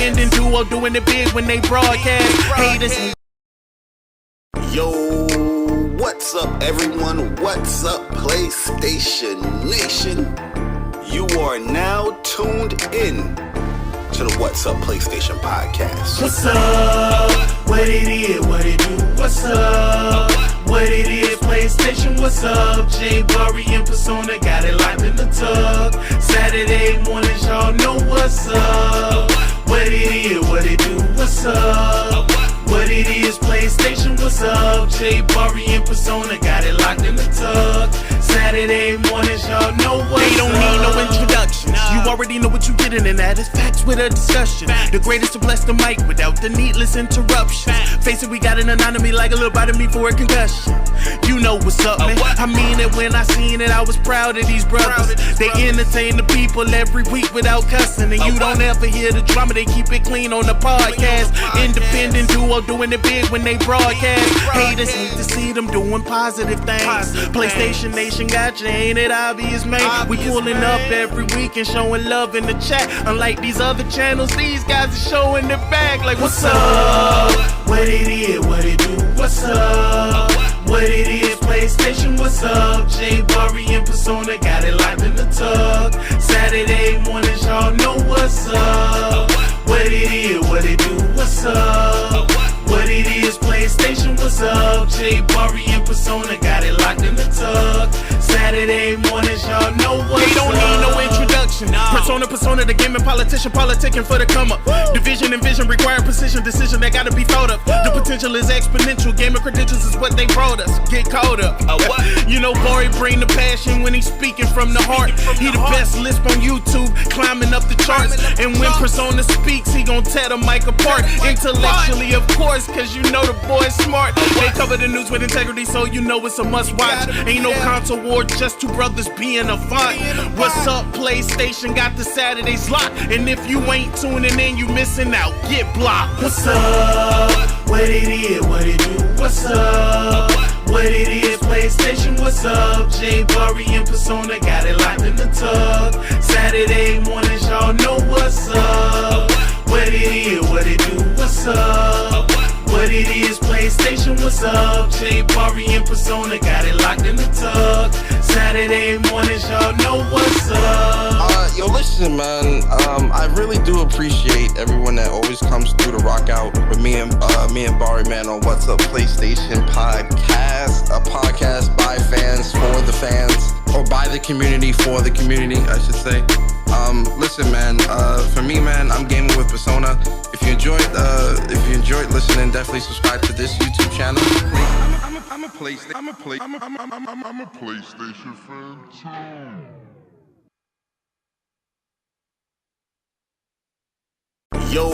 Independent duo doing it big when they broadcast. Haters. Yo, what's up everyone? What's up PlayStation Nation? You are now tuned in to the What's Up PlayStation podcast. What's up? What it is, what it do? What's up? What it is, PlayStation, what's up? Bari and Persona got it locked in the tub. Saturday mornings, y'all know what's up. What it is, what it do? What's up? What it is, PlayStation, what's up? Bari and Persona got it locked in the tub. Saturday mornings, y'all know what's up. They don't need no introduction. You already know what you getting, and that is facts with a discussion. The greatest to bless the mic without the needless interruptions. Face it, we got an anatomy like a little bite of me for a concussion. You know what's up, man. I mean it when I seen it, I was proud of these brothers. They entertain the people every week without cussing. And you don't ever hear the drama, they keep it clean on the podcast. Independent duo doing it big when they broadcast. Haters hate to see them doing positive things. PlayStation Nation got you, ain't it obvious, man? We pulling up every week and showing love in the chat. Unlike these other channels, these guys are showing their back like, what's up? What it is, what it do? What's up? What it is, PlayStation, what's up? Bari and Persona got it locked in the tub. Saturday mornings, y'all know what's up. What it is, what it do? What's up? What it is, PlayStation, what's up? Bari and Persona got it locked in the tub. Saturday mornings, y'all know what's up. They don't need no introduction. Persona, the gaming politician, politicking for the come up. Division and vision require precision, decision that gotta be thought of. The potential is exponential. Gaming credentials is what they brought us. Get caught up. You know, Bari bring the passion when he's speaking from the heart. He the best lisp on YouTube, climbing up the charts. And when Persona speaks, he gon' tear the mic apart. Intellectually, of course, cause you know the boy's smart. They cover the news with integrity, so you know it's a must watch. Ain't no console war, just two brothers being a font. What's up, PlayStation? Got the Saturdays locked. And if you ain't tuning in, you missing out. Get blocked. What's up? What it is, what it do? What's up? What it is, PlayStation, what's up? Bari and Persona got it locked in the tub. Saturday mornings, y'all know what's up. What it is, what it do? What's up? What it is, PlayStation, what's up? Bari and Persona got it locked in the tub. Saturday mornings, y'all know what's up. Yo, listen, man. I really do appreciate everyone that always comes through to rock out with me and Bari, man, on What's Up PlayStation podcast. A podcast by fans for the fans, or by the community for the community, I should say. Listen, man. For me, man, I'm gaming with Persona. If you enjoyed listening, definitely subscribe to this YouTube channel. I'm a PlayStation fan too. Yo,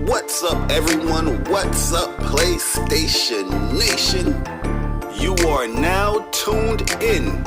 what's up everyone? What's up PlayStation Nation? You are now tuned in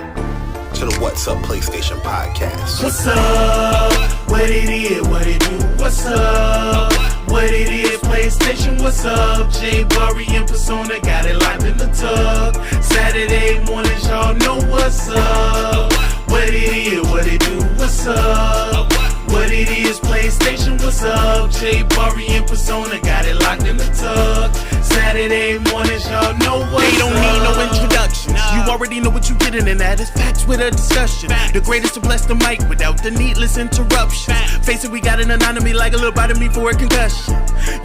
to the What's Up PlayStation podcast. What's up? What it is, what it do? What's up? What it is, PlayStation, what's up? Bari and Persona got it locked in the tub. Saturday mornings, y'all know what's up. What it is, what it do? What's up? What it is, PlayStation, what's up? Bari and Persona got it locked in the tub. Saturday mornings, y'all know what's up. They don't need no introduction. You already know what you getting, and that is facts with a discussion. The greatest to bless the mic without the needless interruptions. Face it, we got an anatomy like a little bite of me for a concussion.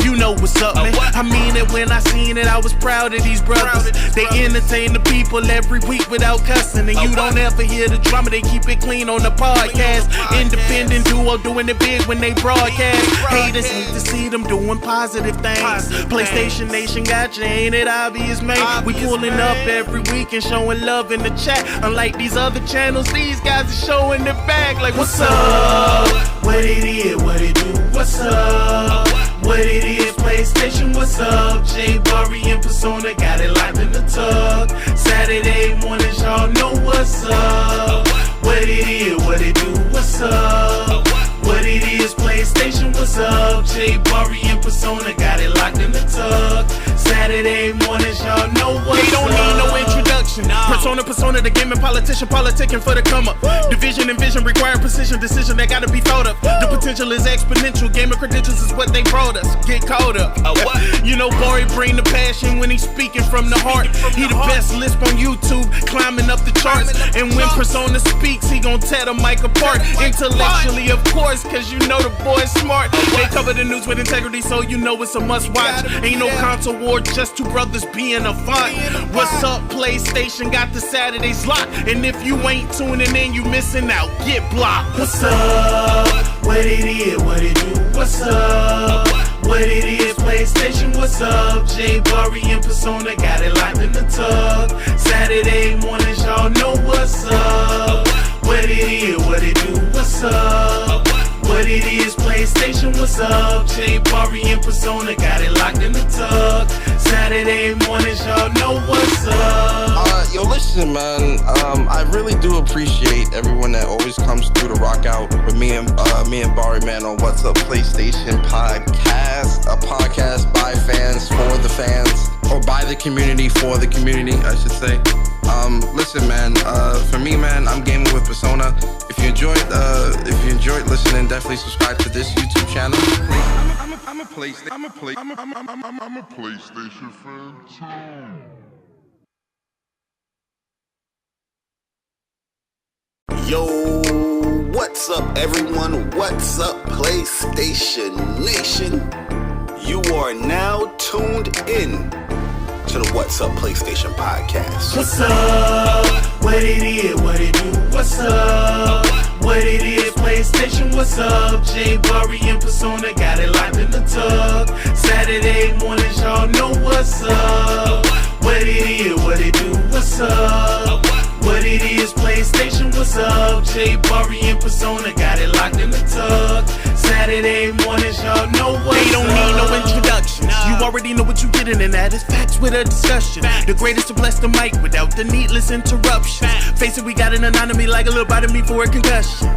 You know what's up, man. I mean it when I seen it, I was proud of these brothers. They entertain the people every week without cussing. And you don't ever hear the drama, they keep it clean on the podcast. Independent duo doing it big when they broadcast. Haters hate to see them doing positive things. PlayStation Nation got you, ain't it obvious, man? We pulling up every week and showing love in the chat. Unlike these other channels, these guys are showing their back like, what's up? What it is, what it do? What's up? What it is, PlayStation, what's up? Bari and Persona got it locked in the tub. Saturday mornings, y'all know what's up. What it is, what it do? What's up? What it is, PlayStation, what's up? Bari and Persona got it locked in the tub. Saturday mornings, y'all know what's up. They don't need no introduction. introduction. Persona, the gaming politician, politicking for the come up. Division and vision require precision, decision that gotta be thought of. The potential is exponential, gamer credentials is what they brought us. Get caught up. You know, Bari bring the passion when he's speaking from the heart. He the best lisp on YouTube, climbing up the charts. And when Persona speaks, he gon' tear the mic apart. Intellectually, of course, cause you know the boy's smart. They cover the news with integrity, so you know it's a must watch. Ain't no console war, just two brothers being a font. What's up, PlayStation got the Saturdays locked. And if you ain't tuning in, you missing out. Get blocked. What's up? What it is, what it do? What's up? What it is, PlayStation, what's up? J Bari and Persona got it locked in the tug. Saturday mornings, y'all know what's up. What it is, what it do? What's up? What it is, PlayStation, what's up? J Bari and Persona got it locked in the tug. Saturday mornings, y'all know what's up. Yo, listen, man. I really do appreciate everyone that always comes through to rock out with me and Bari, man, on What's Up PlayStation Podcast, a podcast by fans for the fans, or by the community for the community, I should say. Listen, man. For me, man, I'm gaming with Persona. If you enjoyed listening, definitely subscribe to this YouTube channel. I'm a PlayStation fan too. Yo, what's up, everyone? What's up, PlayStation Nation? You are now tuned in to the What's Up PlayStation Podcast. What's up? What it is, what it do? What's up? What it is, PlayStation, what's up? J Bari and Persona got it locked in the tug. Saturday mornings, y'all know what's up. What it is, what it do? What's up? What it is, PlayStation, what's up? J Bari and Persona got it locked in the tug. Saturday mornings, y'all know what's up. They don't need no introduction. You already know what you getting, and that is facts with a discussion. The greatest to bless the mic without the needless interruption. Face it, we got an anatomy like a little bite of me for a concussion.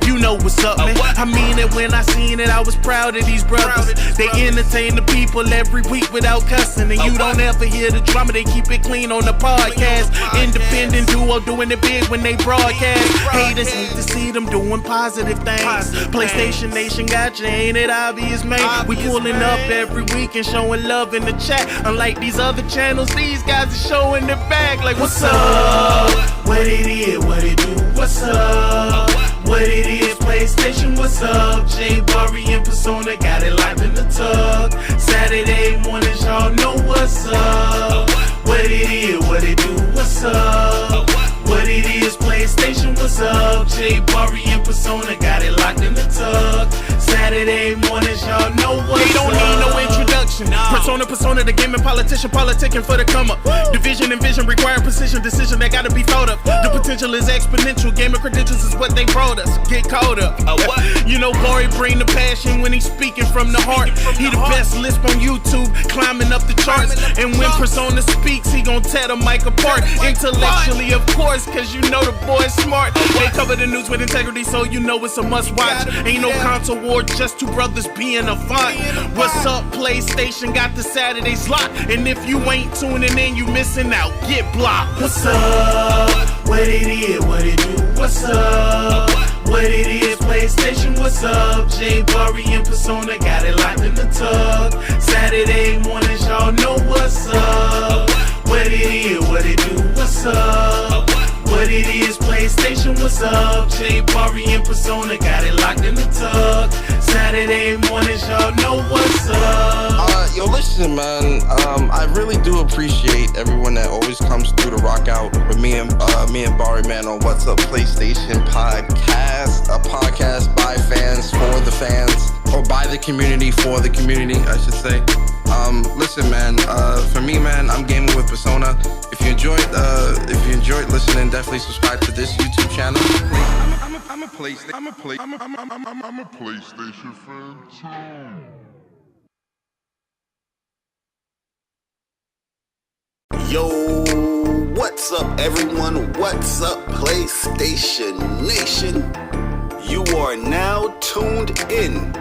You know what's up, man. I mean it when I seen it. I was proud of these brothers. They entertain the people every week without cussing. And you don't ever hear the drama. They keep it clean on the podcast. Independent duo doing it big when they broadcast. Haters hate to see them doing positive things. PlayStation Nation got you, ain't it obvious, man? We pulling up every week and showing love in the chat. Unlike these other channels, these guys are showing their back. Like, what's up? What it is, what it do? What's up? What it is, PlayStation, what's up? J Bari and Persona got it locked in the tug. Saturday mornings, y'all know what's up. What it is, what it do? What's up? What it is, PlayStation, what's up? J Bari and Persona got it locked in the tug. Saturday mornings, y'all know what's up. They don't need no introduction. Persona, the gaming politician, politicking for the come up. Division and vision require precision, decision that gotta be thought of. The potential is exponential, gamer credentials is what they brought us. Get caught up. You know, Bari bring the passion when he's speaking from the heart. He the best lisp on YouTube, climbing up the charts. And when Persona speaks, he gon' tear the mic apart. Intellectually, of course, cause you know the boy's smart. They cover the news with integrity, so you know it's a must watch. Ain't no console war, just two brothers being a font. What's up, PlayStation got the Saturdays locked. And if you ain't tuning in, you missing out. Get blocked. What's up? What it is, what it do? What's up? What it is, PlayStation, what's up? J Bari and Persona got it locked in the tug. Saturday mornings, y'all know what's up. What it is, what it do? What's up? What it is, PlayStation, what's up? J Bari and Persona got it locked in the tug. Saturday mornings, y'all know what's up. Yo, listen, man. I really do appreciate everyone that always comes through to rock out with me and Bari, man, on What's Up PlayStation Podcast, a podcast by fans for the fans, or by the community for the community, I should say. Listen, man. For me, man, I'm gaming with Persona. If you enjoyed listening, definitely subscribe to this YouTube channel. I'm a PlayStation fan too. Yo, what's up, everyone? What's up, PlayStation Nation? You are now tuned in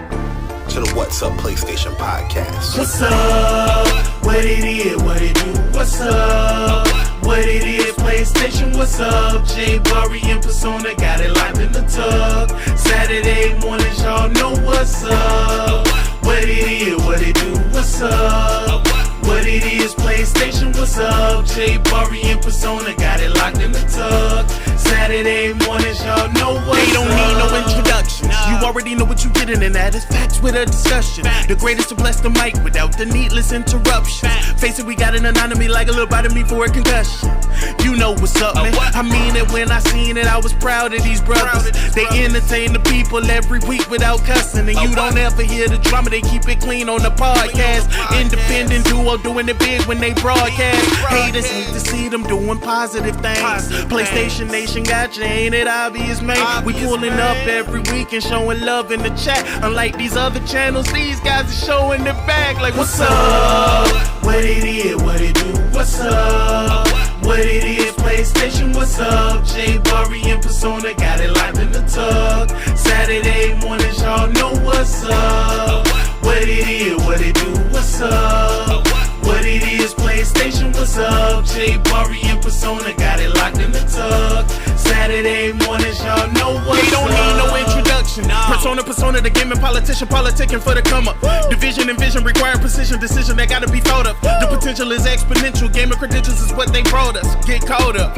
to the What's Up PlayStation Podcast. What's up? What it is, what it do? What's up? What it is, PlayStation, what's up? J Bari and Persona got it locked in the tug. Saturday mornings, y'all know what's up. What it is, what it do, what's up? What it is, PlayStation, what's up? J Bari and Persona got it locked in the tug. Saturday mornings, y'all know what's up. They don't need no introduction. You already know what you getting, and that is facts with a discussion. The greatest to bless the mic without the needless interruption. Face it, we got an anatomy like a little bite of me for a concussion. You know what's up, man. I mean it when I seen it. I was proud of these brothers. They entertain the people every week without cussing, and you don't ever hear the drama. They keep it clean on the podcast. Independent duo doing it big when they broadcast. Haters hate to see them doing positive things. PlayStation Nation got you, ain't it obvious, man? We pulling up every week and showing love in the chat. Unlike these other channels, these guys are showing their back like, what's up? What it is, what it do, what's up? What it is, PlayStation, what's up? J Bari and Persona got it locked in the tug. Saturday mornings, y'all know what's up. What it is, what it do, what's up? What it is, PlayStation, what's up? J Bari and Persona got it locked in the tug. Saturday mornings, y'all know what's up. They don't need no introduction. Persona, the gaming politician, politicking for the come up. Division and vision require precision, decision that gotta be thought of. The potential is exponential. Gaming credentials is what they brought us. Get caught up.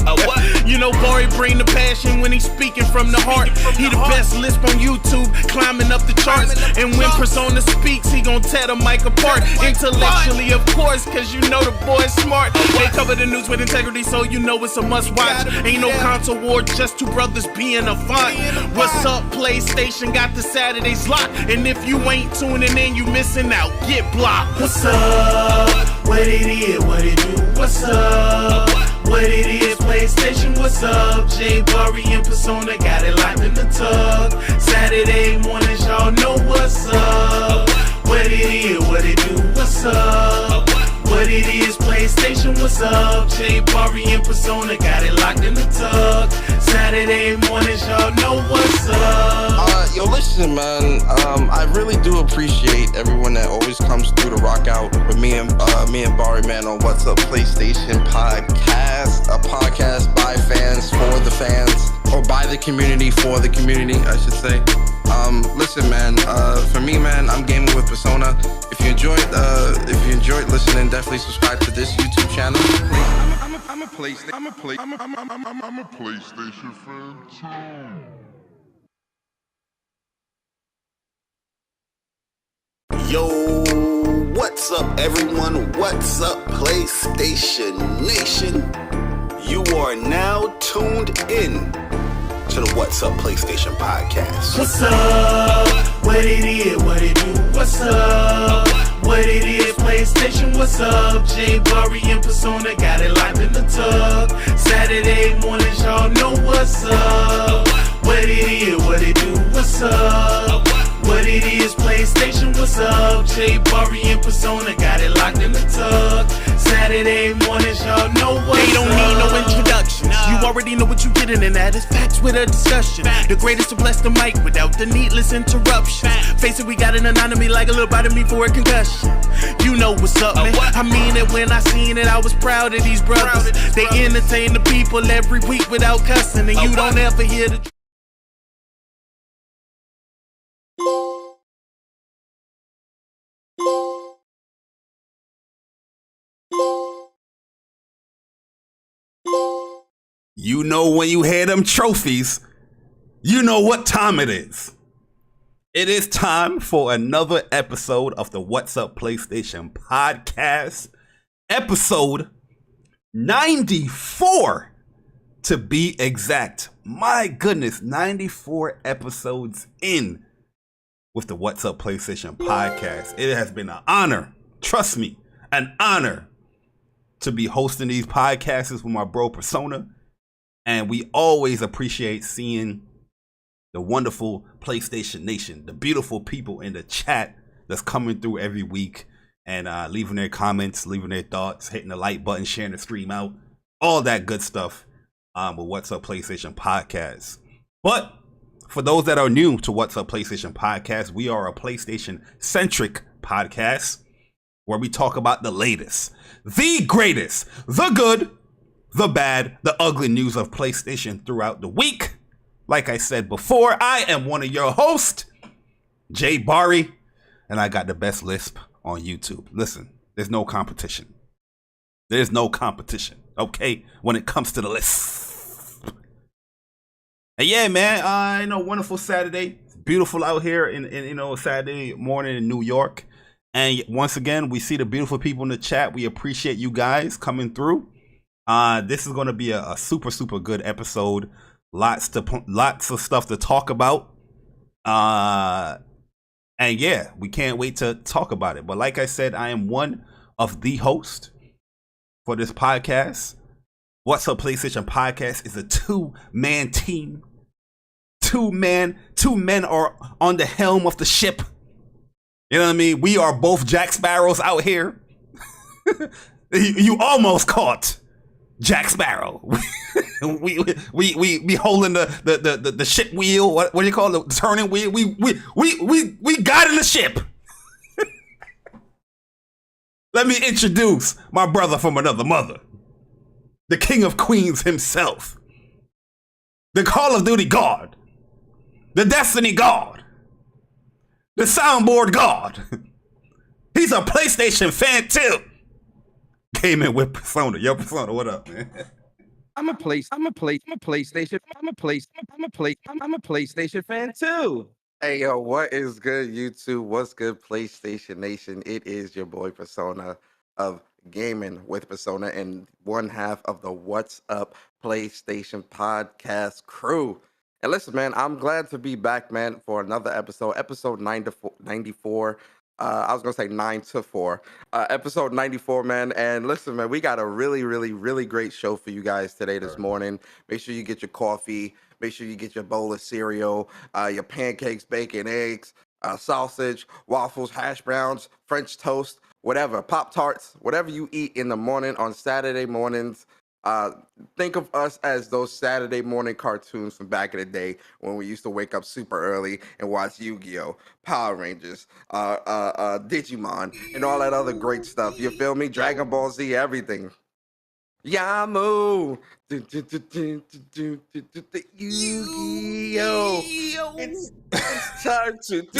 You know, Bari bring the passion when he's speaking from the heart. He the best lisp on YouTube, climbing up the charts. And when Persona speaks, he gon' tear the mic apart. Intellectually, of course, cause you know the boy's smart. They cover the news with integrity, so you know it's a must watch. Ain't no console war, just two brothers being a font. What's up, PlayStation? Got the Saturdays locked. And if you ain't tuning in, you missing out. Get blocked. What's up? What it is, what it do, what's up? What it is, PlayStation, what's up? J Bari and Persona got it locked in the tug. Saturday mornings, y'all know what's up. What it is, what it do, what's up? What it is, PlayStation, what's up? J Bari and Persona got it locked in the tug. Saturday mornings, y'all know what's up. Yo, listen, man. I really do appreciate everyone that always comes through to rock out with me and Bari, man, on What's Up PlayStation Podcast, a podcast by fans for the fans, or by the community for the community, I should say. Listen, man. For me, man, I'm gaming with Persona. If you enjoyed listening, definitely subscribe to this YouTube channel. I'm a PlayStation fan too. Yo, what's up, everyone? What's up, PlayStation Nation? You are now tuned in to the What's Up PlayStation Podcast. What's up? What it is, what it do, what's up? What it is, PlayStation, what's up? J Bari and Persona got it locked in the tug. Saturday mornings, y'all know what's up. What it is, what it do, what's up? What it is, PlayStation, what's up? J Bari and Persona got it locked in the tug. Saturday mornings, y'all know what's up. They don't need no introduction. You already know what you getting, and that is facts with a discussion. The greatest to bless the mic without the needless interruption. Face it, we got an anatomy like a little bite of me for a concussion. You know what's up, man. I mean it when I seen it. I was proud of these brothers. They entertain the people every week without cussing, and you don't ever hear the You know when you hear them trophies, you know what time it is. It is time for another episode of the What's Up PlayStation Podcast. Episode 94 to be exact. My goodness, 94 episodes in with the What's Up PlayStation Podcast. It has been an honor, trust me, an honor to be hosting these podcasts with my bro Persona. And we always appreciate seeing the wonderful PlayStation Nation, the beautiful people in the chat that's coming through every week and leaving their comments, leaving their thoughts, hitting the like button, sharing the stream out, all that good stuff with What's Up PlayStation Podcast. But for those that are new to What's Up PlayStation Podcast, we are a PlayStation-centric podcast where we talk about the latest, the greatest, the good, the bad, the ugly news of PlayStation throughout the week. Like I said before, I am one of your hosts, Jay Bari, and I got the best lisp on YouTube. Listen, there's no competition. There's no competition, okay, when it comes to the lisp. And yeah, man, wonderful Saturday. It's beautiful out here in Saturday morning in New York. And once again, we see the beautiful people in the chat. We appreciate you guys coming through. This is going to be a super, super good episode. Lots of stuff to talk about. And yeah, we can't wait to talk about it. But like I said, I am one of the hosts for this podcast. What's Up PlayStation Podcast is a two-man team. Two men are on the helm of the ship. You know what I mean? We are both Jack Sparrows out here. You almost caught Jack Sparrow. we holding the ship wheel. What do you call it? The turning wheel. We guiding the ship. Let me introduce my brother from another mother, the King of Queens himself, the Call of Duty God, the Destiny God, the soundboard God. He's a PlayStation fan too. Gaming with Persona. Yo, Persona, what up, man? I'm a PlayStation fan too. Hey yo, what is good, YouTube? What's good, PlayStation Nation? It is your boy Persona of Gaming with Persona and one half of the What's Up PlayStation podcast crew. And listen, man, I'm glad to be back, man, for another episode 94. I was gonna say 9 to 4, episode 94, man. And listen, man, we got a really great show for you guys today, this morning. Make sure you get your coffee. Make sure you get your bowl of cereal, your pancakes, bacon, eggs, sausage, waffles, hash browns, French toast, whatever, Pop-Tarts, whatever you eat in the morning on Saturday mornings. Think of us as those Saturday morning cartoons from back in the day when we used to wake up super early and watch Yu-Gi-Oh, Power Rangers, Digimon, and all that other great stuff. You feel me? Dragon Ball Z, everything. Yamu! Yu-Gi-Oh! It's time to do!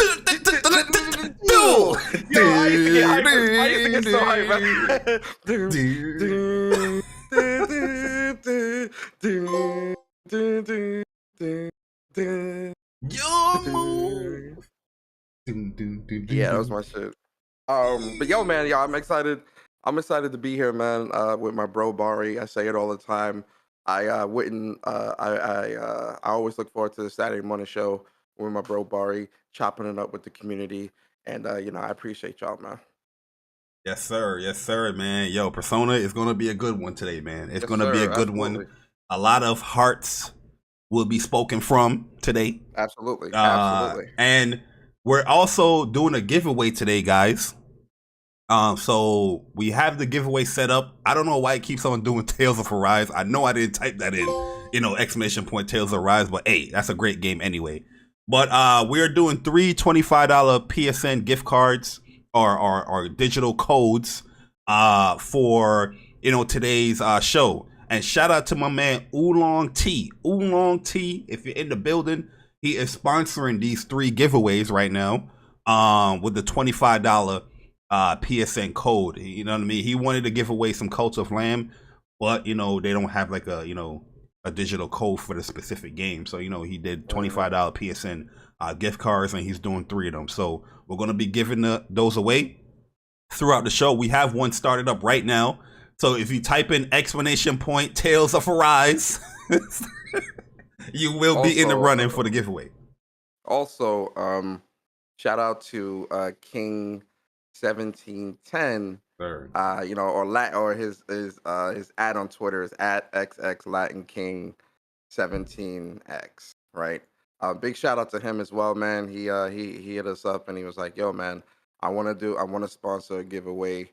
Yo, I used to get so hyped, man. Yeah, that was my shit. But yo, man, I'm excited. I'm excited to be here, man. With my bro Bari. I say it all the time. I always look forward to the Saturday morning show with my bro Bari, chopping it up with the community, and I appreciate y'all, man. Yes, sir, man. Yo, Persona is going to be a good one today, man. It's going to be a good one. A lot of hearts will be spoken from today. Absolutely. And we're also doing a giveaway today, guys. So we have the giveaway set up. I don't know why it keeps on doing Tales of Arise. I know I didn't type that in, exclamation point Tales of Arise, but hey, that's a great game anyway. But we're doing 3 $25 PSN gift cards or digital codes for today's show. And shout out to my man Oolong T. If you're in the building, he is sponsoring these 3 giveaways right now with the $25 PSN code. You know what I mean? He wanted to give away some Cult of Lamb, but they don't have like a digital code for the specific game. So he did $25 PSN gift cards, and he's doing 3 of them. So we're going to be giving those away throughout the show. We have one started up right now. So if you type in exclamation point Tales of Arise, you will be in the running for the giveaway. Also, shout out to King 1710. Or his ad on Twitter is at XX Latin King 17X, right? Big shout out to him as well, man. He hit us up and he was like, "Yo, man, I want to sponsor a giveaway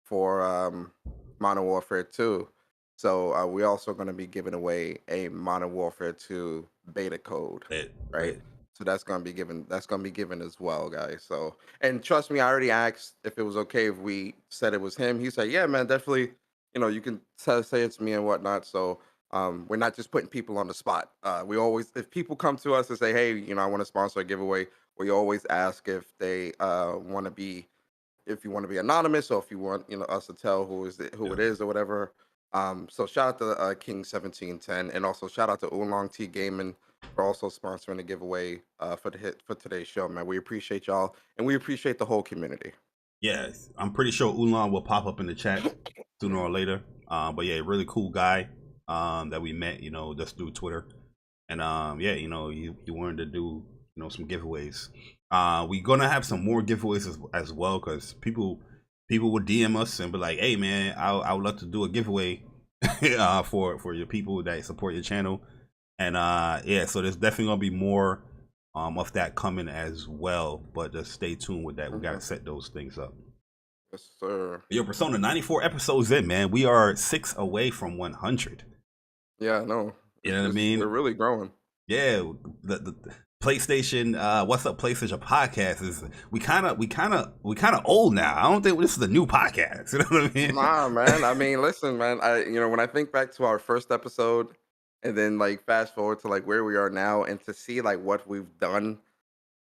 for Modern Warfare 2. So we're also going to be giving away a Modern Warfare 2 beta code, right? So that's going to be given. That's going to be given as well, guys. So, and trust me, I already asked if it was okay if we said it was him. He said, "Yeah, man, definitely you can say it's me and whatnot. So we're not just putting people on the spot. We always, if people come to us and say, hey, I want to sponsor a giveaway, we always ask if they want to be, if you want to be anonymous, or if you want, us to tell who it is or whatever. So shout out to King 1710, and also shout out to Oolong T Gaming for also sponsoring the giveaway for today's show, man. We appreciate y'all, and we appreciate the whole community. Yes, I'm pretty sure Oolong will pop up in the chat sooner or later. But yeah, really cool guy that we met, just through Twitter. And yeah, he wanted to do, some giveaways. We're gonna have some more giveaways as well, because people would DM us and be like, hey man, I would love to do a giveaway for your people that support your channel. And yeah, so there's definitely gonna be more of that coming as well, but just stay tuned with that. We gotta set those things up. Yes, sir. Yo, Persona, 94 episodes in, man. We are 6 away from 100. Yeah, I know. You know what I mean? We're really growing. Yeah, the PlayStation, What's Up PlayStation podcast is we kind of old now. I don't think this is a new podcast. You know what I mean? Nah, man. I mean, listen, man. When I think back to our first episode, and then like fast forward to like where we are now, and to see like what we've done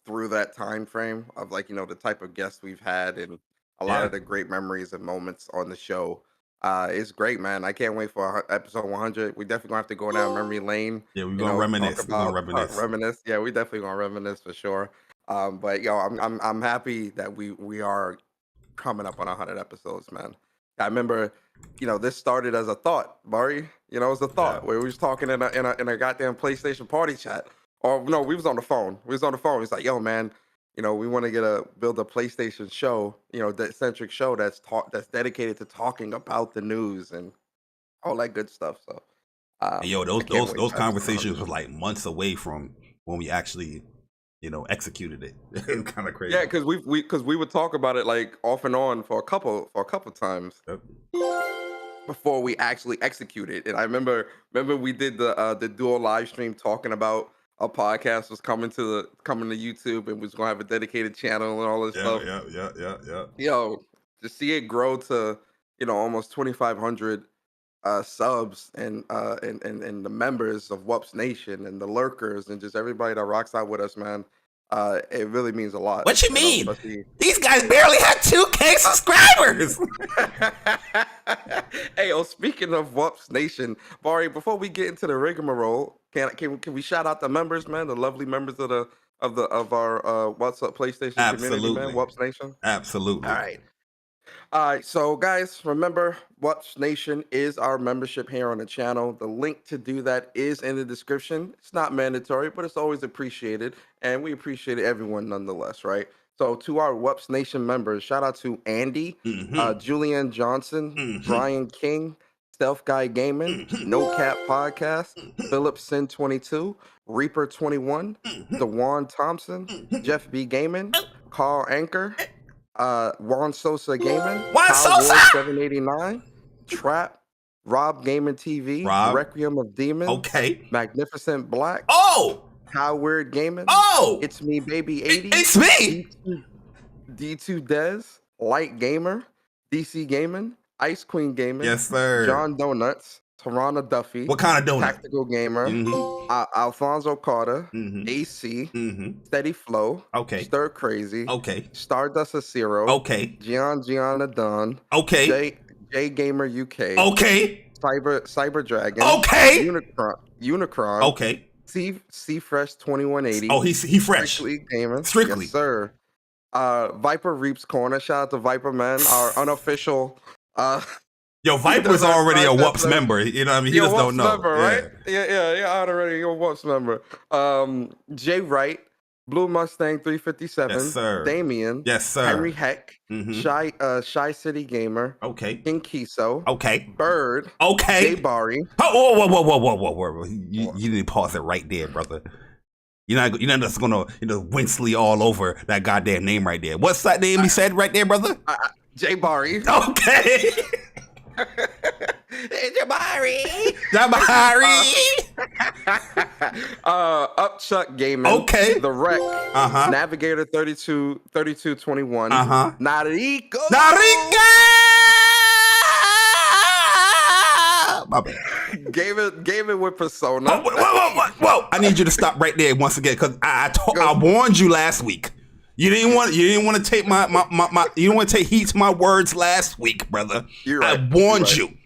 through that time frame of like the type of guests we've had, and a lot of the great memories and moments on the show. It's great, man. I can't wait for episode 100. We definitely gonna have to go down memory lane. Yeah, we're gonna reminisce. Reminisce. Yeah, we definitely gonna reminisce for sure. But yo, I'm happy that we are coming up on 100 episodes, man. I remember, this started as a thought, Bari. It was a thought where we was talking in a goddamn PlayStation party chat. Or no, we was on the phone. It's like, yo, man, we want to build a PlayStation show, that centric show that's dedicated to talking about the news and all that good stuff. So, and yo, those conversations were like months away from when we actually, executed it. It's kind of crazy. Yeah, because we would talk about it like off and on for a couple times before we actually executed. And I remember we did the dual live stream talking about a podcast was coming to YouTube and was gonna have a dedicated channel and all this stuff. Yeah. Yo, to see it grow to almost 2,500 subs and the members of WUPS Nation and the lurkers and just everybody that rocks out with us, man. It really means a lot. What you mean? These guys barely had 2K subscribers. Hey, speaking of WUPS Nation, Bari, before we get into the rigmarole, can we shout out the members, man? The lovely members of our What's Up PlayStation community, man. WUPS Nation. Absolutely. All right, so guys, remember, WUPS Nation is our membership here on the channel. The link to do that is in the description. It's not mandatory, but it's always appreciated, and we appreciate everyone nonetheless, right? So to our WUPS Nation members, shout out to Andy, Julian Johnson, Brian King, Stealth Guy Gaming, No Cap Podcast, Philip Sin 22, Reaper 21, DeJuan Thompson, Jeff B Gaming, Carl Anchor, Juan Sosa Gaming, Juan Sosa 789, Trap, Rob Gaming TV, Requiem of Demons, Magnificent Black, Howard Gaming, It's Me Baby 80, it's me, D2 Dez, Light Gamer, DC Gaming, Ice Queen Gaming, yes sir, John Donuts, Tarana Duffy, what kind of donut? Tactical Gamer, Alfonso Carter, AC, Steady Flow, Stir Crazy, Stardust Acero, Gianna Dunn, J Gamer UK, Cyber Dragon, Unicron, C Fresh 2180. Oh, he fresh. Strictly Gaming, Strictly, yes, sir. Viper Reaps Corner. Shout out to Viper, man, our unofficial. Yo, Viper's already a WUPS member. You know what I mean? He just don't know. Member, right? Yeah. Already a WUPS member. Jay Wright, Blue Mustang 357. Yes, sir. Damien. Yes, sir. Henry Heck. Shy City Gamer. King Kiso. Bird. Jay Bari. Whoa. You need to pause it right there, brother. You're not just gonna Winsley all over that goddamn name right there. What's that name he said right there, brother? Jay Bari. Jabari. Upchuck Gaming. The Wreck. Navigator 3221. Narico. My bad. Gave it with Persona. Oh, whoa. I need you to stop right there once again, because I warned you last week. You didn't want to take my you didn't want to take heed to my words last week, brother. Right. I warned you.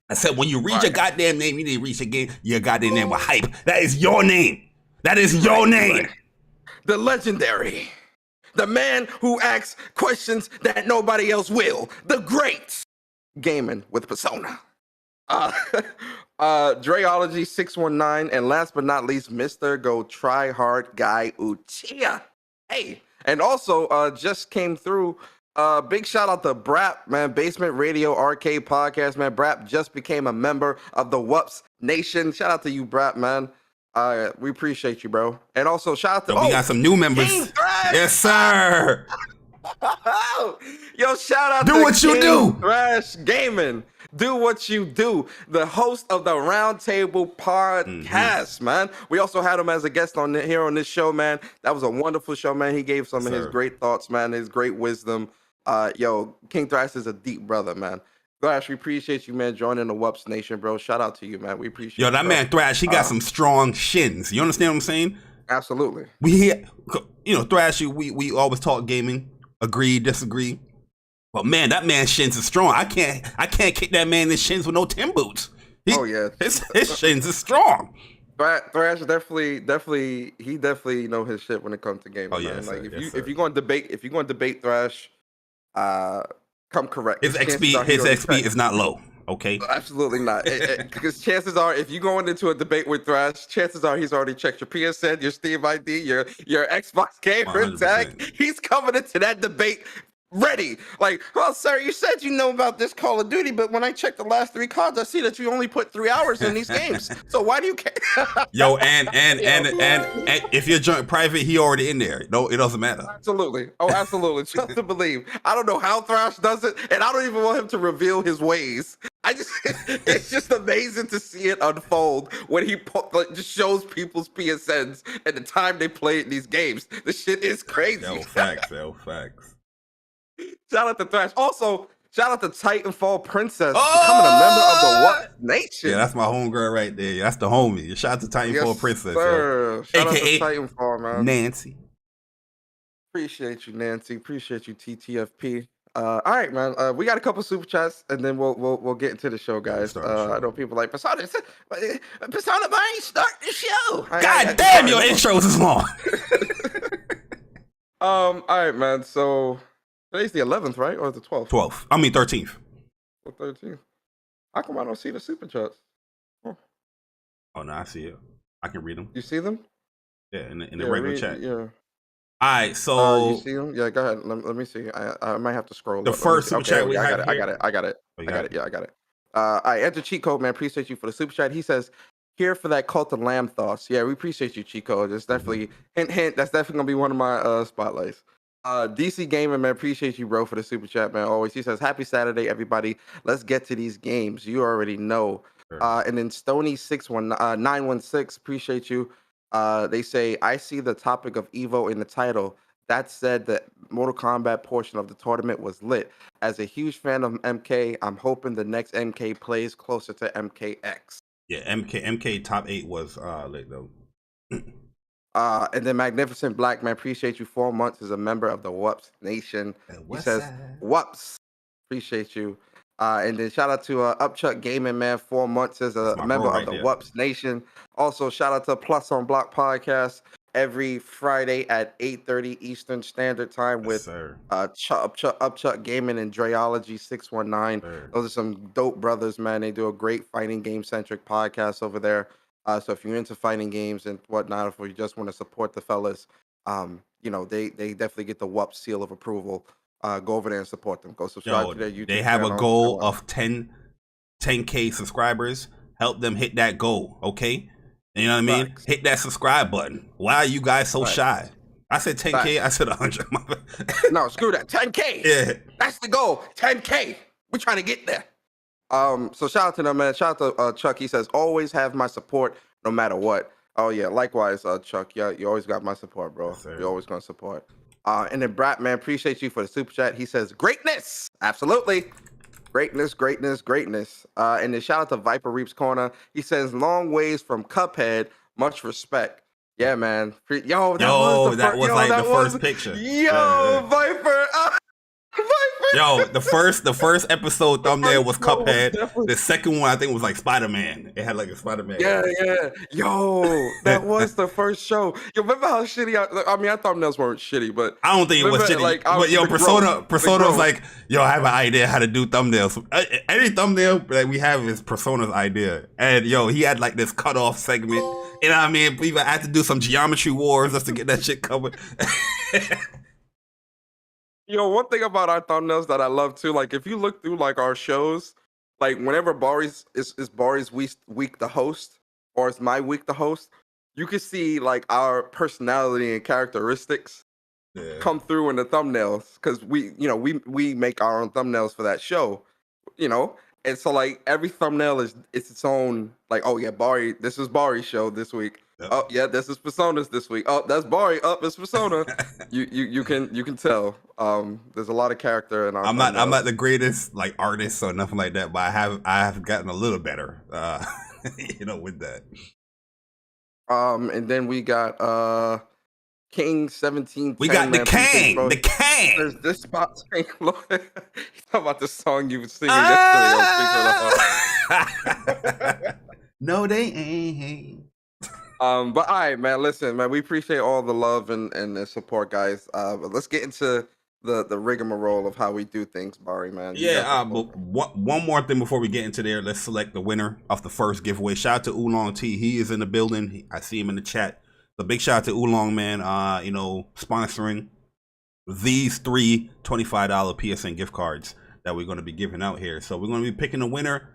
I said when you read your goddamn name, you need to read your goddamn name with hype. That is your name. That is your name. The legendary. The man who asks questions that nobody else will. The great gaming with Persona. Dreology 619, and last but not least, Mr. Go Try Hard Guy Uchiha. Hey, and also just came through. Big shout out to Brap, man. Basement Radio Arcade Podcast, man. Brap just became a member of the WUPS Nation. Shout out to you, Brap, man. We appreciate you, bro. And also shout out to we got some new members. Yes, sir. Yo, shout out to what you do. Thrash Gaming. Do what you do. The host of the Roundtable Podcast, man. We also had him as a guest here on this show, man. That was a wonderful show, man. He gave some of his great thoughts, man. His great wisdom. Yo, King Thrash is a deep brother, man. Thrash, we appreciate you, man, joining the WUPS Nation, bro. Shout out to you, man. We appreciate you. Yo, that man Thrash, he got some strong shins. You understand what I'm saying? Absolutely. Thrash, we always talk gaming. Agree, disagree. But man, that man's shins is strong. I can't kick that man in the shins with no Tim boots. His shins is strong. Thrash definitely know his shit when it comes to gaming. Oh yeah, man. Like if you're going to debate Thrash, come correct. His XP is not low. Okay. Absolutely not. Because chances are, if you're going into a debate with Thrash, chances are he's already checked your PSN, your Steam ID, your Xbox gamer tag. He's coming into that debate ready. Like, well, sir, you said you know about this Call of Duty, but when I checked the last 3 cards, I see that you only put 3 hours in these games. So why do you care? Yo, and if you're joint private, he already in there. No, it doesn't matter. Absolutely. Oh, absolutely. Just to believe. I don't know how Thrash does it, and I don't even want him to reveal his ways. It's just amazing to see it unfold when he just shows people's PSNs and the time they play in these games. The shit is crazy. Yo, facts. Shout out to Thrash. Also, shout out to Titanfall Princess becoming a member of the WUPS Nation. Yeah, that's my homegirl right there. That's the homie. Shout out to Titanfall Princess. Sir. Shout AKA out to Titanfall, man. Nancy. Appreciate you, Nancy. Appreciate you, TTFP. All right, man. We got a couple super chats, and then we'll get into the show, guys. I know people like Persona. Persona, why ain't start the show? God damn, your intros is long. All right, man. So today's the 11th, right, or the 12th? 12th. I mean 13th. The 13th. How come I don't see the super chats? Oh no, I see it. I can read them. You see them? Yeah, in the regular chat. Yeah. All right, so you see them? Yeah, go ahead. Let me see. I might have to scroll. The first super chat we have. I got it. Yeah, I got it. All right, enter Cheat Code, man. Appreciate you for the super chat. He says, "Here for that Cult of Lamb thoughts." Yeah, we appreciate you, Cheat Code. It's definitely hint. That's definitely gonna be one of my spotlights. DC Gamer, man, appreciate you, bro, for the super chat, man. Always. He says, "Happy Saturday, everybody. Let's get to these games. You already know." Sure. And then Stony 916, appreciate you. They say, "I see the topic of EVO in the title. That said, the Mortal Kombat portion of the tournament was lit. As a huge fan of MK, I'm hoping the next MK plays closer to MKX." Yeah, MK top 8 was lit though. And then Magnificent Black, man, appreciate you. 4 months as a member of the WUPS Nation. He says, "WUPS, appreciate you." And then shout out to Upchuck Gaming, man, 4 months as a member of the WUPS Nation. Also, shout out to Plus on Block Podcast every Friday at 8:30 Eastern Standard Time with Upchuck Gaming and Dreology 619. Those are some dope brothers, man. They do a great fighting game centric podcast over there. So if you're into fighting games and whatnot, if you just want to support the fellas, they definitely get the WUPS seal of approval. Go over there and support them. Go subscribe to their YouTube channel. They have a goal of 10K subscribers. Help them hit that goal, okay? You know what I mean? Facts. Hit that subscribe button. Why are you guys so shy? I said 10K. Facts. I said 100. No, screw that. 10K. Yeah. That's the goal. 10K. We're trying to get there. So shout out to them, man. Shout out to Chuck. He says, "Always have my support no matter what." Oh, yeah. Likewise, Chuck. Yeah, you always got my support, bro. Yes, you're always going to support. And then Brat, man, appreciate you for the super chat. He says, "Greatness." Absolutely. Greatness, greatness, greatness. And then shout out to Viper Reaps Corner. He says, long ways from Cuphead. Much respect. Yeah, man. Yo, that was like the first picture. Yo, Viper. Yo, the first episode thumbnail was Cuphead. The second one I think was like Spider-Man. It had like a Spider-Man. Yeah. Yo, that was the first show. You remember how shitty? I mean, our thumbnails weren't shitty, but I don't think it was shitty. Like, but yo, Persona was like, yo, I have an idea how to do thumbnails. Any thumbnail that we have is Persona's idea, and yo, he had like this cutoff segment. You know what I mean? We even had to do some geometry wars just to get that shit covered. Yo, one thing about our thumbnails that I love too, like if you look through like our shows, like whenever Bari's is Bari's week the host, or it's my week the host, you can see like our personality and characteristics come through in the thumbnails because we make our own thumbnails for that show, and so like every thumbnail is its own, like, oh yeah, Bari, this is Bari's show this week. Yep. Oh yeah, this is Persona's this week. Oh, that's Bari. Oh, it's Persona. you can tell. There's a lot of character in our. I'm not the greatest like artist or nothing like that, but I have gotten a little better. With that. And then we got King 17. We got the King. The King. There's this spot. He's talking about the song you were singing yesterday. No, they ain't. But all right, man. Listen, man. We appreciate all the love and the support, guys. But let's get into the rigmarole of how we do things, Bari, man. But one more thing before we get into there. Let's select the winner of the first giveaway. Shout out to Oolong T. He is in the building. I see him in the chat. So big shout out to Oolong, man. Sponsoring these three $25 PSN gift cards that we're going to be giving out here. So we're going to be picking a winner,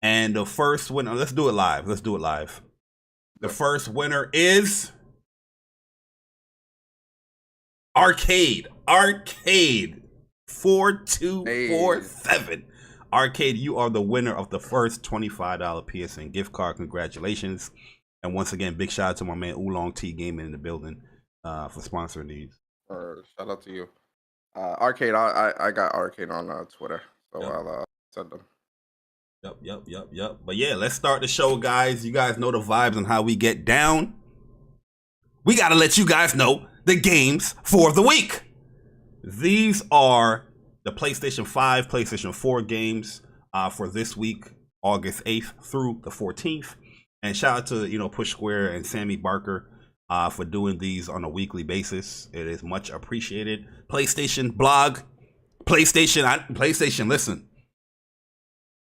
and the first winner. Let's do it live. The first winner is Arcade 4247. Arcade, you are the winner of the first $25 PSN gift card. Congratulations. And once again, big shout out to my man Oolong T Gaming in the building for sponsoring these. Shout out to you. Arcade, I got Arcade on Twitter, so yep. I'll send them. Yep. But yeah, let's start the show, guys. You guys know the vibes and how we get down. We got to let you guys know the games for the week. These are the PlayStation 5, PlayStation 4 games for this week, August 8th through the 14th. And shout out to, Push Square and Sammy Barker for doing these on a weekly basis. It is much appreciated. PlayStation blog, PlayStation, listen.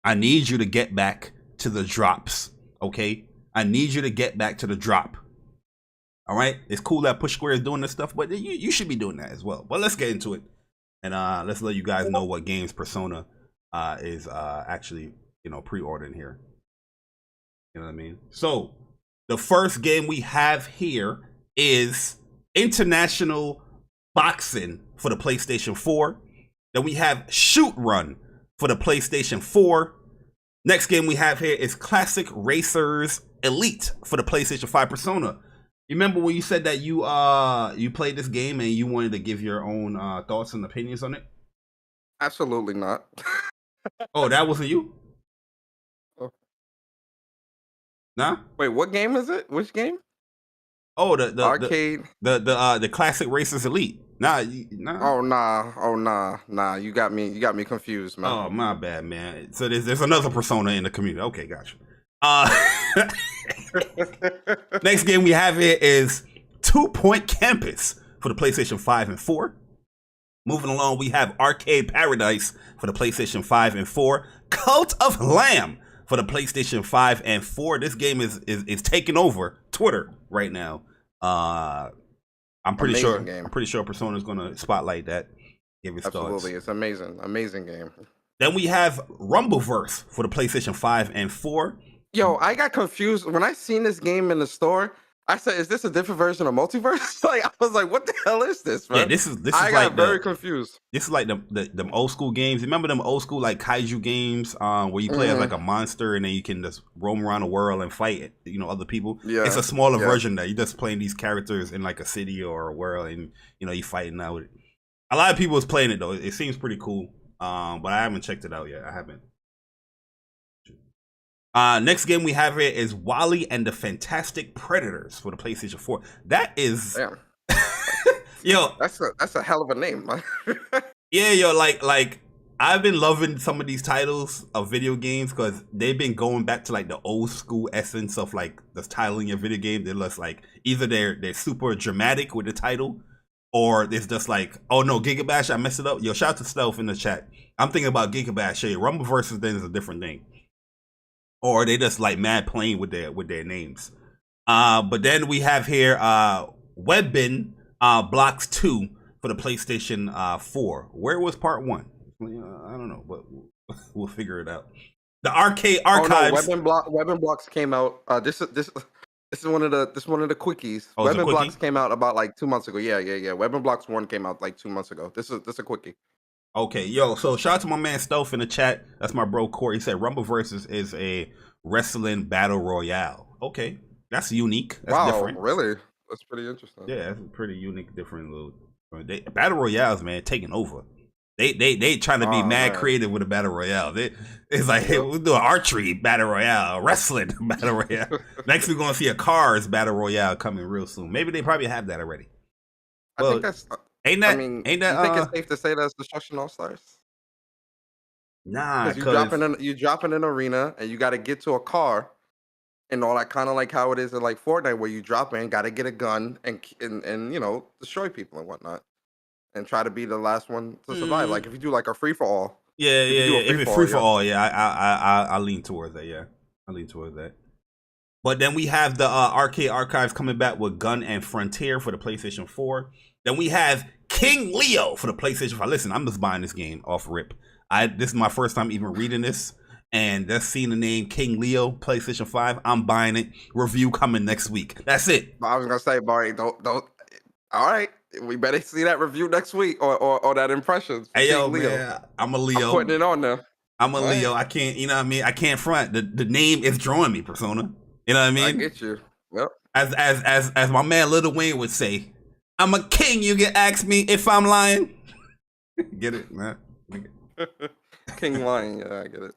I need you to get back to the drops, okay? I need you to get back to the drop. All right? It's cool that Push Square is doing this stuff, but you should be doing that as well. But let's get into it. And let's let you guys know what games Persona is actually, pre-ordering here. You know what I mean? So, the first game we have here is International Boxing for the PlayStation 4. Then we have Shoot Run for the PlayStation 4. Next game we have here is Classic Racers Elite for the PlayStation 5 Persona. You remember when you said that you played this game and you wanted to give your own thoughts and opinions on it? Absolutely not. Oh, that wasn't you? Nah? Wait, what game is it? Which game? Oh, the Arcade. The Classic Racers Elite. Nah. Oh nah. You got me confused, man. Oh, my bad, man. So there's another Persona in the community. Okay, gotcha. Next game we have here is 2 Point Campus for the PlayStation 5 and 4. Moving along, we have Arcade Paradise for the PlayStation 5 and 4. Cult of Lamb for the PlayStation 5 and 4. This game is taking over Twitter right now. I'm pretty sure Persona is gonna spotlight that. Give its Absolutely, thoughts. It's amazing game. Then we have Rumbleverse for the PlayStation 5 and 4. Yo, I got confused when I seen this game in the store. I said, "Is this a different version of Multiverse?" Like, I was like, "What the hell is this, man?" Yeah, this is. I got very confused. This is like them old school games. Remember them old school like kaiju games where you play as like a monster and then you can just roam around the world and fight other people. Yeah, it's a smaller version that you're just playing these characters in like a city or a world and you fighting out. A lot of people is playing it though. It seems pretty cool. but I haven't checked it out yet. I haven't. Next game we have here is Wally and the Fantastic Predators for the PlayStation 4. That is, Damn. yo, that's a hell of a name, man. yeah, yo, like I've been loving some of these titles of video games because they've been going back to like the old school essence of like the title in your video game. They're just like either they're super dramatic with the title, or it's just like, oh no, Gigabash, I messed it up. Yo, shout out to Stealth in the chat. I'm thinking about Gigabash. Hey, Rumble versus then is a different thing. Or they just like mad playing with their names. But then we have here Webbin Blocks 2 for the PlayStation 4. Where was part 1? I don't know, but we'll figure it out. The Arcade Archives. Oh, no, Webbin Blocks came out. This is one of the quickies. Oh, Webbin Blocks came out about like 2 months ago. Yeah. Webbin Blocks 1 came out like 2 months ago. This is a quickie. Okay, yo, so shout out to my man Stealth in the chat. That's my bro Corey. He said Rumble Versus is a wrestling battle royale. Okay, that's unique. That's different. Really? That's pretty interesting. Yeah, that's a pretty unique, different little battle royales, man, taking over. They trying to be mad creative with a battle royale. It's like, hey, we'll do an archery battle royale, a wrestling battle royale. Next, we're gonna see a Cars battle royale coming real soon. Maybe they probably have that already. I think that's. Ain't that? You think it's safe to say that's Destruction All Stars? Nah, because you drop in an arena and you got to get to a car, and all that, kind of like how it is in like Fortnite, where you drop in, got to get a gun and destroy people and whatnot, and try to be the last one to survive. Like if you do like a free for all. Yeah. If it's free for all, I lean towards that. Yeah, I lean towards that. But then we have the Arcade Archives coming back with Gun and Frontier for the PlayStation 4. Then we have King Leo for the PlayStation 5. Listen, I'm just buying this game off rip. This is my first time even reading this, and just seeing the name King Leo, PlayStation 5. I'm buying it. Review coming next week. That's it. I was gonna say, Bari, don't. All right, we better see that review next week or that impression. Hey yo, Leo. Man, I'm a Leo. I'm putting it on there. I'm a Leo. I can't. You know what I mean? I can't front. The name is drawing me, Persona. You know what I mean? I get you. Yep. As my man Lil Wayne would say, I'm a king. You can ask me if I'm lying. Get it, man? King Lion. Yeah, I get it.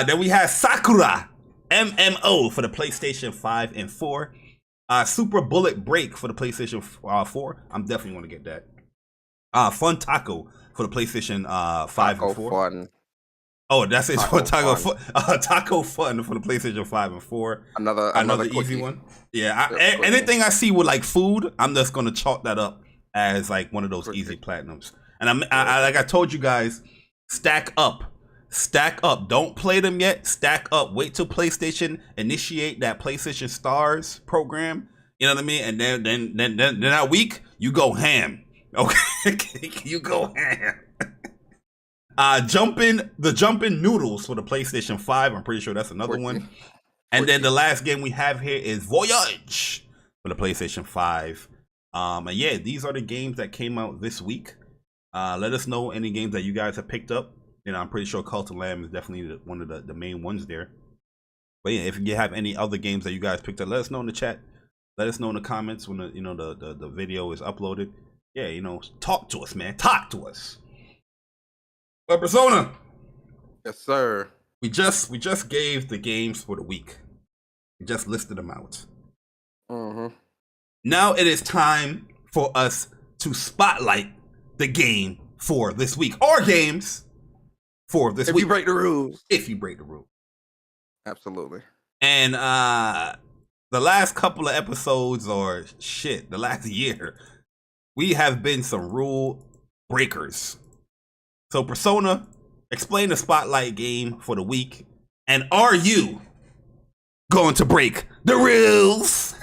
Then we have Sakura MMO for the PlayStation 5 and 4. Super Bullet Break for the PlayStation 4. I'm definitely going to get that. Fun Taco for the PlayStation 5 and 4. Fun. Oh, that's it. Taco Fun. Taco Fun for the PlayStation 5 and 4. Another easy one. Yeah. Anything I see with like food, I'm just going to chalk that up as like one of those easy platinums. And I like I told you guys, stack up. Don't play them yet. Stack up. Wait till PlayStation initiate that PlayStation Stars program. You know what I mean? And then that week you go ham. Okay, you go ham. Jumping Noodles for the PlayStation 5. I'm pretty sure that's another one. And then the last game we have here is Voyage for the PlayStation 5. And yeah, these are the games that came out this week. Let us know any games that you guys have picked up. You know, I'm pretty sure Cult of Lamb is definitely one of the main ones there. But yeah, if you have any other games that you guys picked up, let us know in the chat. Let us know in the comments when the video is uploaded. Yeah, talk to us, man. Talk to us. But Persona. Yes, sir. We just gave the games for the week. We just listed them out. Mm-hmm. Now it is time for us to spotlight the game for this week, or games for this week. If you break the rules. If you break the rules. Absolutely. And the last couple of episodes, or shit, the last year, we have been some rule breakers. So Persona, explain the spotlight game for the week. And are you going to break the rules?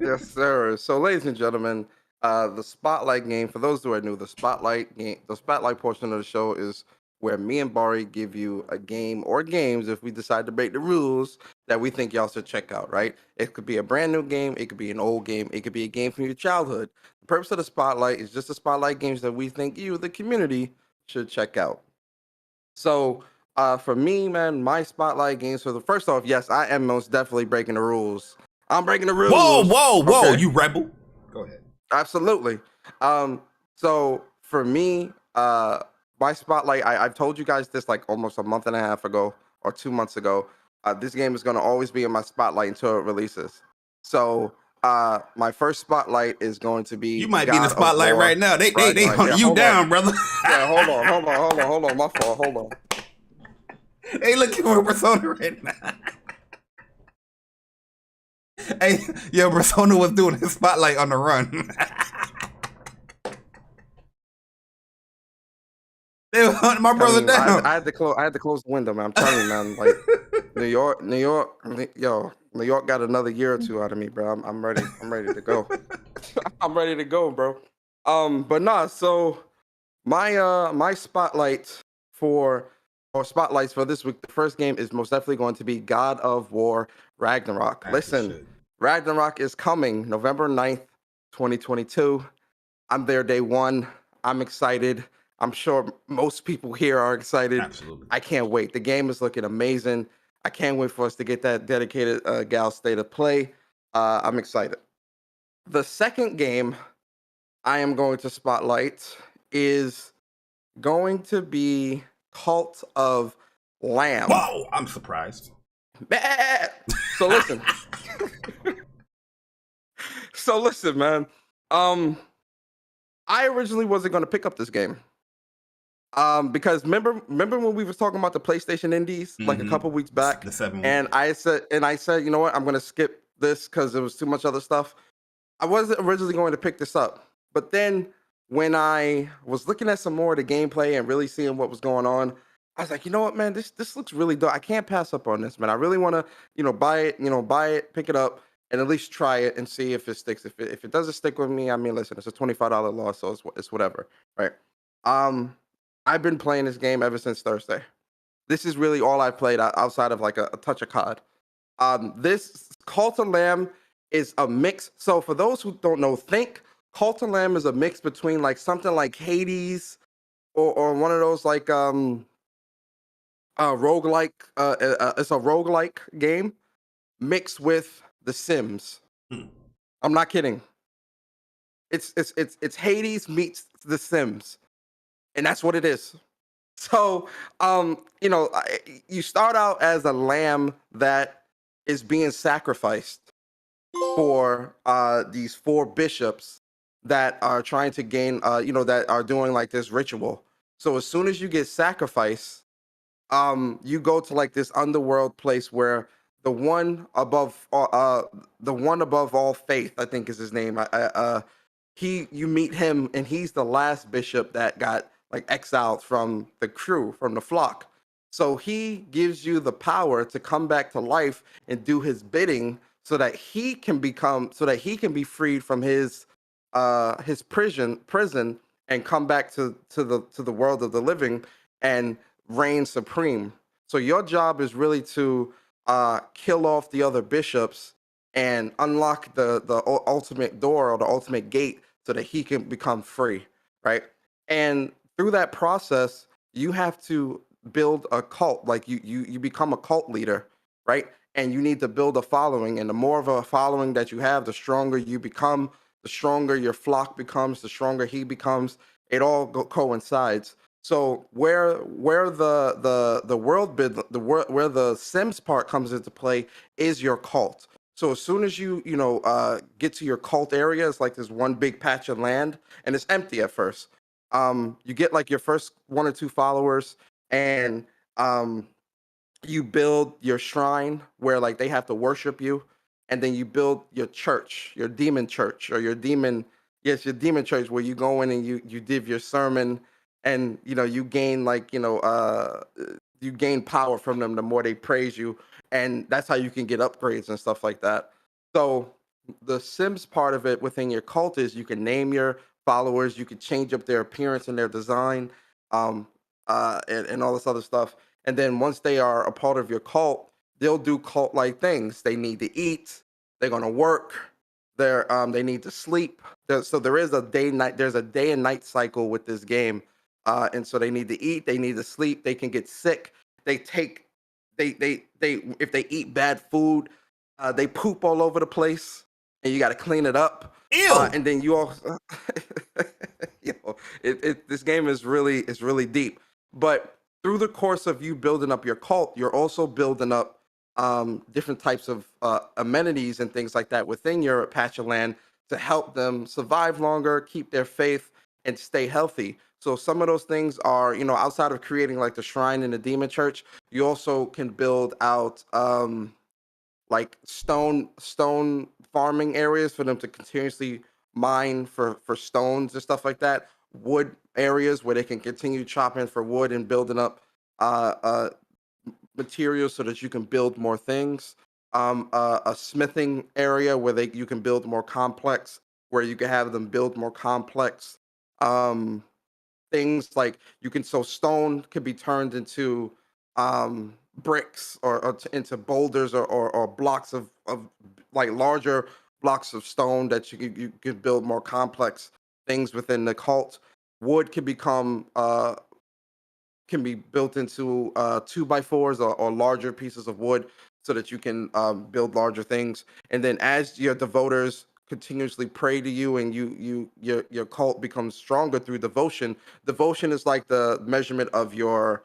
Yes, sir. So ladies and gentlemen, the spotlight game, for those who are new, the spotlight portion of the show is where me and Bari give you a game or games, if we decide to break the rules, that we think y'all should check out, right? It could be a brand new game, it could be an old game, it could be a game from your childhood. The purpose of the spotlight is just to spotlight games that we think you, the community, should check out. So for me, man, my spotlight games, so first off, yes, I am most definitely breaking the rules. I'm breaking the rules. Whoa, Okay. You rebel. Go ahead. Absolutely. So for me, my spotlight, I've told you guys this like almost a month and a half ago or 2 months ago. This game is going to always be in my spotlight until it releases. So my first spotlight is going to be You might be in the spotlight right now. They hunt you hold down, on. brother. Yeah, hold on. My fault. Hold on. They looking for Persona right now. Hey, yo, Persona was doing his spotlight on the run. They were hunting my brother down. I had to close the window, man. I'm telling you, man. Like New York, New York got another year or two out of me, bro. I'm ready. I'm ready to go. I'm ready to go, bro. But nah. So my spotlights for this week. The first game is most definitely going to be God of War Ragnarok. Listen, Ragnarok is coming November 9th, 2022. I'm there day one. I'm excited. I'm sure most people here are excited. Absolutely. I can't wait. The game is looking amazing. I can't wait for us to get that dedicated Gal state of play. I'm excited. The second game I am going to spotlight is going to be Cult of Lamb. Whoa, I'm surprised. So listen. Man. I originally wasn't going to pick up this game. Because remember when we was talking about the PlayStation Indies like a couple weeks back, the 7 and I said, you know what, I'm gonna skip this because there was too much other stuff. I wasn't originally going to pick this up, but then when I was looking at some more of the gameplay and really seeing what was going on, I was like, you know what, man, this looks really dope. I can't pass up on this, man. I really want to, buy it, pick it up, and at least try it and see if it sticks. If it doesn't stick with me, I mean, listen, it's a $25 loss, so it's whatever, right? I've been playing this game ever since Thursday. This is really all I've played outside of like a touch of COD. This Cult of Lamb is a mix. So for those who don't know, think Cult of Lamb is a mix between like something like Hades or one of those like roguelike. It's a roguelike game mixed with The Sims. I'm not kidding. It's Hades meets The Sims. And that's what it is. So, you start out as a lamb that is being sacrificed for these 4 bishops that are trying to gain, that are doing like this ritual. So as soon as you get sacrificed, you go to like this underworld place where the one above all faith, I think is his name. You meet him, and he's the last bishop that got like exiled from the crew, from the flock. So he gives you the power to come back to life and do his bidding so that he can be freed from his prison and come back to the world of the living and reign supreme. So your job is really to kill off the other bishops and unlock the ultimate door or the ultimate gate so that he can become free, right? And through that process, you have to build a cult. Like you become a cult leader, right? And you need to build a following. And the more of a following that you have, the stronger you become, the stronger your flock becomes, the stronger he becomes. It all coincides. So where the where the Sims part comes into play is your cult. So as soon as you get to your cult area, it's like this one big patch of land, and it's empty at first. You get like your first 1 or 2 followers, and you build your shrine where like they have to worship you, and then you build your church, your demon church, or your demon church, where you go in and you give your sermon, and you gain you gain power from them the more they praise you, and that's how you can get upgrades and stuff like that. So the Sims part of it within your cult is you can name your followers, you could change up their appearance and their design, and all this other stuff. And then once they are a part of your cult, they'll do cult-like things. They need to eat. They're gonna work. They need to sleep. So there is a day and night cycle with this game, and so they need to eat. They need to sleep. They can get sick. If they eat bad food, they poop all over the place, and you got to clean it up. Ew. And then you also, This game is really deep. But through the course of you building up your cult, you're also building up different types of amenities and things like that within your patch of land to help them survive longer, keep their faith, and stay healthy. So some of those things are, outside of creating like the shrine in the demon church, you also can build out like stone farming areas for them to continuously mine for stones and stuff like that. Wood areas where they can continue chopping for wood and building up materials so that you can build more things. A smithing area where you can build more complex, where you can have them build more complex things. Like so stone can be turned into bricks or into boulders or blocks of like larger blocks of stone that you could build more complex things within the cult. Wood can be built into 2x4s or larger pieces of wood so that you can build larger things. And then as your devoters continuously pray to you and your cult becomes stronger through devotion. Devotion is like the measurement of your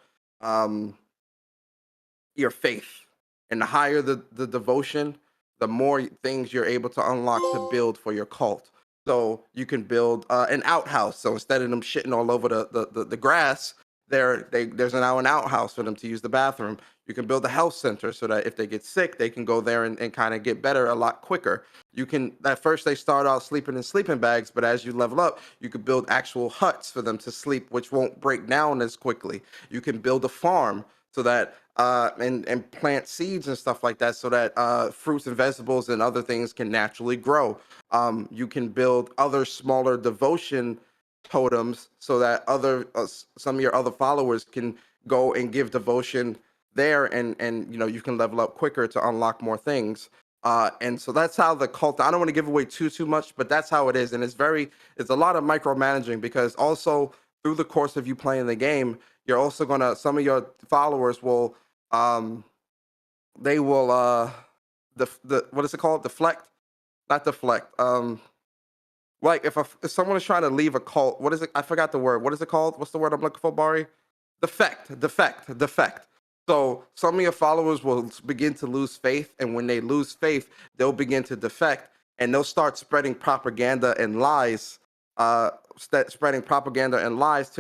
faith. And the higher the devotion, the more things you're able to unlock to build for your cult. So you can build an outhouse. So instead of them shitting all over the grass, there's now an outhouse for them to use the bathroom. You can build a health center so that if they get sick, they can go there and kind of get better a lot quicker. You can, at first they start out sleeping in sleeping bags, but as you level up, you could build actual huts for them to sleep, which won't break down as quickly. You can build a farm so that and plant seeds and stuff like that so that fruits and vegetables and other things can naturally grow. You can build other smaller devotion totems so that some of your other followers can go and give devotion there, and you can level up quicker to unlock more things. And so that's how the cult, I don't want to give away too much, but that's how it is. And it's a lot of micromanaging, because also through the course of you playing the game, you're also some of your followers will they will what is it called? Deflect? Not deflect. Like if someone is trying to leave a cult, what is it? I forgot the word. What is it called? What's the word I'm looking for, Bari? Defect. So some of your followers will begin to lose faith, and when they lose faith, they'll begin to defect, and they'll start spreading propaganda and lies, to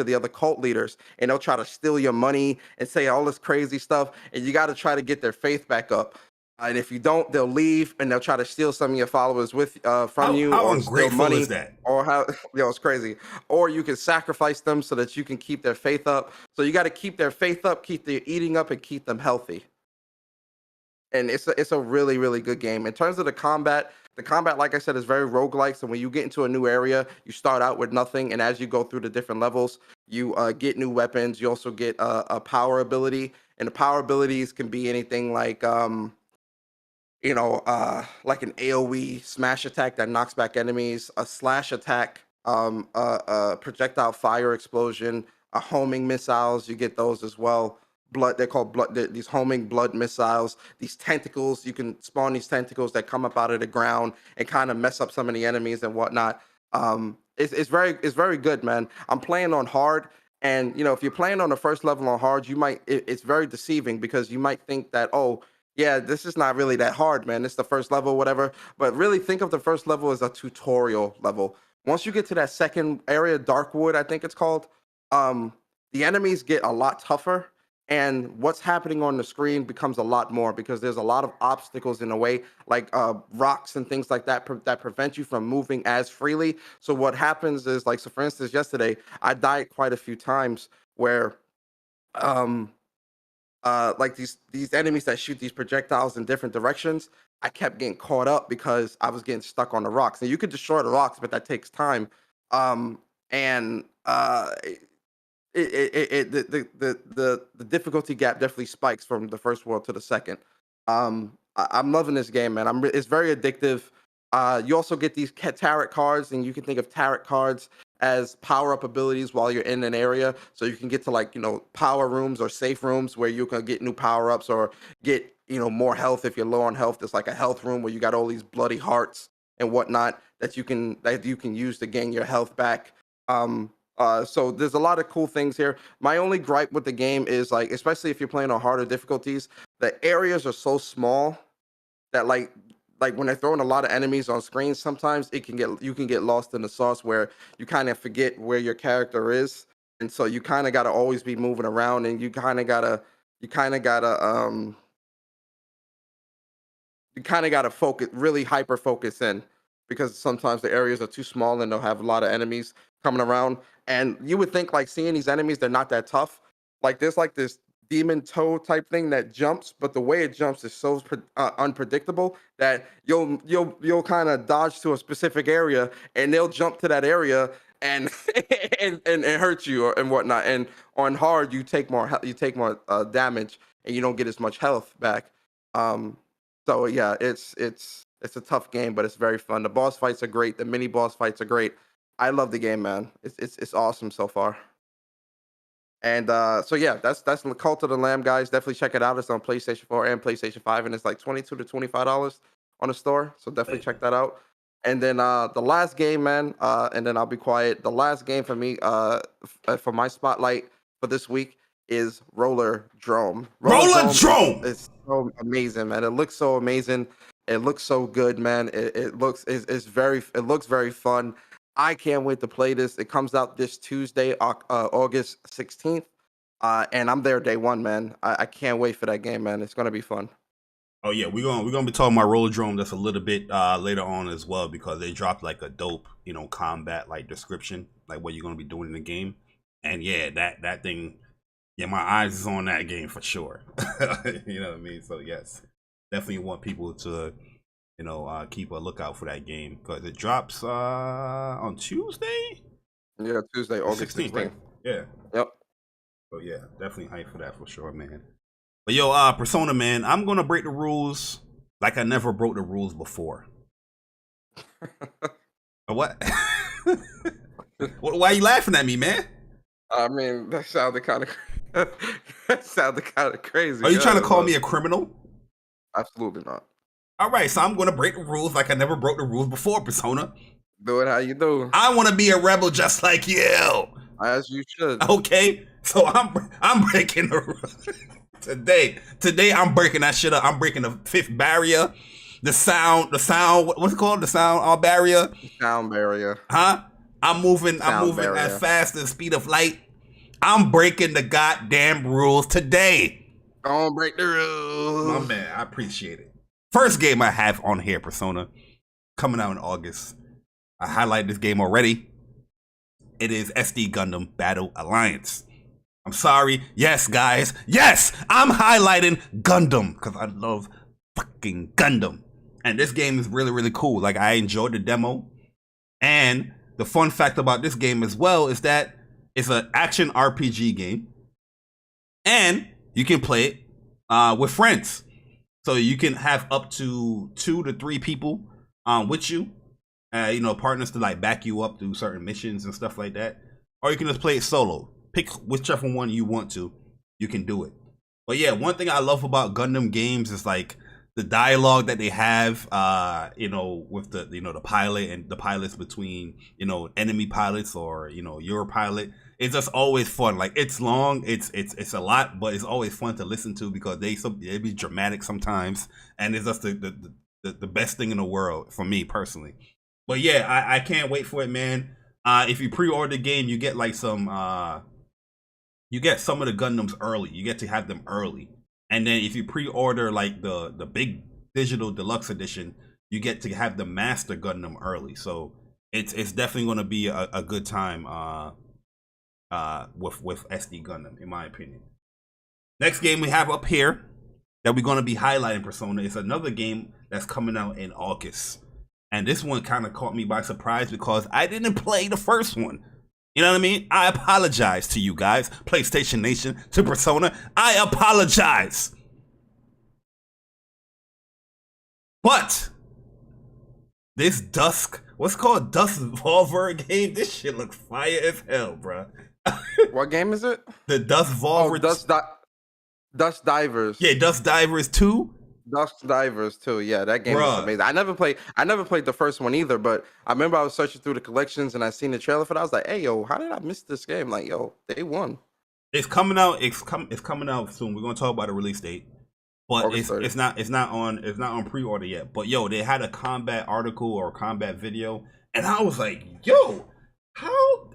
the other cult leaders, and they'll try to steal your money and say all this crazy stuff, and you got to try to get their faith back up. And if you don't, they'll leave and they'll try to steal some of your followers from you, how or steal ungrateful money, is that? or how it's crazy. Or you can sacrifice them so that you can keep their faith up. So you got to keep their faith up, keep their eating up, and keep them healthy. And it's a really, really good game. In terms of the combat, like I said, is very roguelike. So when you get into a new area, you start out with nothing, and as you go through the different levels, you get new weapons. You also get a power ability, and the power abilities can be anything like like an AoE smash attack that knocks back enemies, a slash attack, a projectile fire explosion, a homing missiles. You get those as well. They're called blood. These homing blood missiles. These tentacles, you can spawn these tentacles that come up out of the ground and kind of mess up some of the enemies and whatnot. It's very good, man. I'm playing on hard. And if you're playing on the first level on hard, it's very deceiving, because you might think that, oh, yeah, this is not really that hard, man. It's the first level, whatever. But really think of the first level as a tutorial level. Once you get to that second area, Darkwood, I think it's called, the enemies get a lot tougher, and what's happening on the screen becomes a lot more, because there's a lot of obstacles in the way, like rocks and things like that that prevent you from moving as freely. So what happens is, like, so for instance, yesterday, I died quite a few times where like these enemies that shoot these projectiles in different directions, I kept getting caught up because I was getting stuck on the rocks. And you could destroy the rocks, but that takes time. And the difficulty gap definitely spikes from the first world to the second. I'm loving this game, man. It's very addictive. You also get these tarot cards, and you can think of tarot cards as power-up abilities while you're in an area. So you can get to, like, power rooms or safe rooms where you can get new power-ups or get, more health if you're low on health. There's like a health room where you got all these bloody hearts and whatnot that you can use to gain your health back. So there's a lot of cool things here. My only gripe with the game is like, especially if you're playing on harder difficulties, the areas are so small that like when they're throwing a lot of enemies on screen, sometimes you can get lost in the sauce where you kind of forget where your character is, and so you kind of got to always be moving around, and you kind of gotta focus, really hyper focus in, because sometimes the areas are too small and they'll have a lot of enemies coming around. And you would think like seeing these enemies, they're not that tough. Like there's like this demon toe type thing that jumps, but the way it jumps is so unpredictable that you'll kind of dodge to a specific area and they'll jump to that area and and hurt you and whatnot. And on hard, you take more damage and you don't get as much health back. So yeah, it's a tough game, but it's very fun. The boss fights are great. The mini boss fights are great. I love the game, man. It's awesome so far. And so yeah, that's the Cult of the Lamb, guys. Definitely check it out. It's on PlayStation 4 and PlayStation 5, and it's like $22 to $25 on the store. So definitely check that out. And then the last game, man, and then I'll be quiet. The last game for me, for my spotlight for this week is RollerDrome. RollerDrome! It's so amazing, man. It looks so amazing. It looks so good, man. It looks very fun. I can't wait to play this. It comes out this Tuesday, August 16th. And I'm there day one, man. I can't wait for that game, man. It's gonna be fun. Oh yeah, we're gonna be talking about RollerDrome that's a little bit later on as well, because they dropped like a dope, combat like description, like what you're gonna be doing in the game. And yeah, that thing, yeah, my eyes is on that game for sure. You know what I mean? So yes, definitely want people to keep a lookout for that game, because it drops on Tuesday. Yeah, Tuesday, August 16th. Right? Yeah. Yep. So yeah, definitely hype for that for sure, man. But yo, Persona, man, I'm gonna break the rules like I never broke the rules before. What? Why are you laughing at me, man? I mean, that sounded kind of crazy. Are you trying to call me a criminal? Absolutely not. All right, so I'm gonna break the rules like I never broke the rules before, Persona. Do it how you do. I want to be a rebel just like you. As you should. Okay, so I'm breaking the rules today. Today I'm breaking that shit up. I'm breaking the fifth barrier, the sound. What's it called? The sound barrier. Sound barrier. Huh? I'm moving as fast as the speed of light. I'm breaking the goddamn rules today. Don't break the rules. My man, I appreciate it. First game I have on here, Persona, coming out in August. I highlighted this game already. It is SD Gundam Battle Alliance. I'm sorry. Yes, guys. Yes, I'm highlighting Gundam because I love fucking Gundam. And this game is really, really cool. Like, I enjoyed the demo. And the fun fact about this game as well is that it's an action RPG game. And you can play it with friends. So you can have up to 2 to 3 people with you. Partners to like back you up through certain missions and stuff like that. Or you can just play it solo. Pick whichever one you want to. You can do it. But yeah, one thing I love about Gundam games is like the dialogue that they have, with the pilot and the pilots between, enemy pilots or, your pilot. It's just always fun. Like, it's long, it's a lot, but it's always fun to listen to because they be dramatic sometimes, and it's just the best thing in the world for me personally. But yeah, I can't wait for it, man. If you pre-order the game, you get like some of the Gundams early. You get to have them early, and then if you pre-order like the big digital deluxe edition, you get to have the Master Gundam early. So it's definitely going to be a good time. With SD Gundam, in my opinion. Next game we have up here that we're going to be highlighting, Persona, is another game that's coming out in August. And this one kind of caught me by surprise because I didn't play the first one. You know what I mean? I apologize to you guys, PlayStation Nation, to Persona. I apologize. But this Dusk, what's called Dusk Volver game, this shit look fire as hell, bruh. What game is it? The Dusk Volver. Dust Divers. Yeah, Dusk Divers 2. Dusk Divers too. Yeah, that game was Bruh. amazing. I never played the first one either, but I remember I was searching through the collections and I seen the trailer for that. I was like, hey yo, how did I miss this game? Like, yo, they won. It's coming out. It's coming out soon. We're gonna talk about the release date, but August 30th. it's not on pre-order yet. But yo, they had a combat article or combat video, and I was like, yo, how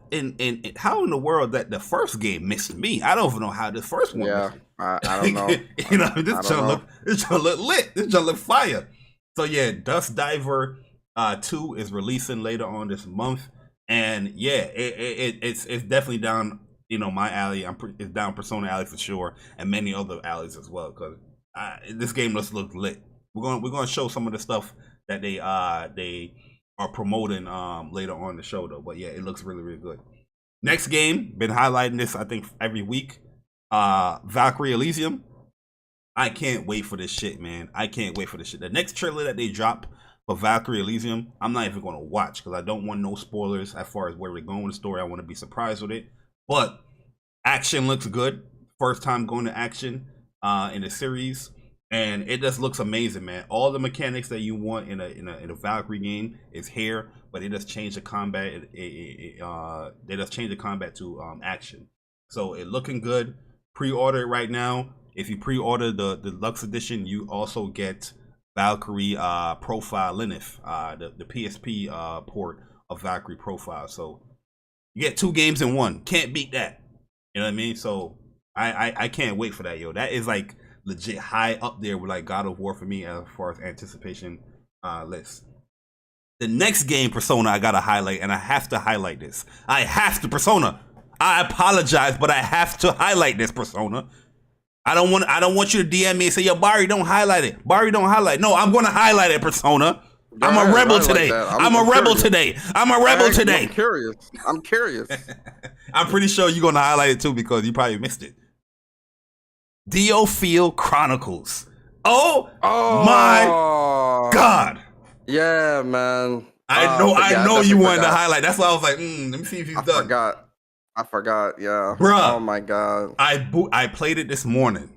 how in the world that the first game missed me? I don't even know how the first one. Yeah, missed me. I don't know. You know, this junk look lit. This junk look fire. So yeah, Dust Diver 2 is releasing later on this month, and yeah, it's definitely down, you know, my alley. It's down Persona alley for sure, and many other alleys as well. Because this game looks lit. We're gonna show some of the stuff that they are promoting later on the show though. But yeah, it looks really good. Next game, been highlighting this I think every week. Valkyrie Elysium. I can't wait for this shit, man. I can't wait for this shit. The next trailer that they drop for Valkyrie Elysium, I'm not even gonna watch because I don't want no spoilers as far as where we're going with the story. I want to be surprised with it. But action looks good. First time going to action in the series, and it just looks amazing, man. All the mechanics that you want in a Valkyrie game is here, but it does change the combat. They just change the combat to action. So it looking good. Pre-order it right now. If you pre-order the deluxe edition, you also get Valkyrie Profile Linif, the PSP port of Valkyrie Profile. So you get 2 games in one. Can't beat that. You know what I mean? So I can't wait for that, yo. That is like legit high up there with like God of War for me as far as anticipation list. The next game, Persona, I gotta highlight, and I have to highlight this. I have to, Persona. I apologize, but I have to highlight this, Persona. I don't want you to DM me and say, yo, Bari, don't highlight it. Bari, don't highlight. No, I'm gonna highlight it, Persona. I'm a rebel today. I'm a rebel today. I'm a rebel today. I'm curious. I'm pretty sure you're gonna highlight it too because you probably missed it. Diofield Chronicles. Oh my God. Yeah, man. I know you wanted to highlight. That's why I was like, let me see if he's done. I forgot, yeah. Bruh. Oh my God. I played it this morning,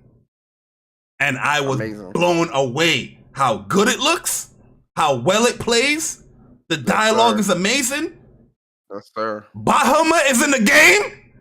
and I was amazing. Blown away how good it looks, how well it plays. The dialogue is amazing. Yes, sir. Bahamut is in the game.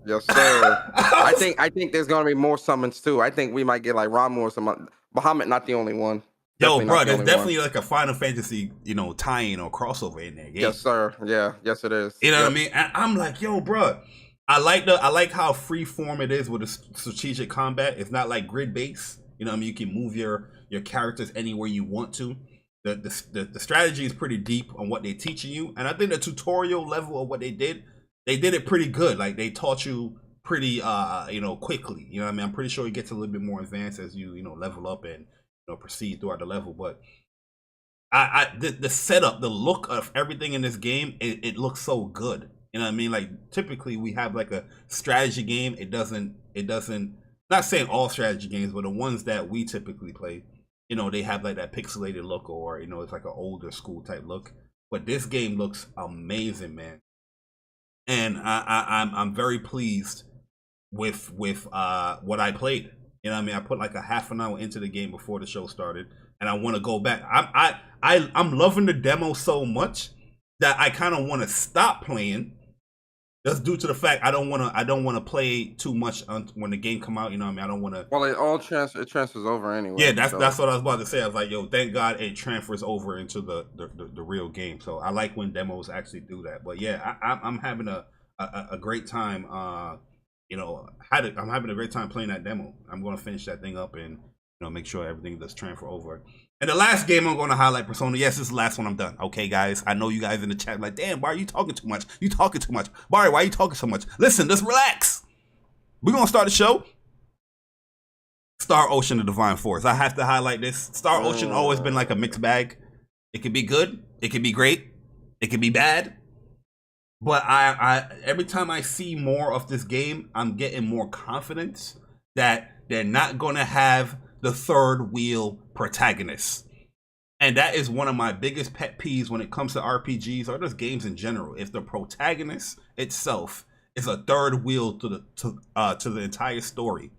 Yes, sir. I think there's gonna be more summons too. I think we might get like Ramu or some. Bahamut, not the only one. Yo, bro, there's definitely like a Final Fantasy, you know, tie-in or crossover in there. Yeah. Yes, sir. Yeah, yes, it is. You know what I mean? And I'm like, yo, bro, I like how free form it is with the strategic combat. It's not like grid based. You know what I mean? You can move your characters anywhere you want to. The strategy is pretty deep on what they're teaching you, and I think the tutorial level of what they did it pretty good. Like they taught you pretty you know, quickly. You know what I mean? I'm pretty sure it gets a little bit more advanced as you know, level up and proceed throughout the level. But the setup, the look of everything in this game, it looks so good. You know what I mean? Like typically we have like a strategy game. It doesn't, not saying all strategy games, but the ones that we typically play, you know, they have like that pixelated look, or, you know, it's like an older school type look. But this game looks amazing, man. And I'm very pleased with what I played. You know what I mean? I put like a half an hour into the game before the show started, and I want to go back. I'm loving the demo so much that I kind of want to stop playing, just due to the fact I don't want to play too much when the game come out. You know what I mean? I don't want to. Well, it transfers over anyway. Yeah, that's what I was about to say. I was like, yo, thank God it transfers over into the real game. So I like when demos actually do that. But yeah, I'm having a great time. You know, I'm having a great time playing that demo. I'm going to finish that thing up and, you know, make sure everything does transfer over. And the last game I'm going to highlight, Persona. Yes, this is the last one I'm done. Okay, guys. I know you guys in the chat like, damn, why are you talking too much? You talking too much. Bari, why are you talking so much? Listen, just relax. We're going to start the show. Star Ocean: The Divine Force. I have to highlight this. Star Ocean always been like a mixed bag. It could be good. It could be great. It could be bad. But I every time I see more of this game, I'm getting more confidence that they're not going to have the third wheel protagonist. And that is one of my biggest pet peeves when it comes to RPGs or just games in general. If the protagonist itself is a third wheel to the entire story,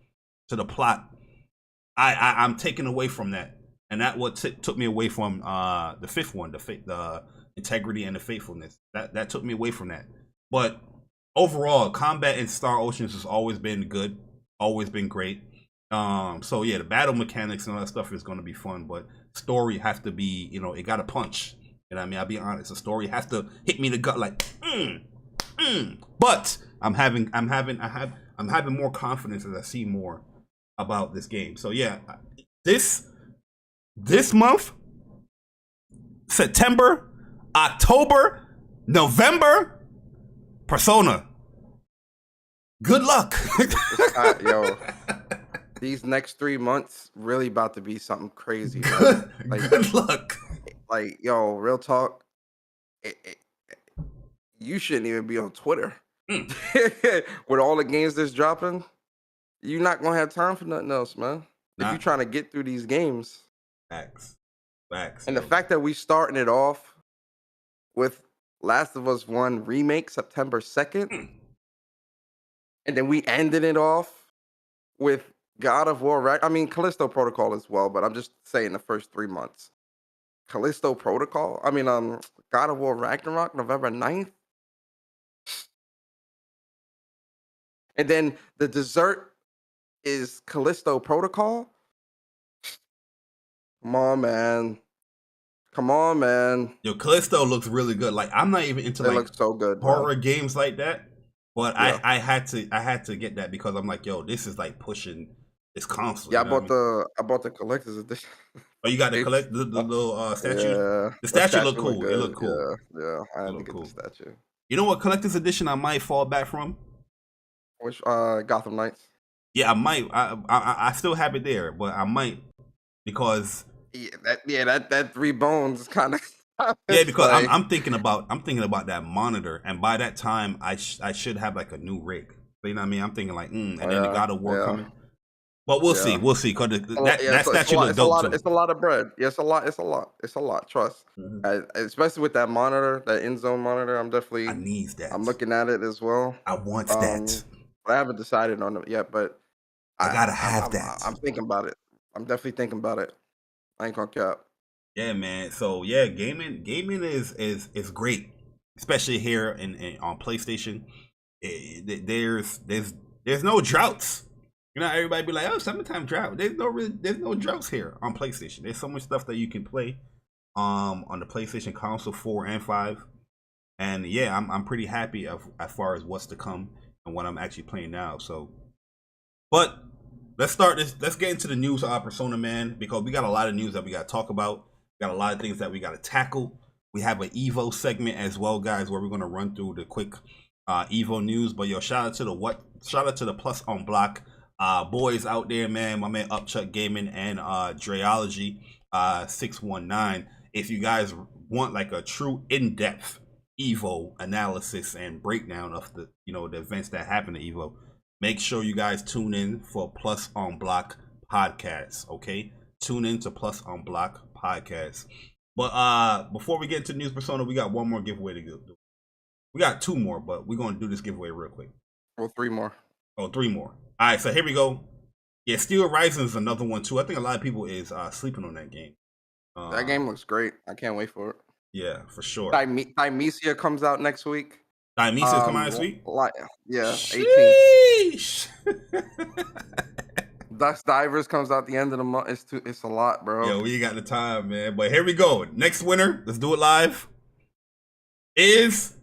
to the plot, I'm taken away from that, and that what took me away from the fifth one, the integrity and the faithfulness. That took me away from that. But overall, combat in Star Oceans has always been good, always been great. So yeah, the battle mechanics and all that stuff is going to be fun, but story has to be, you know, it got to punch. You know what I mean? I'll be honest, the story has to hit me in the gut like, But I'm having more confidence as I see more about this game. So yeah, this month, September, October, November, Persona. Good luck. Yo, these next 3 months really about to be something crazy. Like, good luck. Like, yo, real talk. You shouldn't even be on Twitter. With all the games that's dropping, you're not gonna have time for nothing else, man. If you're trying to get through these games. Facts. And the fact that we starting it off with Last of Us 1 remake September 2nd, and then we ended it off with God of War. I mean, Callisto Protocol as well, but I'm just saying the first 3 months. Callisto Protocol. I mean, God of War Ragnarok, November 9th. And then the dessert is Callisto Protocol. Come on, man. Come on, man. Yo, Callisto looks really good. Like, I'm not even into like looks so good, horror man. games like that. But Yeah. I had to get that because I'm like, yo, this is like pushing this console. Yeah, you know I bought the collector's edition. Oh, you got the little statue? Yeah. The statue looked cool. Good. It looked cool. Yeah. I had to looked get cool. the statue. You know what collector's edition I might fall back from? Which Gotham Knights? Yeah, I might. I still have it there, but I might because that 3 bones kind of. yeah, because like, I'm thinking about that monitor, and by that time I should have like a new rig. So, you know what I mean? I'm thinking like, and then the God of War coming. But we'll see, because that statue looks dope too. It's a lot of bread. Yeah, it's a lot. Trust, especially with that monitor, that in zone monitor. I need that. I'm looking at it as well. I want that. But I haven't decided on it yet. But I gotta have that. I'm thinking about it. I'm definitely thinking about it. I ain't gonna cap. Yeah, man. So yeah, gaming is great, especially here on PlayStation. There's no droughts. You know, everybody be like, oh, summertime drought. There's no droughts here on PlayStation. There's so much stuff that you can play on the PlayStation console 4 and 5. And yeah, I'm pretty happy as far as what's to come and what I'm actually playing now. So, but let's start this. Let's get into the news of our Persona, man, because we got a lot of news that we got to talk about. We got a lot of things that we got to tackle. We have an EVO segment as well, guys, where we're gonna run through the quick EVO news. But yo, shout out to the Plus on Block boys out there, man. My man Upchuck Gaming and Dreology 619. If you guys want like a true in-depth EVO analysis and breakdown of the the events that happen at EVO, make sure you guys tune in for Plus on Block podcast. Okay, tune in to Plus on Block podcast. But before we get into news Persona, we got one more giveaway to do. We got 2 more, but we're gonna do this giveaway real quick. Well, 3 more. Oh, 3 more. All right, so here we go. Yeah, Steel Rising is another one too. I think a lot of people is sleeping on that game. That game looks great. I can't wait for it. Yeah, for sure. Thymesia comes out next week. Thymesia coming out this week? Yeah, 18th. Dusk Divers comes out the end of the month. It's a lot, bro. Yo, we got the time, man. But here we go. Next winner, let's do it live, is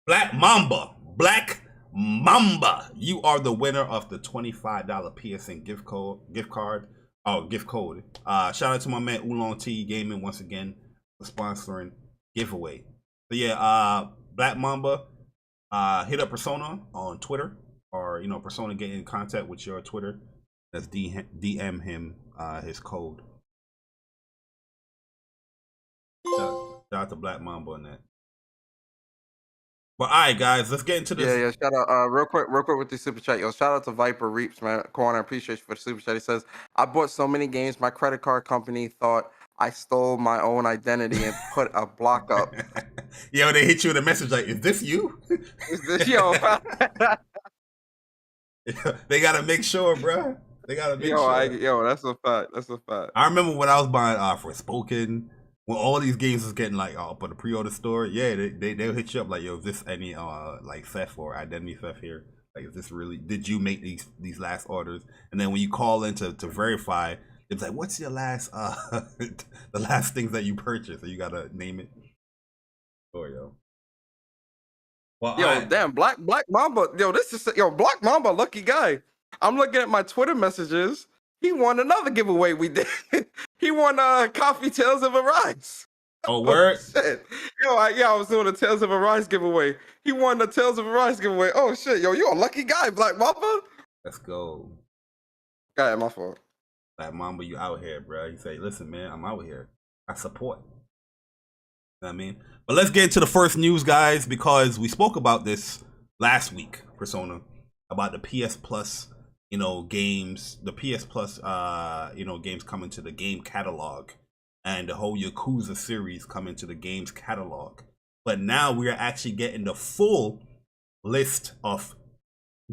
Black Mamba. You are the winner of the $25 PSN gift card. Shout out to my man Oolong T Gaming once again for sponsoring giveaway. So yeah, Black Mamba, hit up Persona on Twitter, or Persona get in contact with your Twitter. Let's DM him his code. Shout out to Black Mamba on that. But all right, guys, let's get into this. Yeah. Shout out, real quick with the super chat. Yo, shout out to Viper Reaps, man. Corner, appreciate you for the super chat. He says, I bought so many games, my credit card company thought I stole my own identity and put a block up. Yo, they hit you with a message like, is this you? Is this yo? They gotta make sure, bro. They gotta make sure. Yo, that's a fact. That's a fact. I remember when I was buying Forspoken, when all these games was getting like up on the pre-order store. Yeah, they'll hit you up like, yo, is this any like theft or identity theft here? Like, is this really? Did you make these last orders? And then when you call in to verify, it's like, what's your last the last things that you purchased? So you gotta name it. Oh, yo. Well, Yo, damn, Black Mamba. Yo, Black Mamba, lucky guy. I'm looking at my Twitter messages. He won another giveaway we did. He won Coffee Tales of Arise. Oh, word? Shit. Yo, I was doing a Tales of Arise giveaway. He won the Tales of Arise giveaway. Oh shit, yo, you a lucky guy, Black Mamba. Let's go. God, my fault. Black Mamba, you out here, bro. You say, listen, man, I'm out here. I support. You know what I mean? But let's get into the first news, guys, because we spoke about this last week, Persona, about the PS Plus, games, the PS Plus, games coming to the game catalog, and the whole Yakuza series coming to the games catalog. But now we are actually getting the full list of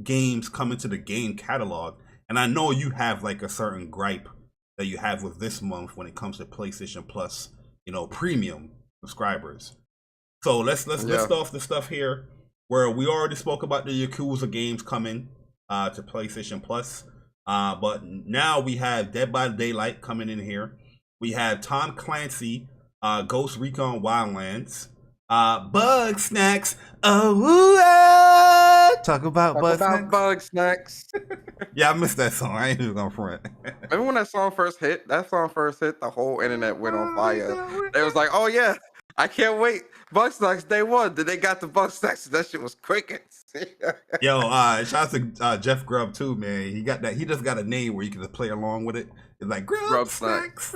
games coming to the game catalog. And I know you have like a certain gripe that you have with this month when it comes to PlayStation Plus, premium subscribers. So let's list off the stuff here where we already spoke about the Yakuza games coming to PlayStation Plus. But now we have Dead by Daylight coming in here. We have Tom Clancy, Ghost Recon Wildlands, Bug Snacks. Talk about Bug Snacks. Yeah, I missed that song. I ain't even gonna front. Remember when that song first hit? The whole internet went on fire. They was like, oh yeah, I can't wait. Bug Snacks day one. Then they got the Bug Snacks. That shit was crickets. Yo, shout out to Jeff Grubb too, man. He got that. He just got a name where you can just play along with it. It's like Grub Snacks.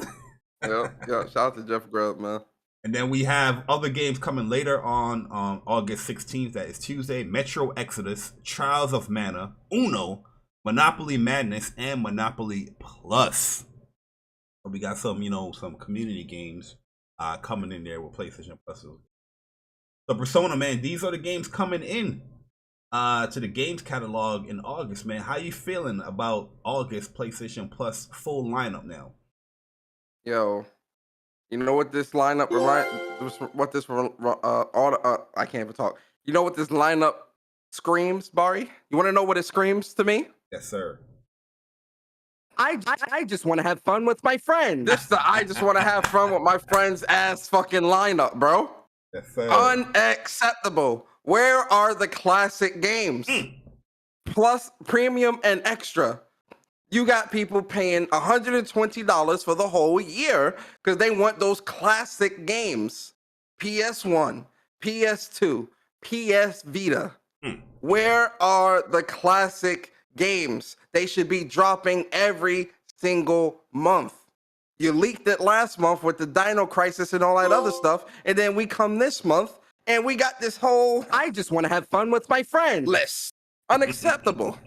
Yeah, shout out to Jeff Grubb, man. And then we have other games coming later on August 16th. That is Tuesday. Metro Exodus, Trials of Mana, Uno, Monopoly Madness, and Monopoly Plus. So we got some, some community games coming in there with PlayStation Plus. So Persona, man, these are the games coming in to the games catalog in August, man. How you feeling about August PlayStation Plus full lineup now? Yo, you know what this lineup I can't even talk. You know what this lineup screams, Bari? You want to know what it screams to me? Yes, sir. I just want to have fun with my friends. This the I just want to have fun with my friends ass fucking lineup, bro. Yes, sir. Unacceptable. Where are the classic games? Plus premium and extra. You got people paying $120 for the whole year because they want those classic games. PS1, PS2, PS Vita. Where are the classic games? They should be dropping every single month. You leaked it last month with the Dino Crisis and all that other stuff. And then we come this month and we got this whole, I just want to have fun with my friends list. Unacceptable.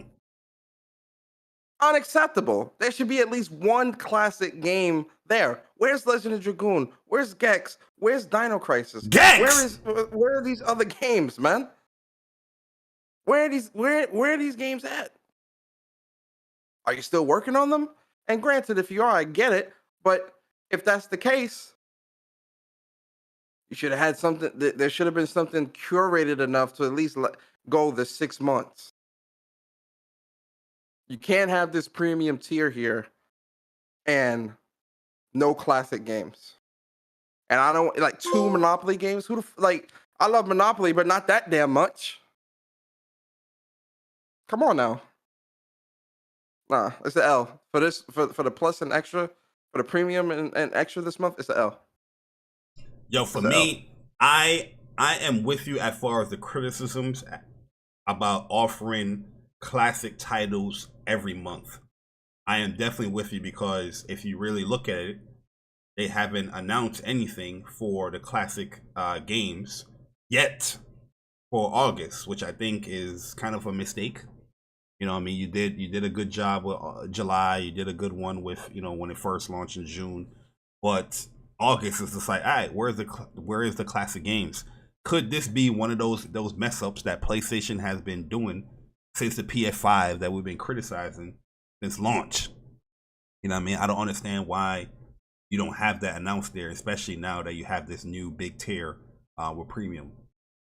Unacceptable. There should be at least one classic game there. Where's Legend of Dragoon? Where's Gex? Where's Dino Crisis? Gex! Where are these other games, man? Where are these games at? Are you still working on them? And granted, if you are, I get it. But if that's the case, you should have had something. There should have been something curated enough to at least let go the 6 months. You can't have this premium tier here and no classic games. And I don't like 2 Monopoly games. I love Monopoly, but not that damn much. Come on now. Nah, it's the L. For this, for the plus and extra, for the premium and extra this month, it's the L. Yo, for me, I am with you as far as the criticisms about offering classic titles every month. I am definitely with you because if you really look at it, they haven't announced anything for the classic games yet for August, which I think is kind of a mistake. You know what I mean? You did a good job with July. You did a good one with, when it first launched in June. But August is just like, all right, where is the classic games? Could this be one of those mess ups that PlayStation has been doing since the PS5 that we've been criticizing since launch. You know what I mean? I don't understand why you don't have that announced there, especially now that you have this new big tier with premium.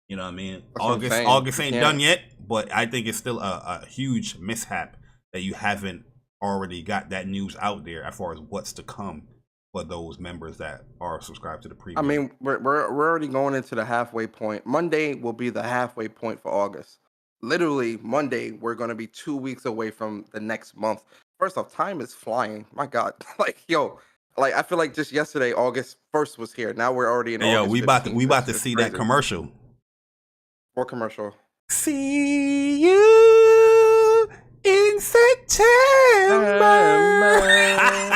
You know what I mean? August ain't done yet, but I think it's still a huge mishap that you haven't already got that news out there as far as what's to come for those members that are subscribed to the premium. I mean, we're already going into the halfway point. Monday will be the halfway point for August. Literally, Monday, we're going to be 2 weeks away from the next month. First off, time is flying. My God. Like, yo, like, I feel like just yesterday, August 1st was here. Now we're already in August. Yo, we about to see that commercial. What commercial? See you in September.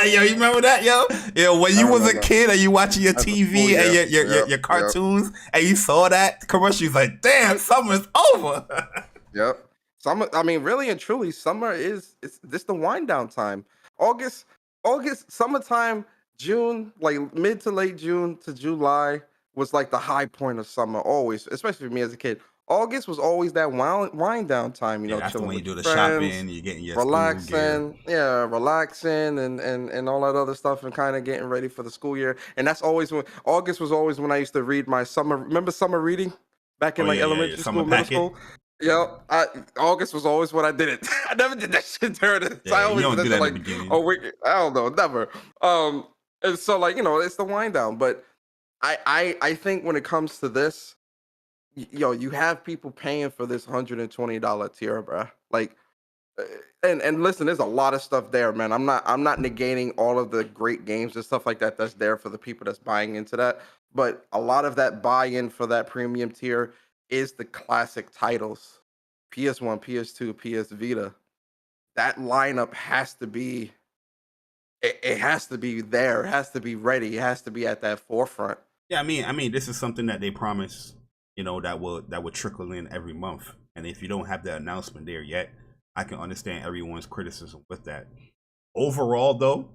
Yo, you remember that, yo? Yo, when you was a kid and you watching your TV and your cartoons and you saw that commercial, you was like, damn, summer's over. Yep. Summer, I mean, really and truly, summer is this the wind down time. August, summertime, June, like mid to late June to July was like the high point of summer, always, especially for me as a kid. August was always that wind down time, you know, that's chilling when you do the friends, shopping, you're getting your relaxing, relaxing and all that other stuff, and kind of getting ready for the school year. And that's always when August was always when I used to read my summer. Remember summer reading back in elementary school, middle school. Yeah, August was always when I did it. I never did that shit during it. Yeah, I always you don't do that like, in the beginning. I don't know, never. And so like, you know, it's the wind down. But I think when it comes to this, yo, you have people paying for this $120 tier, bro. Like, and listen, there's a lot of stuff there, man. I'm not negating all of the great games and stuff like that that's there for the people that's buying into that. But a lot of that buy-in for that premium tier is the classic titles, PS1, PS2, PS Vita. That lineup has to be, it has to be there. It has to be ready. It has to be at that forefront. Yeah, I mean, this is something that they promise, you know, that will trickle in every month. And if you don't have the announcement there yet, I can understand everyone's criticism with that. Overall, though,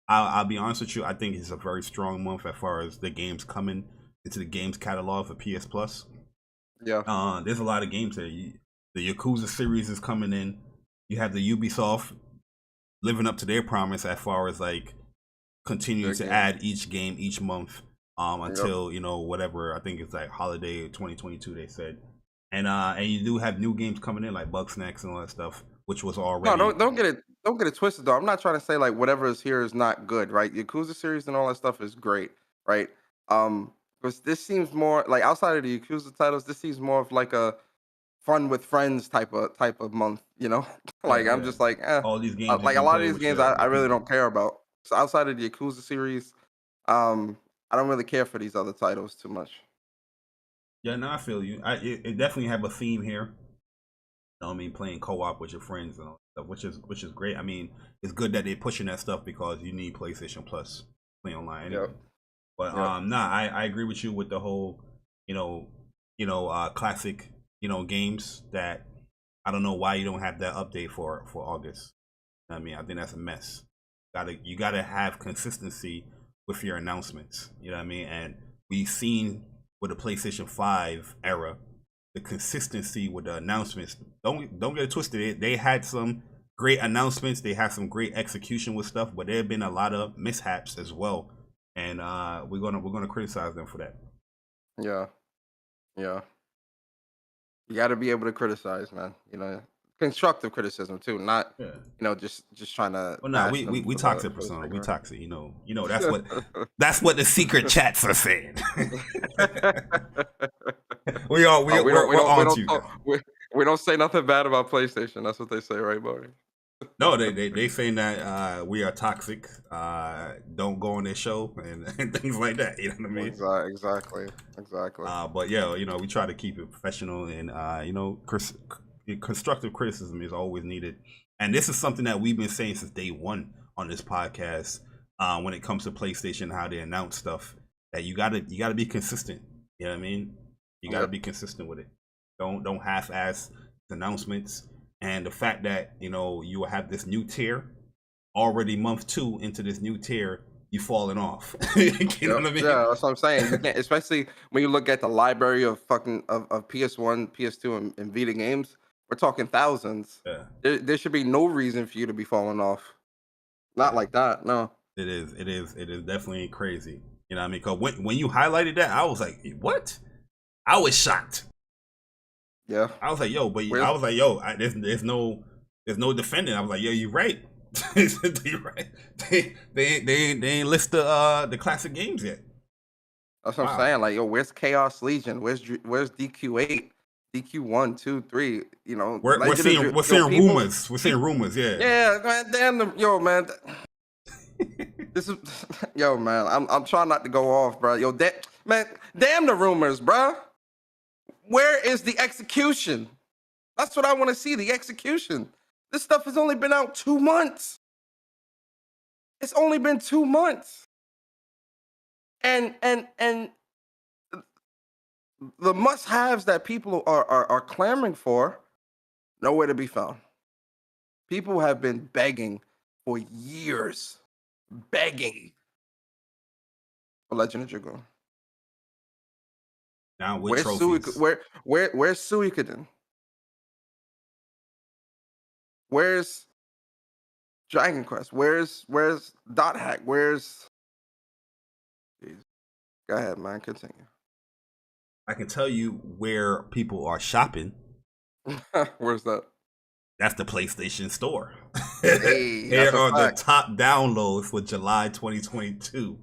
I'll be honest with you, I think it's a very strong month as far as the games coming into the games catalog for PS Plus. Yeah. There's a lot of games there. The Yakuza series is coming in. You have the Ubisoft living up to their promise as far as like continuing to add each game each month until you know, whatever, I think it's like holiday 2022 they said. And you do have new games coming in like Bugsnax and all that stuff, which was already. No, don't get it twisted though. I'm not trying to say like whatever is here is not good, right? Yakuza series and all that stuff is great, right? Because this seems more like outside of the Yakuza titles, this seems more of like a fun with friends type of month, you know? Like I'm just like, all these games, like a lot of these games I really don't care about. So outside of the Yakuza series, I don't really care for these other titles too much. Yeah, no, I feel you. It definitely have a theme here. You know what I mean? Playing co-op with your friends and all that stuff, which is great. I mean, it's good that they're pushing that stuff because you need PlayStation Plus play online anyway. Yep. But I agree with you with the whole, classic, games that I don't know why you don't have that update for August. I mean, I think that's a mess. You gotta have consistency with your announcements. You know what I mean? And we've seen with the PlayStation 5 era, the consistency with the announcements. Don't get it twisted. They had some great announcements. They had some great execution with stuff, but there have been a lot of mishaps as well. And we're gonna criticize them for that. Yeah. You got to be able to criticize, man. You know, constructive criticism too, not just trying to. Well, no, we toxic for some. We toxic. You know that's what the secret chats are saying. we're on you. We don't say nothing bad about PlayStation. That's what they say, right, Bari? No, they saying that we are toxic. Don't go on their show and things like that. You know what I mean? Exactly. But yeah, we try to keep it professional, and constructive criticism is always needed. And this is something that we've been saying since day one on this podcast. When it comes to PlayStation, how they announce stuff, that you gotta be consistent. You know what I mean? You gotta be consistent with it. Don't half-ass announcements. And the fact that you will have this new tier already month 2 into this new tier, you falling off. You know what I mean? Yeah, that's what I'm saying. You can't, especially when you look at the library of PS1, PS2, and Vita games. We're talking thousands. Yeah. There should be no reason for you to be falling off. Not like that, no. It is definitely crazy. You know what I mean? Because when you highlighted that, I was like, what? I was shocked. Yeah. I was like, yo, but I was like, yo, there's no defending. I was like, yo, you right. You're right. They ain't list the classic games yet. That's what I'm saying. Like, yo, where's Chaos Legion? Where's DQ8? DQ1, 2, 3. You know, we're seeing rumors. We're seeing rumors. Yeah. Yeah, man. Damn man. This is yo, man. I'm trying not to go off, bro. Yo, damn the rumors, bro. Where is the execution? That's what I want to see. The execution. This stuff has only been out 2 months. It's only been 2 months. And the must-haves that people are clamoring for, nowhere to be found. People have been begging for years. Begging for Legend of Dragoon. Now with trophies. Where's Suikoden? Where's Dragon Quest? Where's Dot Hack? Where's... Jeez. Go ahead, man. Continue. I can tell you where people are shopping. Where's that? That's the PlayStation Store. Hey, Here are the top downloads for July 2022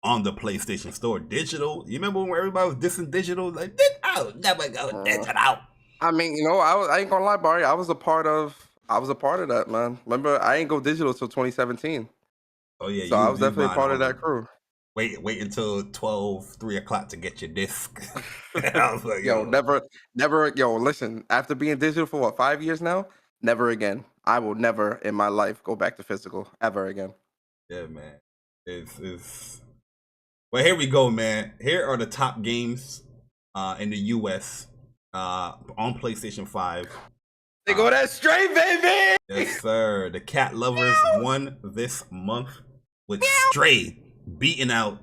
on the PlayStation Store. Digital. You remember when everybody was dissing digital? Like, I'll never go digital. I mean, you know, I ain't gonna lie, Bari. I was a part of that, man. Remember, I ain't go digital till 2017. Oh yeah. So I was definitely part of that crew. Wait until 3 o'clock to get your disc. I was like, yo, never, yo, listen, after being digital for what, 5 years now? Never again. I will never in my life go back to physical ever again. Yeah, man. It's well, here we go, man. Here are the top games in the US on PlayStation 5. They go that straight, baby! Yes, sir. The cat lovers won this month with Stray beating out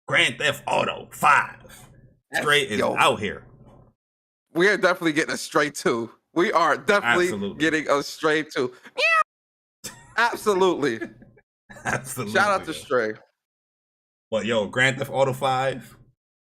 Grand Theft Auto 5. Stray is out here. We are definitely getting a Stray 2. We are definitely getting a Stray 2. Absolutely. Absolutely. Shout out to Stray. But yo, Grand Theft Auto 5,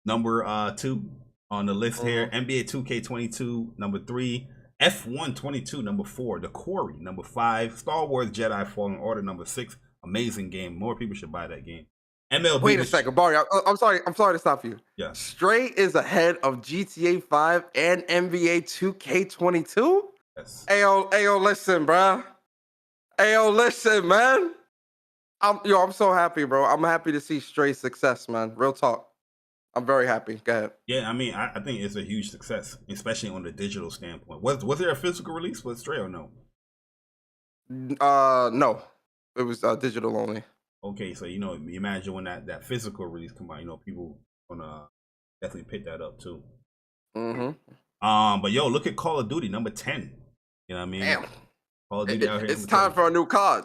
number 2 on the list here. NBA 2K22, number 3. F1 22, number 4. The Quarry, number 5. Star Wars Jedi Fallen Order, number 6. Amazing game. More people should buy that game. MLB. Wait a second, Bari. I'm sorry to stop you. Yeah. Stray is ahead of GTA 5 and NBA 2K22? Yes. Ayo, listen, bro. Ayo, listen, man. I'm so happy, bro. I'm happy to see Stray's success, man. Real talk. I'm very happy. Go ahead. Yeah, I mean, I think it's a huge success, especially on the digital standpoint. Was there a physical release with Stray or no? No. It was digital only. Okay, so you know, imagine when that physical release come out, you know, people gonna definitely pick that up too. But yo, look at Call of Duty number 10. You know what I mean? Damn. Call of Duty out here. It's time for a new COD.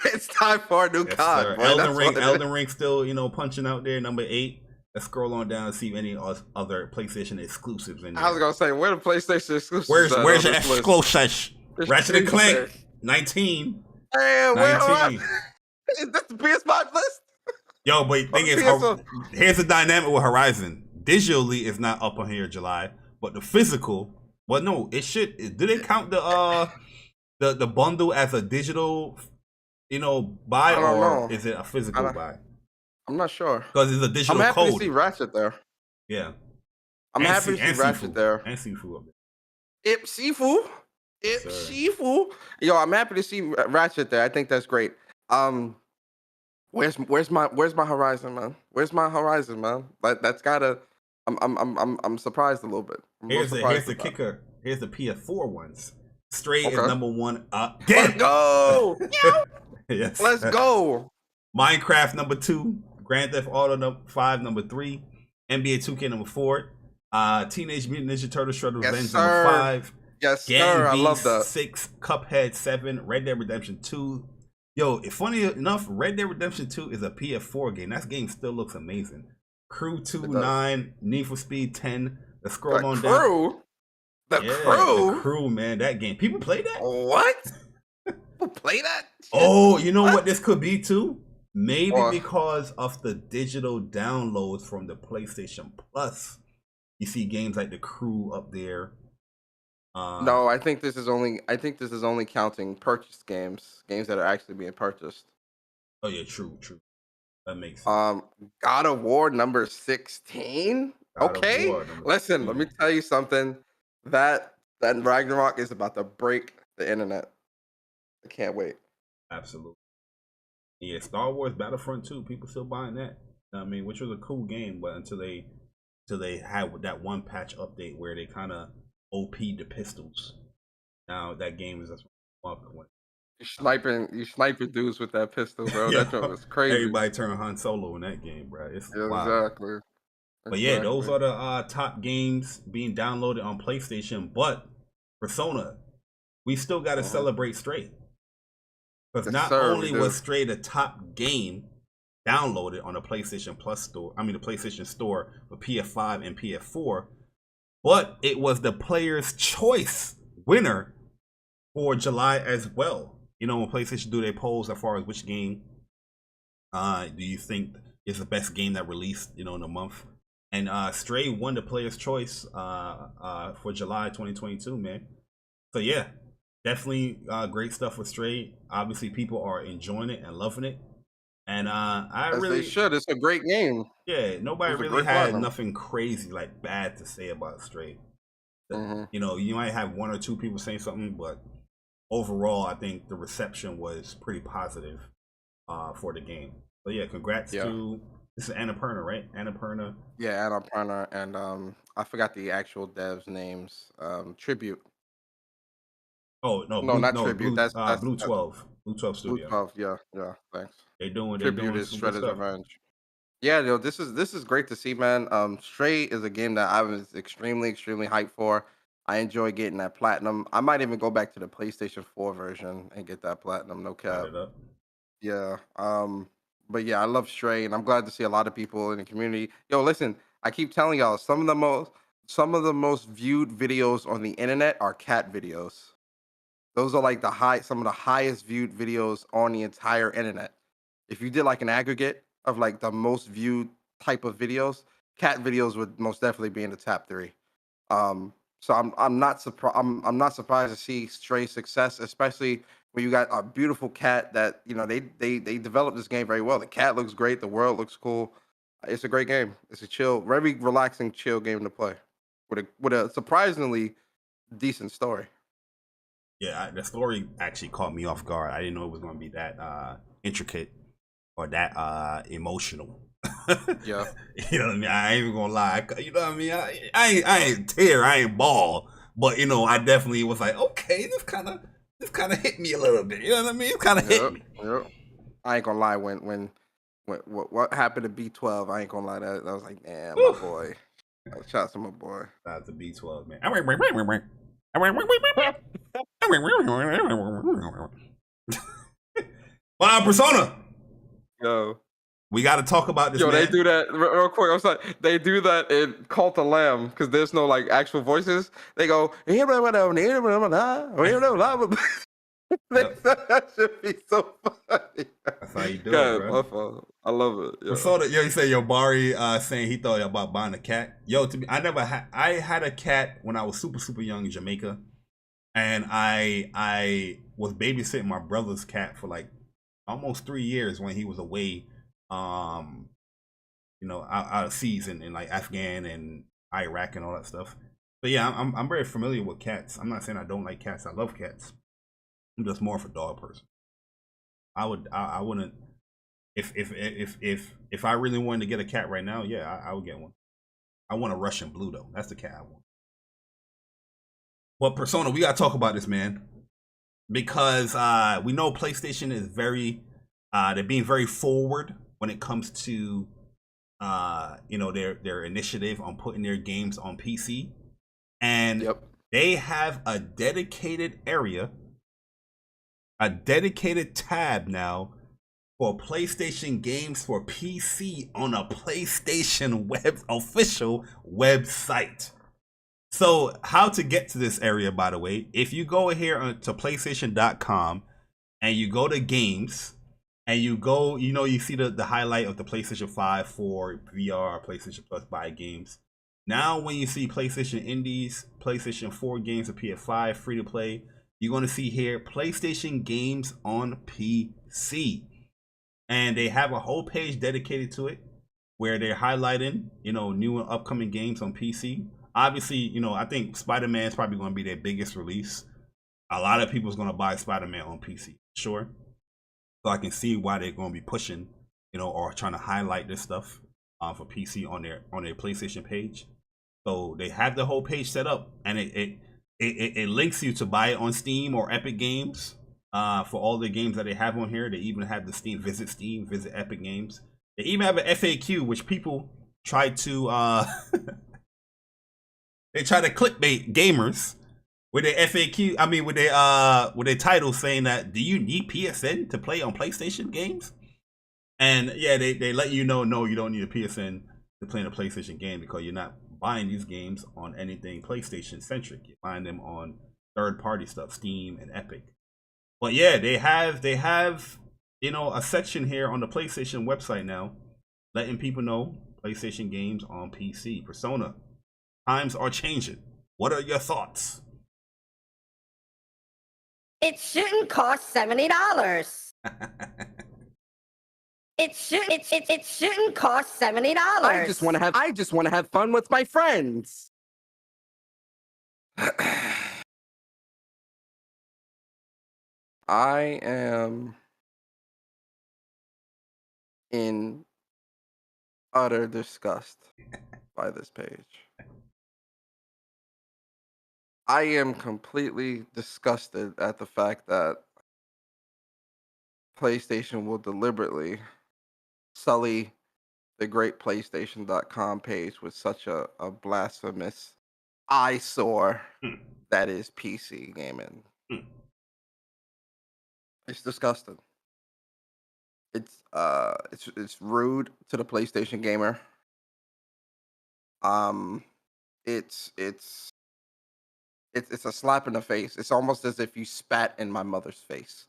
It's time for a new COD. Elden Ring still, you know, punching out there. Number 8. Let's scroll on down and see any other PlayStation exclusives in there. I was gonna say, where the PlayStation exclusives? Where's your exclusive? Ratchet and Clank 19. Hey, 19. Is that the PS5 list? Yo, but thing is, here's the dynamic with Horizon. Digitally, it's not up on here in July, but the physical, well, no, it should. Did it count the bundle as a digital, you know, buy, or is it a physical buy? I'm not sure. Because it's a digital code. I'm happy to see Ratchet there. Yeah. I'm happy to see Ratchet there. And Sifu up there. Sifu. Yo, I'm happy to see Ratchet there. I think that's great. Where's my Horizon, man? Where's my Horizon, man? Like, that's gotta. I'm surprised a little bit. Here's the kicker. Here's the PS4 ones. Stray is number 1. Let's go. Yes. Let's go. Minecraft number 2. Grand Theft Auto 5 number 3. NBA 2K number 4. Teenage Mutant Ninja Turtles Shredder's Revenge number 5. Yes, sir. I love that. 6. Cuphead 7. Red Dead Redemption 2. Yo, funny enough, Red Dead Redemption 2 is a PS4 game. That game still looks amazing. Crew 2 9. Need for Speed 10. Let's scroll on down. The Yeah, Crew? The Crew, man, that game. People play that? What? People play that? Oh, you know what this could be too? Maybe Or- because of the digital downloads from the PlayStation Plus. You see games like The Crew up there. No, I think this is only counting purchased games that are actually being purchased. Oh yeah, true. That makes sense. God of War number 16. God of Okay, War number listen, let me 16. tell you something. That Ragnarok is about to break the internet. I can't wait. Absolutely. Yeah, Star Wars Battlefront 2, people still buying that. I mean, which was a cool game, but until they had that one patch update where they kind of OP'd the pistols. Now that game is just fuck. You sniping dudes with that pistol, bro. Yo, That joke was crazy. Everybody turned Han Solo in that game, bro. It's wild. Exactly. But yeah, those are the top games being downloaded on PlayStation. But Persona, we still got to celebrate Stray. Because not only was Stray the top game downloaded on the PlayStation Plus store, the PlayStation Store for PS5 and PS4, but it was the player's choice winner for July as well. You know, when PlayStation do their polls as far as which game do you think is the best game that released, in the month. And Stray won the player's choice for July 2022, man. So yeah, definitely great stuff with Stray. Obviously, people are enjoying it and loving it. And they should. It's a great game. Yeah, nobody really had nothing crazy like bad to say about Stray. You might have one or two people saying something, but overall, I think the reception was pretty positive for the game. So yeah, congrats to this is Annapurna, right? Annapurna. Yeah, Annapurna, and I forgot the actual devs' names. Tribute. Oh no, not Tribute. That's Blue 12. Blue 12 Studio. Blue 12. Yeah. Thanks. They're doing is some Shredder's good stuff. Revenge. Yeah, this is great to see, man. Stray is a game that I was extremely hyped for. I enjoy getting that platinum. I might even go back to the PlayStation 4 version and get that platinum. No cap. Yeah. But yeah, I love Stray, and I'm glad to see a lot of people in the community. Yo, listen, I keep telling y'all, some of the most viewed videos on the internet are cat videos. Those are like some of the highest viewed videos on the entire internet. If you did like an aggregate of like the most viewed type of videos, cat videos would most definitely be in the top 3. So I'm not surprised. I'm not surprised to see Stray success, especially when you got a beautiful cat that they developed this game very well. The cat looks great. The world looks cool. It's a great game. It's a very relaxing, chill game to play with a surprisingly decent story. Yeah, the story actually caught me off guard. I didn't know it was going to be that intricate or that emotional. Yeah. You know what I mean? I ain't even gonna lie. You know what I mean? I ain't tear, I ain't ball, but I definitely was like, okay, this kind of hit me a little bit. You know what I mean? It kind of hit me. Yep. I ain't gonna lie. When what happened to B12, I ain't gonna lie. That I was like, damn, my boy. Shout out to my boy. Shout out to B12, man. Wow, Persona. Yo. We got to talk about this. Yo, man. they do that real quick. I'm sorry. They do that in Cult of Lamb because there's no like actual voices. They go, that should be so funny. That's how you do it, bro. I love it. Yeah. So you say Bari saying he thought about buying a cat. Yo, to me, I had a cat when I was super young in Jamaica, and I was babysitting my brother's cat for like almost 3 years when he was away. Out of season in like Afghan and Iraq and all that stuff. But yeah, I'm very familiar with cats. I'm not saying I don't like cats. I love cats. I'm just more of a dog person. I wouldn't if I really wanted to get a cat right now, yeah, I would get one. I want a Russian blue though. That's the cat I want. But Persona, we gotta talk about this, man. Because we know PlayStation is they're being very forward when it comes to their initiative on putting their games on PC, and they have a dedicated tab now for PlayStation games for PC on a PlayStation official website. So how to get to this area, by the way, if you go here to PlayStation.com and you go to games and you go, you see the highlight of the PlayStation 5 for VR, PlayStation Plus buy games. Now when you see PlayStation Indies, PlayStation 4 games of PS5 free to play, you're going to see here PlayStation games on PC. And they have a whole page dedicated to it where they're highlighting, new and upcoming games on PC. Obviously, I think Spider-Man is probably going to be their biggest release. A lot of people's going to buy Spider-Man on PC, sure. So I can see why they're going to be pushing, or trying to highlight this stuff for PC on their PlayStation page. So they have the whole page set up, and it links you to buy it on Steam or Epic Games for all the games that they have on here. They even have the Steam, visit Epic Games. They even have an FAQ, which people try to they try to clickbait gamers with their FAQ. I mean, with their title saying that, do you need PSN to play on PlayStation games? And yeah, they let you know, no, you don't need a PSN to play in a PlayStation game because you're not buying these games on anything PlayStation centric. You're buying them on third party stuff, Steam and Epic. But yeah, they have a section here on the PlayStation website now, letting people know PlayStation games on PC. Persona. Times are changing. What are your thoughts? It shouldn't cost $70. It shouldn't cost $70. I just want to have fun with my friends. I am in utter disgust by this page. I am completely disgusted at the fact that PlayStation will deliberately sully the great PlayStation.com page with such a blasphemous eyesore that is PC gaming. It's disgusting. It's rude to the PlayStation gamer. It's a slap in the face. It's almost as if you spat in my mother's face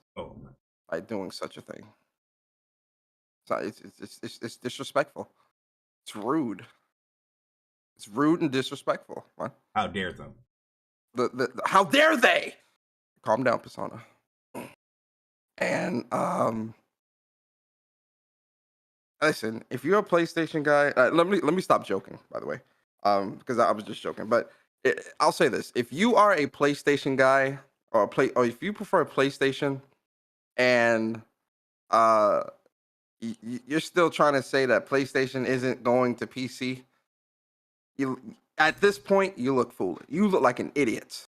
by doing such a thing. So it's disrespectful. It's rude. It's rude and disrespectful. Man. How dare them? How dare they? Calm down, Persona. And listen, if you're a PlayStation guy, let me stop joking. By the way, because I was just joking. But I'll say this: if you are a PlayStation guy, or if you prefer a PlayStation, and you're still trying to say that PlayStation isn't going to PC, at this point you look foolish. You look like an idiot.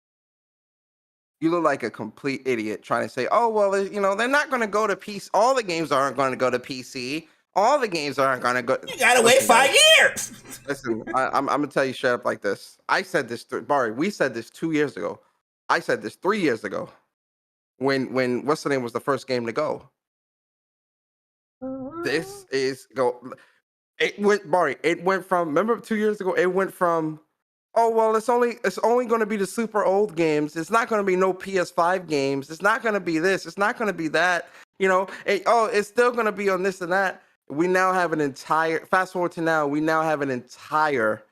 You look like a complete idiot trying to say, oh, well, they're not going to go to PC. All the games aren't going to go to PC. All the games aren't going to go. You got to wait 5 years. Listen, I'm going to tell you straight up like this. I said this, Bari, we said this 2 years ago. I said this 3 years ago when what's the name was the first game to go. This is It went from, remember 2 years ago, it went from, oh, well, it's only going to be the super old games. It's not going to be no PS5 games. It's not going to be this. It's not going to be that. It's still going to be on this and that. We now have fast forward to now, we now have an entire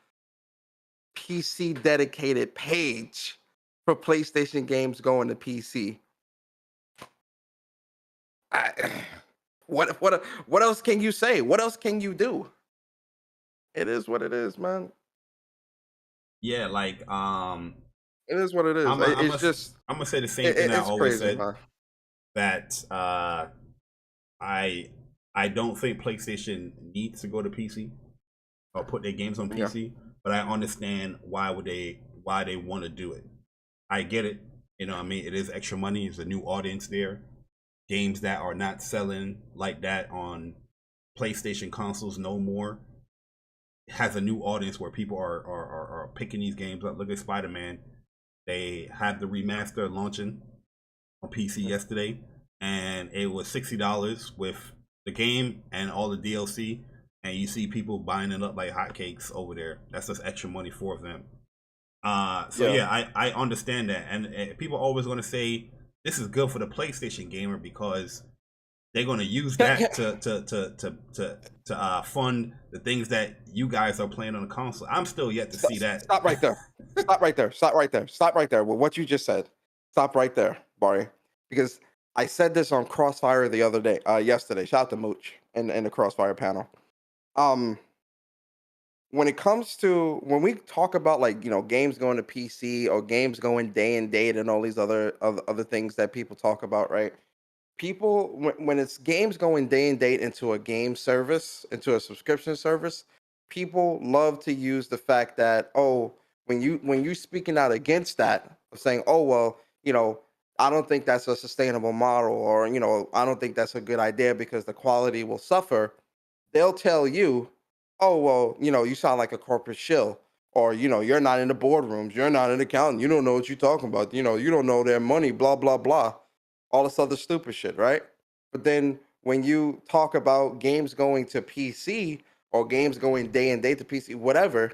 PC dedicated page for PlayStation games going to PC. What else can you say? What else can you do? It is what it is, man. Yeah, it is what it is. I'm gonna say the same thing I always said. Man. That I don't think PlayStation needs to go to PC or put their games on PC, but I understand why they want to do it. I get it. It is extra money. It's a new audience there. Games that are not selling like that on PlayStation consoles no more has a new audience where people are picking these games up. Look at Spider-Man. They had the remaster launching on PC yesterday, and it was $60 with the game and all the DLC, and you see people buying it up like hotcakes over there. That's just extra money for them. So yeah, I understand that, and people are always going to say this is good for the PlayStation gamer because they're going to use that to fund the things that you guys are playing on the console. I'm still yet to see that. Stop right there. Stop right there. Stop right there. Stop right there. With what you just said. Stop right there, Bari. Because I said this on Crossfire the other day, yesterday. Shout out to Mooch in the Crossfire panel. When it comes to when we talk about like games going to PC or games going day and date and all these other things that people talk about, right? People when it's games going day and date into a game service, into a subscription service, people love to use the fact that when you speaking out against that, of saying well I don't think that's a sustainable model, or I don't think that's a good idea because the quality will suffer. They'll tell you, oh well, you sound like a corporate shill, or you're not in the boardrooms, you're not an accountant, you don't know what you're talking about, you don't know their money, blah blah blah, all this other stupid shit, right? But then when you talk about games going to PC or games going day and date to PC, whatever,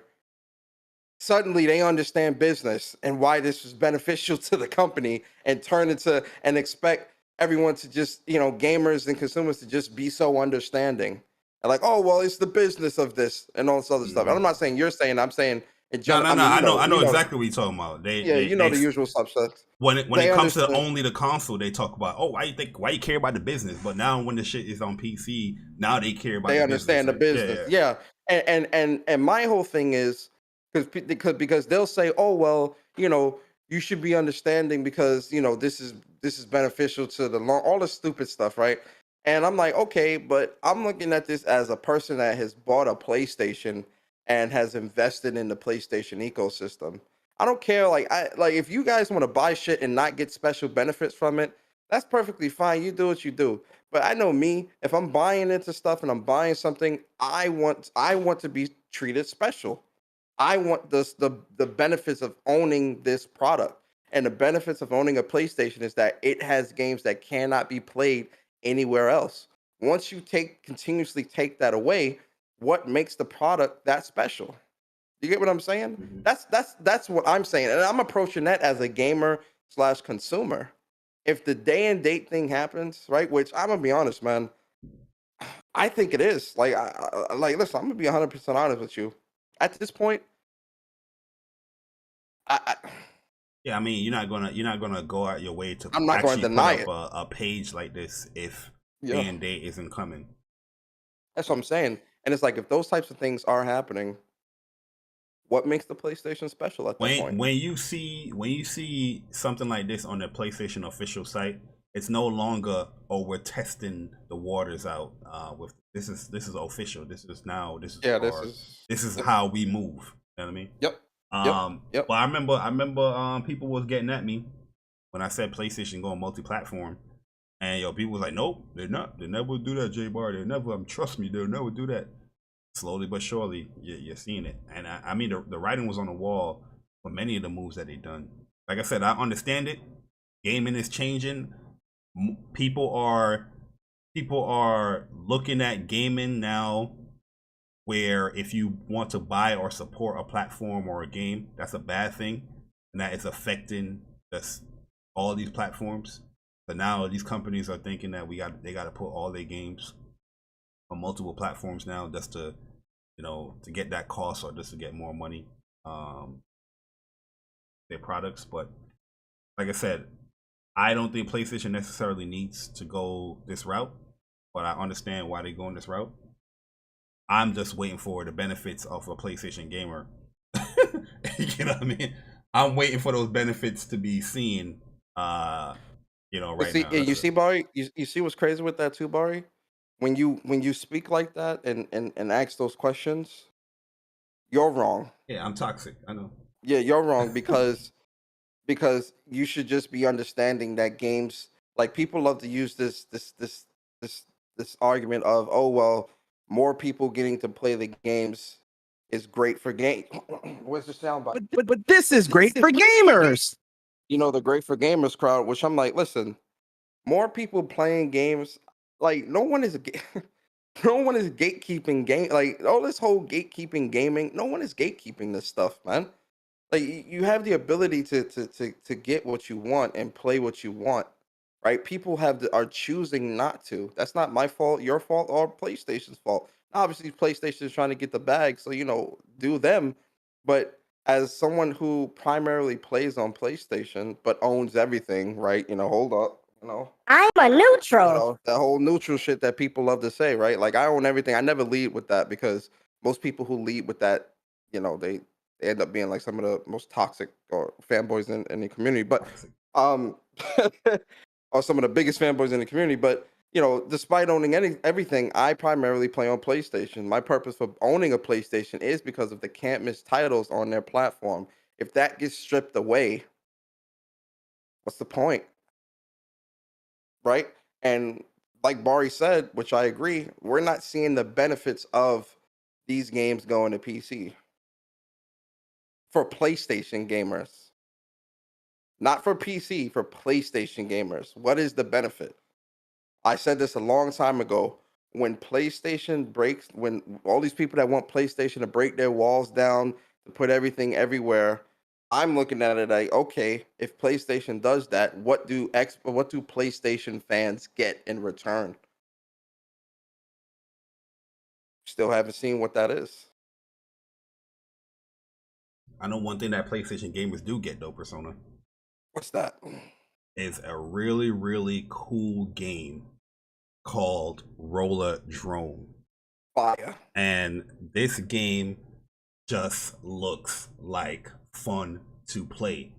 suddenly they understand business and why this is beneficial to the company, and turn into and expect everyone to just gamers and consumers to just be so understanding. And like, oh well, it's the business of this and all this other stuff. And I'm not saying you're saying, I'm saying in No, general. no, I no. mean, I know exactly what you're talking about. the usual substance. When it They comes to understand. only the console, they talk about why you care about the business. But now when the shit is on PC, now they care about They the understand the business. Yeah. And my whole thing is because they'll say, oh well, you should be understanding because this is beneficial to the long, all the stupid stuff, right? And I'm like, okay, but I'm looking at this as a person that has bought a PlayStation and has invested in the PlayStation ecosystem. I don't care, like if you guys want to buy shit and not get special benefits from it, that's perfectly fine. You do what you do. But I know me, if I'm buying into stuff and I'm buying something, I want to be treated special. I want the benefits of owning this product. And the benefits of owning a PlayStation is that it has games that cannot be played anywhere else. Once you continuously take that away, what makes the product that special? You get what I'm saying? Mhm. That's what I'm saying. And I'm approaching that as a gamer / consumer. If the day and date thing happens, right? Which I'm gonna be honest, man, I think it is. Like, listen, I'm gonna be 100% honest with you. At this point, I Yeah, I mean, you're not gonna go out your way to I'm not going actually to put deny up it. a page like this if day Yeah, and date isn't coming. that's what I'm saying. And it's like if those types of things are happening, what makes the PlayStation special at that point? When you see something like this on the PlayStation official site, it's no longer we're testing the waters out with this is official. This is Yeah, this is yep, how we move. You know what I mean? yep, yep, yep. But I remember people was getting at me when I said PlayStation going multi-platform, and people was like, nope, they're not. They never do that, J Bar. They never. Trust me, they'll never do that. Slowly but surely, you're seeing it, and I mean the writing was on the wall for many of the moves that they done. Like I said, I understand it. Gaming is changing. People are looking at gaming now where if you want to buy or support a platform or a game, that's a bad thing, and that is affecting all these platforms. But now these companies are thinking that they got to put all their games on multiple platforms now, just to to get that cost or just to get more money their products. But like I said, I don't think PlayStation necessarily needs to go this route, but I understand why they're going this route. I'm just waiting for the benefits of a PlayStation gamer. You know what I mean? I'm waiting for those benefits to be seen right now. You see, Bari, you see what's crazy with that too, Bari? When you speak like that and ask those questions, you're wrong. Yeah, I'm toxic. I know. Yeah, you're wrong because you should just be understanding that games, like, people love to use this argument of, oh well, more people getting to play the games is great for game. Where's the soundbite? But this is great for gamers. The great for gamers crowd, which I'm like, listen, more people playing games, like no one is no one is gatekeeping game, like all this whole gatekeeping gaming, no one is gatekeeping this stuff, man. Like you have the ability to get what you want and play what you want, right? People are choosing not to. That's not my fault, your fault, or PlayStation's fault. Obviously, PlayStation is trying to get the bag, so do them. But as someone who primarily plays on PlayStation but owns everything, right? Hold up, I'm a neutral. that whole neutral shit that people love to say, right? Like I own everything. I never lead with that because most people who lead with that, they end up being like some of the most toxic or fanboys in the community. But um or some of the biggest fanboys in the community. But despite owning everything, I primarily play on PlayStation. My purpose for owning a PlayStation is because of the can't miss titles on their platform. If that gets stripped away, what's the point? Right? And like Bari said, which I agree, we're not seeing the benefits of these games going to PC for PlayStation gamers. Not for PC, for PlayStation gamers. What is the benefit? I said this a long time ago. When PlayStation breaks, when all these people that want PlayStation to break their walls down, to put everything everywhere, I'm looking at it like, okay, if PlayStation does that, what do PlayStation fans get in return? Still haven't seen what that is. I know one thing that PlayStation gamers do get though, Persona, What's that? is a really, really cool game called RollerDrome. Fire. And this game just looks like fun to play.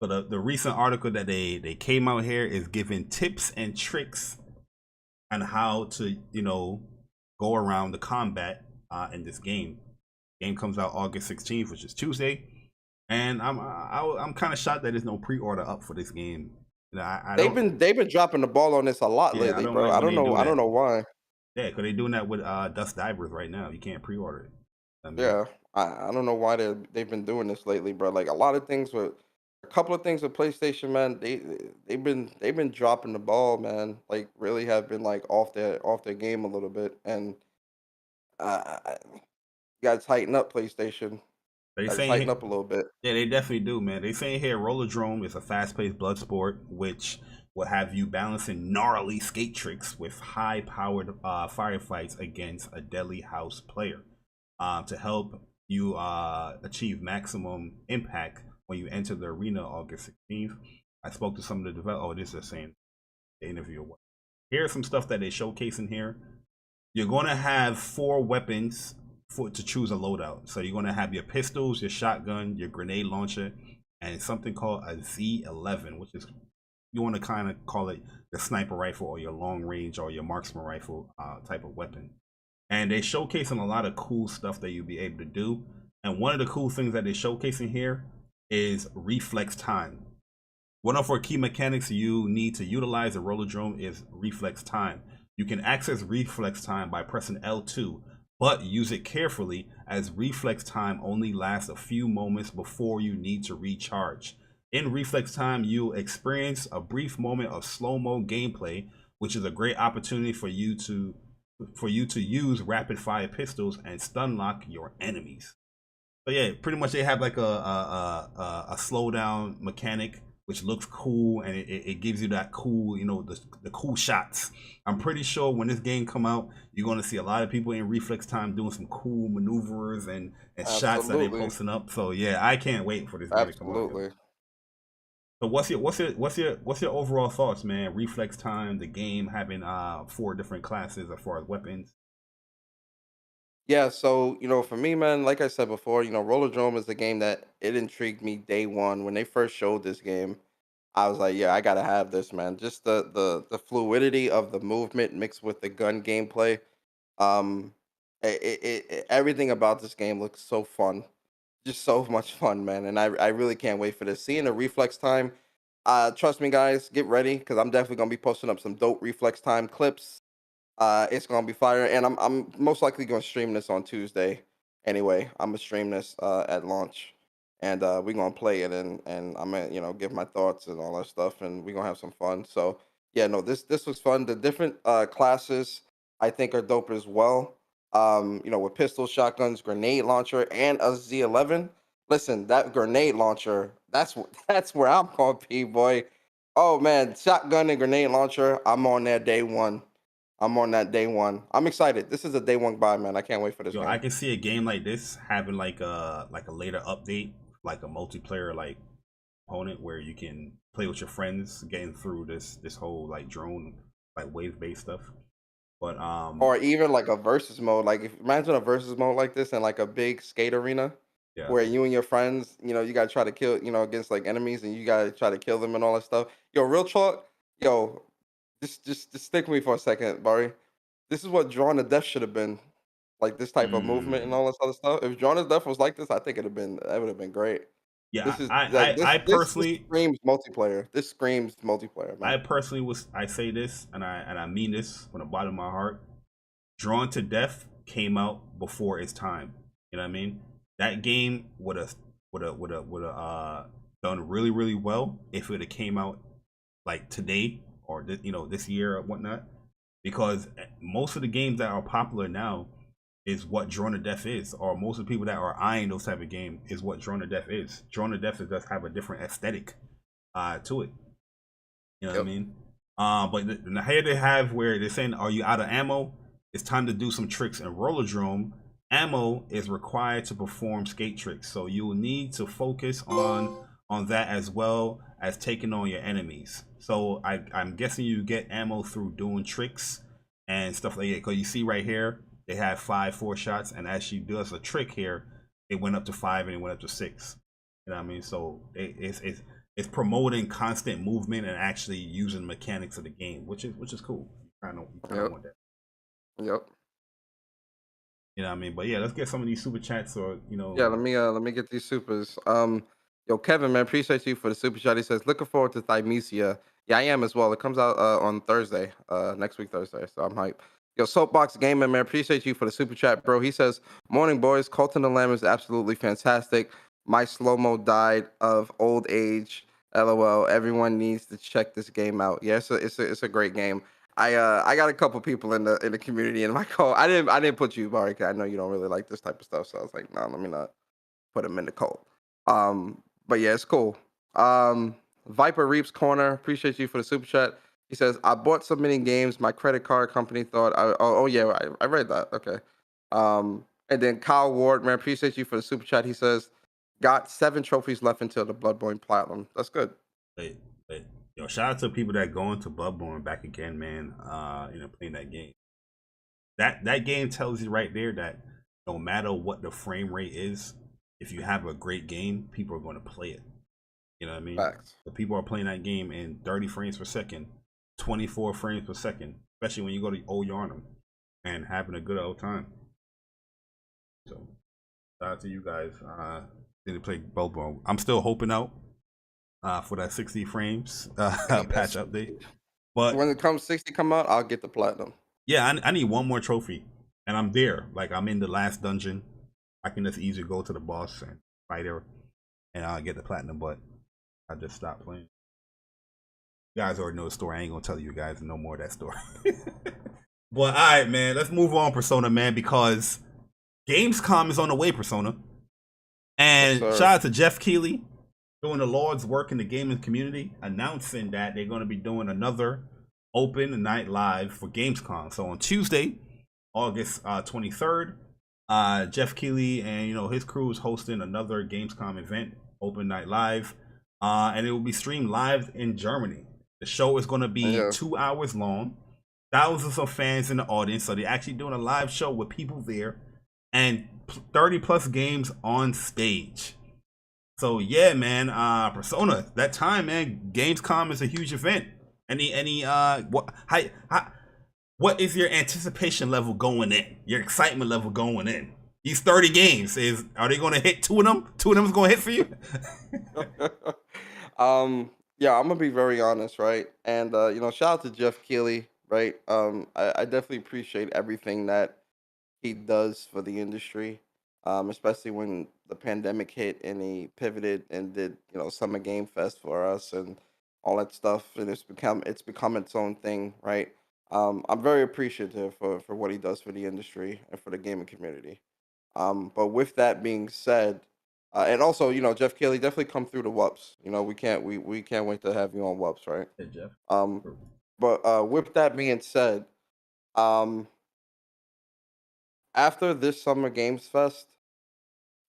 So the recent article that they came out here is giving tips and tricks on how to go around the combat in this game. Game comes out August 16th, which is Tuesday, and I'm kind of shocked that there's no pre-order up for this game. They've been dropping the ball on this a lot lately, bro. I don't know. I don't know why. Yeah, because they're doing that with Dust Divers right now. You can't pre-order it. Yeah, I don't know why they've been doing this lately, bro. Like a couple of things with PlayStation, man. They've been dropping the ball, man. Like really have been like off their game a little bit, and you gotta tighten up, PlayStation. They Gotta saying tighten up a little bit. Yeah, they definitely do, man. They saying here RollerDrome is a fast-paced blood sport which will have you balancing gnarly skate tricks with high-powered firefights against a deadly house player to help you achieve maximum impact when you enter the arena August 16th. I spoke to some of the developers. Oh, this is saying the interview. Here's some stuff that they're showcasing here. You're going to have 4 weapons to choose a loadout. So you're going to have your pistols, your shotgun, your grenade launcher, and something called a Z11, which is, you want to kind of call it the sniper rifle or your long range or your marksman rifle type of weapon. And they're showcasing a lot of cool stuff that you'll be able to do. And one of the cool things that they're showcasing here is reflex time. One of our key mechanics you need to utilize the RollerDrome is reflex time. You can access reflex time by pressing L2, but use it carefully as reflex time only lasts a few moments before you need to recharge. In reflex time, you'll experience a brief moment of slow-mo gameplay, which is a great opportunity for you to use rapid fire pistols and stun lock your enemies. So yeah, pretty much they have like a slowdown mechanic, which looks cool, and it gives you that cool, the cool shots. I'm pretty sure when this game come out, you're going to see a lot of people in reflex time doing some cool maneuvers and shots that they're posting up. So yeah, I can't wait for this game to come out. Absolutely. So what's your overall thoughts, man? Reflex time, the game having 4 different classes as far as weapons. Yeah, so for me, man, like I said before, RollerDrome is a game that it intrigued me day one when they first showed this game. I was like, yeah, I gotta have this, man. Just the fluidity of the movement mixed with the gun gameplay. Um, everything about this game looks so fun, just so much fun, man. And I really can't wait for this. Seeing the reflex time, trust me, guys, get ready because I'm definitely gonna be posting up some dope reflex time clips. It's gonna be fire, and I'm most likely gonna stream this on Tuesday. Anyway, I'm gonna stream this at launch, and we're gonna play it, and I'm gonna give my thoughts and all that stuff, and we're gonna have some fun. So yeah, no, this was fun. The different classes I think are dope as well. With pistols, shotguns, grenade launcher, and a Z11. Listen, that grenade launcher, that's where I'm gonna be, boy. Oh man, shotgun and grenade launcher. I'm on that day one. I'm on that day one. I'm excited. This is a day one buy, man. I can't wait for this Yo, I game. can see a game like this having like a later update, like a multiplayer like opponent where you can play with your friends, getting through this whole like drone like wave based stuff. But Or even like a versus mode. Like if imagine a versus mode like this in like a big skate arena yeah, where you and your friends, you gotta try to kill, against like enemies and you gotta try to kill them and all that stuff. Yo, real talk, yo, just stick with me for a second, Bari. This is what Drawn to Death should have been. Like this type of movement and mm, all this other stuff. If Drawn to Death was like this, I think that would have been great. yeah. This is I like I, I this personally screams multiplayer. This screams multiplayer, I man. personally was I say this and I mean this from the bottom of my heart. Drawn to Death came out before its time. You know what I mean? That game would have done really really well if it had came out like today or this year or whatnot. Because most of the games that are popular now is what Drawn to Death is, or most of the people that are eyeing those type of game is what Drawn to Death is. Drawn to Death does have a different aesthetic to it. You know what I Yep. mean? But here they have where they're saying, "Are you out of ammo? It's time to do some tricks." In RollerDrome, ammo is required to perform skate tricks, so you will need to focus on that as well as taking on your enemies. So I'm guessing you get ammo through doing tricks and stuff like that. Because you see right here, they have 4 shots, and as she does a trick here, it went up to 5 and it went up to 6. You know what I mean? So it's promoting constant movement and actually using the mechanics of the game, which is cool. You kind of Yep. want that. Yep. You know what I mean? But yeah, let's get some of these super chats or Yeah, let me get these supers. Yo, Kevin, man, appreciate you for the super chat. He says, looking forward to Thymesia. Yeah, I am as well. It comes out on Thursday, next week Thursday. So I'm hyped. Yo, Soapbox Gaming, man, appreciate you for the super chat, bro. He says, morning, boys. Cult in the Lamb is absolutely fantastic. My slow-mo died of old age. LOL. Everyone needs to check this game out. Yeah, it's a great game. I got a couple people in the community in my call. I didn't put you, Bari, 'cause I know you don't really like this type of stuff. So I was like, no, let me not put him in the cult. But yeah, it's cool. Viper Reaps Corner, appreciate you for the super chat. He says, I bought so many games. My credit card company thought oh yeah, I read that. Okay. And then Kyle Ward, man, appreciate you for the super chat. He says, got 7 trophies left until the Bloodborne Platinum. That's good. but shout out to people that go into Bloodborne back again, man. Playing that game. That game tells you right there that no matter what the frame rate is, if you have a great game, people are going to play it. You know what I mean? Facts. The people are playing that game in 30 frames per second, 24 frames per second, especially when you go to old Yarnum and having a good old time. So shout out to you guys. Didn't play Bloodborne. I'm still hoping out for that 60 frames patch update. But When it comes 60 come out, I'll get the platinum. yeah, I need one more trophy, and I'm there. Like I'm in the last dungeon. I can just easily go to the boss and fight her, and I'll get the platinum. But I just stopped playing. You guys already know the story. I ain't gonna tell you guys no more of that story. But all right, man, let's move on, Persona, man, because Gamescom is on the way, Persona. And Yes, shout sir. out to Jeff Keighley doing the Lord's work in the gaming community, announcing that they're going to be doing another open night live for Gamescom. So on Tuesday, August 23rd, Jeff Keighley and his crew is hosting another Gamescom event, open night live, and it will be streamed live in Germany. The show is going to be Yeah. 2 hours long, thousands of fans in the audience. So they're actually doing a live show with people there, and 30 plus games on stage. So yeah, man, Persona, that time, man, Gamescom is a huge event. What is your anticipation level going in? Your excitement level going in? These 30 games, are they gonna hit 2 of them? 2 of them is gonna hit for you? Yeah, I'm gonna be very honest, right? And shout out to Jeff Keighley, right? I definitely appreciate everything that he does for the industry, especially when the pandemic hit and he pivoted and did Summer Game Fest for us and all that stuff, and it's become its own thing, right? I'm very appreciative for what he does for the industry and for the gaming community. But with that being said, And also, you know, Jeff Keighley, definitely come through the WUPS. You know, we can't wait to have you on WUPS, right? Hey, Jeff. But with that being said, after this Summer Games Fest,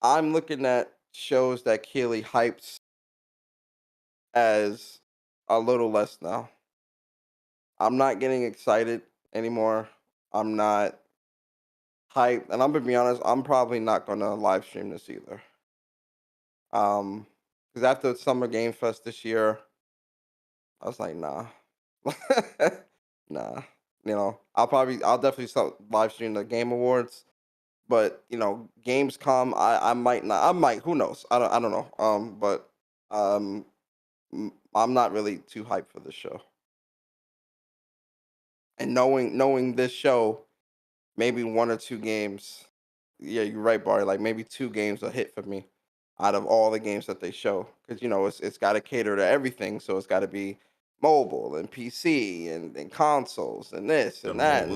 I'm looking at shows that Keighley hypes as a little less now. I'm not getting excited anymore. I'm not hyped, and I'm gonna be honest. I'm probably not gonna live stream this either. Because after Summer Game Fest this year, I was like, nah, nah. You know, I'll definitely live stream the Game Awards, but you know, Gamescom, I might not. I might. Who knows? I don't know. But I'm not really too hyped for this show. And knowing this show, maybe 1 or 2 games. Yeah, you're right, Bari. Like maybe 2 games will hit for me out of all the games that they show, because you know it's got to cater to everything. So it's got to be mobile and PC and consoles and this and that.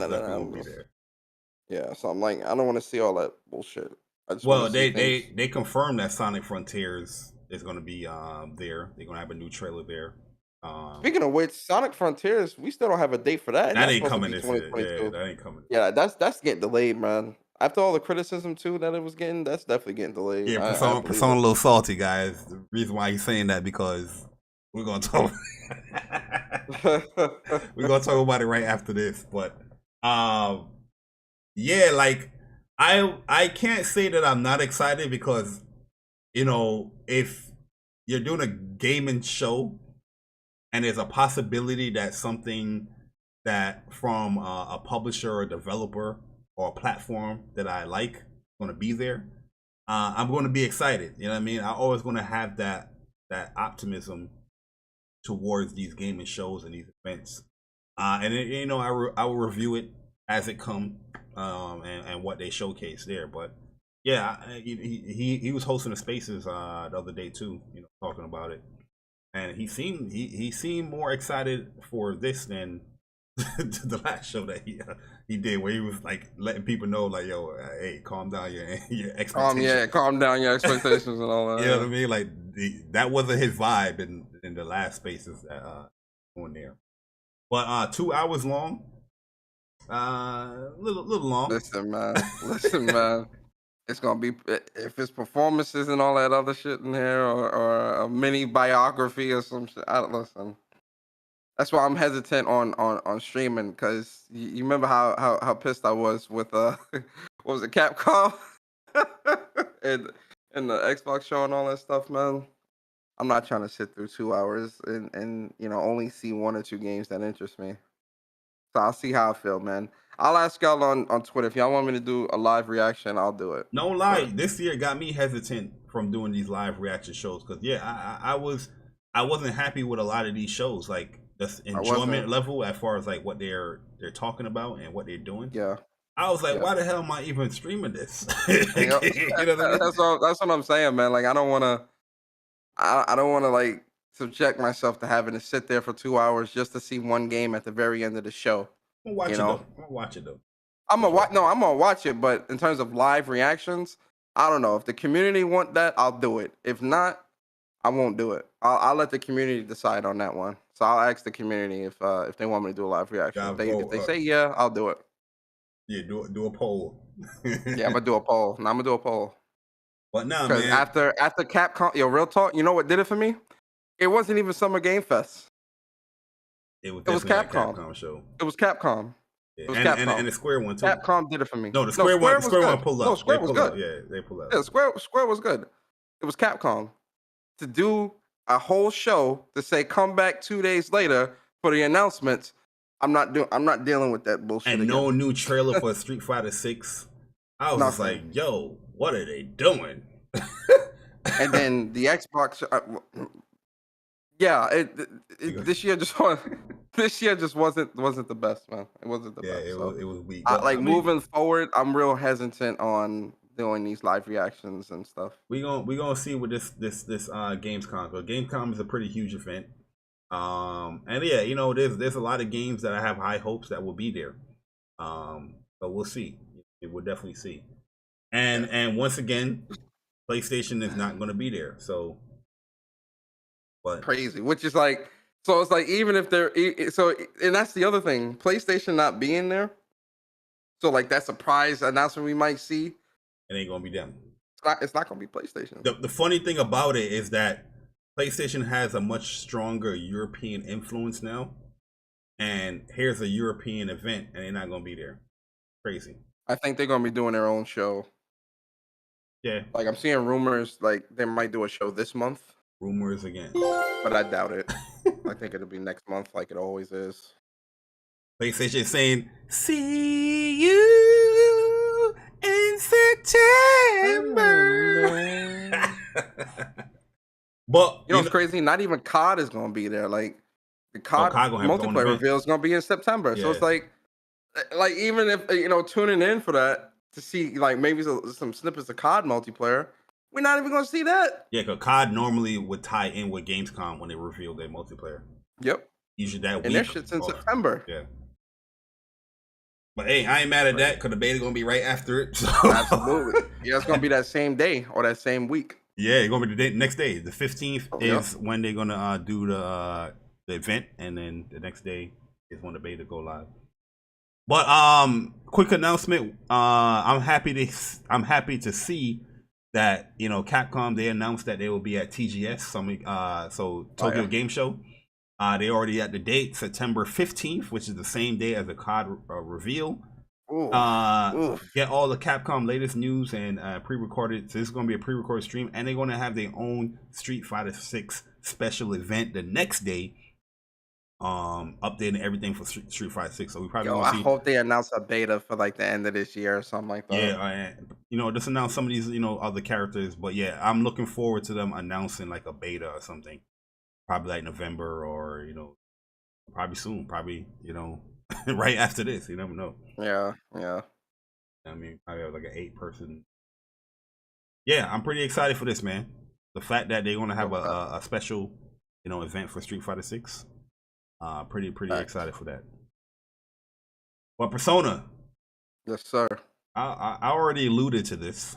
Yeah, so I'm like, I don't want to see all that bullshit. I just well, they confirmed that Sonic Frontiers is going to be there. They're going to have a new trailer there. Speaking of which, Sonic Frontiers, we still don't have a date for that. That ain't coming this year. Yeah, that ain't coming. Yeah, that's getting delayed, man. After all the criticism too that it was getting, that's definitely getting delayed. Yeah, Persona a little salty, guys. The reason why he's saying that because we're gonna talk. We're gonna talk about it right after this, but yeah, like I can't say that I'm not excited because you know if you're doing a gaming show and there's a possibility that something that from a publisher or developer or a platform that I like is going to be there, I'm going to be excited. You know what I mean? I'm always going to have that optimism towards these gaming shows and these events. And you know, I will review it as it come and what they showcase there. But yeah, he was hosting the Spaces the other day too. You know, talking about it, and he seemed more excited for this than the last show that he did, where he was like letting people know, like, yo, hey, calm down your expectations. Calm down your expectations and all that. You know what I mean? Like that wasn't his vibe in the last Spaces that on there. But 2 hours long, little long. Listen, man. It's gonna be, if it's performances and all that other shit in here, or a mini biography or some shit. Listen. That's why I'm hesitant on streaming, because you remember how pissed I was with what was it, Capcom and the Xbox show and all that stuff, man. I'm not trying to sit through 2 hours and you know only see 1 or 2 games that interest me. So I'll see how I feel, man. I'll ask y'all on Twitter if y'all want me to do a live reaction. I'll do it. No lie, this year got me hesitant from doing these live reaction shows because yeah, I wasn't happy with a lot of these shows, like the enjoyment level as far as like what they're talking about and what they're doing. Yeah, I was like, why the hell am I even streaming this? You know what I mean? That's what I'm saying, man. Like I don't want to like subject myself to having to sit there for 2 hours just to see 1 game at the very end of the show. I'm gonna watch it though. I'm gonna watch it, but in terms of live reactions, I don't know. If the community want that, I'll do it. If not, I won't do it. I'll let the community decide on that one. So I'll ask the community if they want me to do a live reaction. If they say yeah, I'll do it. Yeah, do a poll. Yeah, I'm gonna do a poll. I'm gonna do a poll. But no, man. After Capcom, real talk. You know what did it for me? It wasn't even Summer Game Fest. It was Capcom. Capcom show. It was Capcom. Yeah. It was Capcom. And the Square one too. Capcom did it for me. No, the Square one pulled up. No, Square was good. Yeah, they pulled up. Yeah, Square was good. It was Capcom. To do a whole show to say come back 2 days later for the announcements, I'm not dealing with that bullshit. And again. No new trailer for Street Fighter 6. I was just like, yo, what are they doing? And then the Xbox. This year just wasn't the best, man. It wasn't the best. It was weak. Moving forward, I'm real hesitant on doing these live reactions and stuff. We gonna see what this Gamescom. Because Gamescom is a pretty huge event. And yeah, you know, there's a lot of games that I have high hopes that will be there. But we'll see. We'll definitely see. And once again, PlayStation is not going to be there. So, but crazy, which is like, so it's like even if they're so, and that's the other thing, PlayStation not being there. So like that surprise announcement we might see, it ain't going to be them. It's not going to be PlayStation. The funny thing about it is that PlayStation has a much stronger European influence now, and here's a European event, and they're not going to be there. Crazy. I think they're going to be doing their own show. Yeah. Like I'm seeing rumors like they might do a show this month. Rumors again. But I doubt it. I think it'll be next month like it always is. PlayStation saying, see you in September. But you know what's crazy? Not even COD is gonna be there. Like the COD multiplayer reveal is gonna be in September. Yeah. So it's like even if tuning in for that to see like maybe some snippets of COD multiplayer, we're not even gonna see that. Yeah, because COD normally would tie in with Gamescom when they reveal their multiplayer. Yep. Usually that week. And their shit's in September. Yeah. But hey, I ain't mad at that because the beta gonna be right after it. So. Absolutely. Yeah, it's gonna be that same day or that same week. Yeah, it's gonna be the next day. The 15th is when they're gonna do the event, and then the next day is when the beta go live. But quick announcement. I'm happy to see that Capcom, they announced that they will be at TGS, Tokyo Game Show. They already at the date, September 15th, which is the same day as the COD reveal. Get all the Capcom latest news and pre-recorded. So this is going to be a pre-recorded stream, and they're going to have their own Street Fighter 6 special event the next day, updating everything for Street Fighter 6. So we probably I hope they announce a beta for like the end of this year or something like that. Yeah, just announce some of these other characters. But yeah, I'm looking forward to them announcing like a beta or something, probably like November or probably soon, probably right after this. You never know. Yeah. I mean, I have like an 8-person. Yeah, I'm pretty excited for this, man. The fact that they're gonna have a special, event for Street Fighter 6. Pretty excited for that. Well, Persona. Yes, sir. I already alluded to this,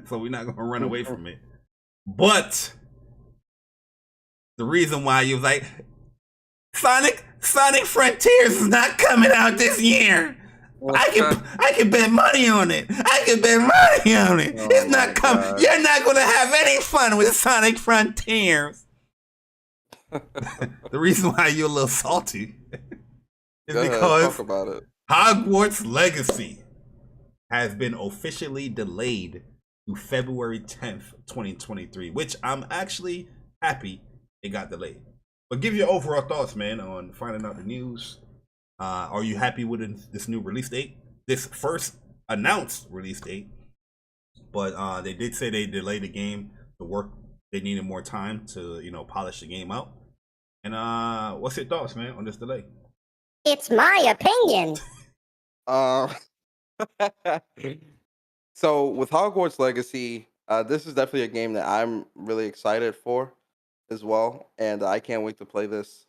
so we're not gonna run away from it. But the reason why you was like, Sonic Frontiers is not coming out this year. I can bet money on it. It's not coming. You're not gonna have any fun with Sonic Frontiers. The reason why you're a little salty is because talk about it. Hogwarts Legacy has been officially delayed to February 10th, 2023, which I'm actually happy it got delayed. But give your overall thoughts, man, on finding out the news. Are you happy with this new release date? This first announced release date. But they did say they delayed the game. The work, they needed more time to, polish the game out. And what's your thoughts, man, on this delay? It's my opinion. So with Hogwarts Legacy, this is definitely a game that I'm really excited for as well, and I can't wait to play this.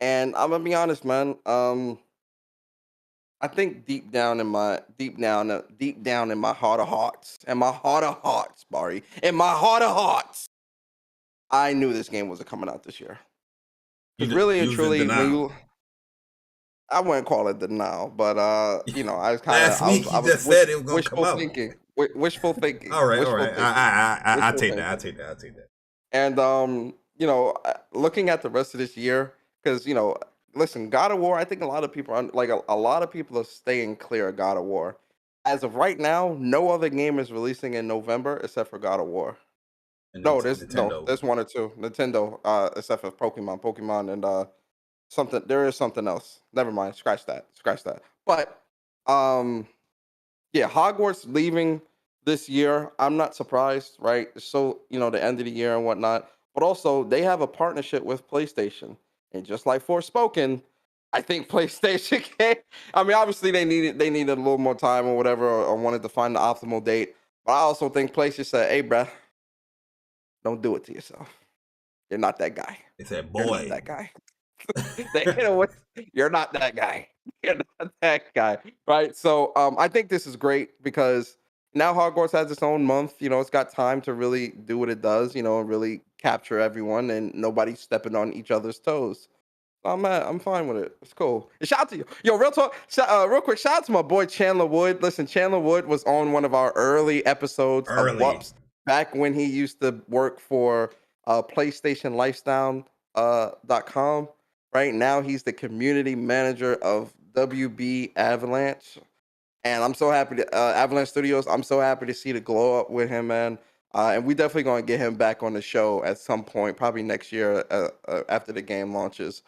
And I'm gonna be honest, man. I think deep down in my heart of hearts, Bari, in my heart of hearts, I knew this game wasn't coming out this year. Because really and truly, I wouldn't call it denial, but I was kind of last week you just said it was gonna come out. Wishful thinking. All right. I take that. And looking at the rest of this year, because listen, God of War, I think a lot of people are staying clear of God of War. As of right now, no other game is releasing in November except for God of War. There's one or two. Nintendo, except for Pokemon, and something. There is something else. Never mind. Scratch that. But Hogwarts leaving this year. I'm not surprised, right? So the end of the year and whatnot. But also they have a partnership with PlayStation, and just like Forspoken, I think PlayStation can. I mean, obviously they needed a little more time or whatever, or wanted to find the optimal date. But I also think PlayStation said, "Hey, bruh, don't do it to yourself. You're not that guy." They said, "Boy, you're not that guy." You're not that guy. You're not that guy, right? So I think this is great because Now Hogwarts has its own month. You know, it's got time to really do what it does. You know, and really capture everyone, and nobody's stepping on each other's toes. I'm fine with it. It's cool. And shout out to you. Yo, real talk, real quick, shout out to my boy Chandler Wood. Listen, Chandler Wood was on one of our early episodes of WUPS back when he used to work for PlayStation Lifestyle.com. Right now, he's the community manager of WB Avalanche. And I'm so happy to Avalanche Studios. I'm so happy to see the glow up with him, man. And we definitely gonna get him back on the show at some point, probably next year after the game launches.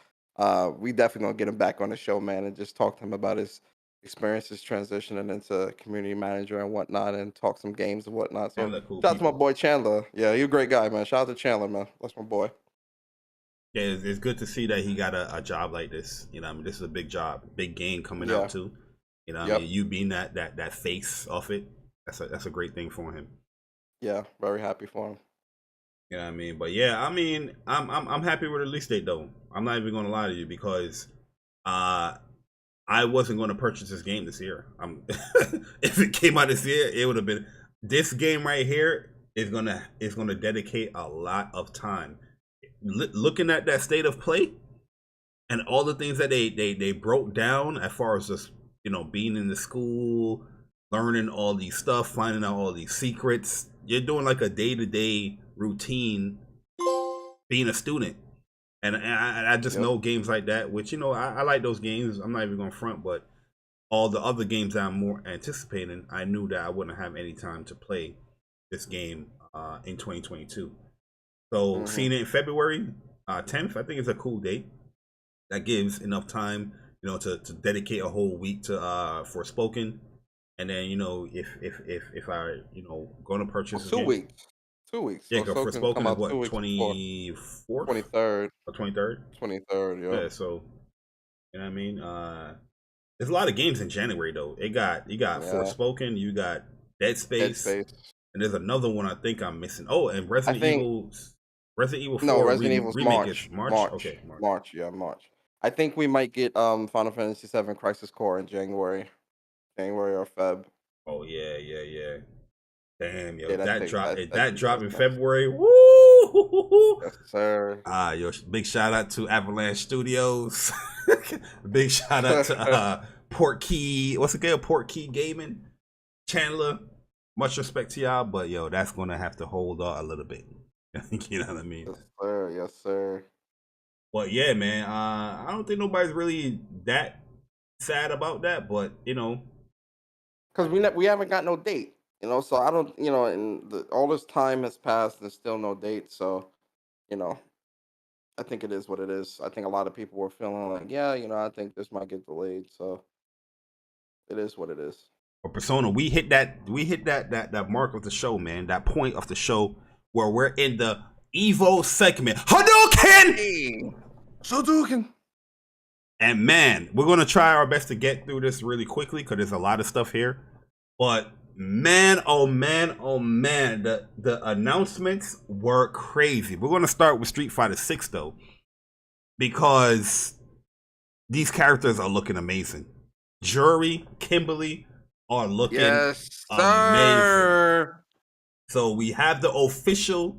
We definitely gonna get him back on the show, man, and just talk to him about his experiences transitioning into community manager and whatnot, and talk some games and whatnot. So Cool shout out to my boy Chandler. Yeah, you're a great guy, man. Shout out to Chandler, man. That's my boy. Yeah, it's good to see that he got a job like this. You know, I mean, this is a big job, big game coming out too. You know, I mean, you being that face of it, that's a great thing for him. Yeah, very happy for him. You know what I mean? But yeah, I mean, I'm happy with the release date though. I'm not even gonna lie to you, because I wasn't gonna purchase this game this year. If it came out this year, it would have been, this game right here is gonna dedicate a lot of time. Looking at that state of play and all the things that they broke down as far as just, you know, being in the school, learning all these stuff, finding out all these secrets. You're doing like a day-to-day routine being a student. And I just know games like that, which, you know, I like those games. I'm not even going to front, but all the other games that I'm more anticipating, I knew that I wouldn't have any time to play this game in 2022. So seeing it in February 10th, I think it's a cool date. That gives enough time, you know, to dedicate a whole week to Forspoken. And then, you know, if I, you know, going to purchase 2 weeks. 2 weeks. Yeah, because Forspoken is what, 24th? 23rd. Or 23rd? 23rd, yeah. Yeah, so, you know what I mean? There's a lot of games in January, though. You got Forspoken, you got Dead Space, and there's another one I think I'm missing. Oh, and Resident Evil 4 Resident Evil's remake March. is March? Okay, March, yeah, March. I think we might get Final Fantasy VII Crisis Core in January or Feb. Oh yeah. Damn, yo, Yeah, that dropped in February. Woo! Yes, sir. Yo, big shout out to Avalanche Studios. Big shout out to Portkey. What's it called? Portkey Gaming. Chandler. Much respect to y'all, but yo, that's gonna have to hold a little bit. You know what I mean? Yes, sir. Yes, sir. But yeah, man, I don't think nobody's really that sad about that, but you know, because we haven't got no date, you know. So I don't, you know, and all this time has passed and still no date. So, you know, I think it is what it is. I think a lot of people were feeling like, yeah, you know, I think this might get delayed. So it is what it is. But Persona, we hit that mark of the show, man. That point of the show where we're in the EVO segment. Hadouken! Hadouken! And man, we're gonna try our best to get through this really quickly because there's a lot of stuff here. But man, oh man, the announcements were crazy. We're gonna start with Street Fighter 6 though, because these characters are looking amazing. Juri, Kimberly are looking amazing. So we have the official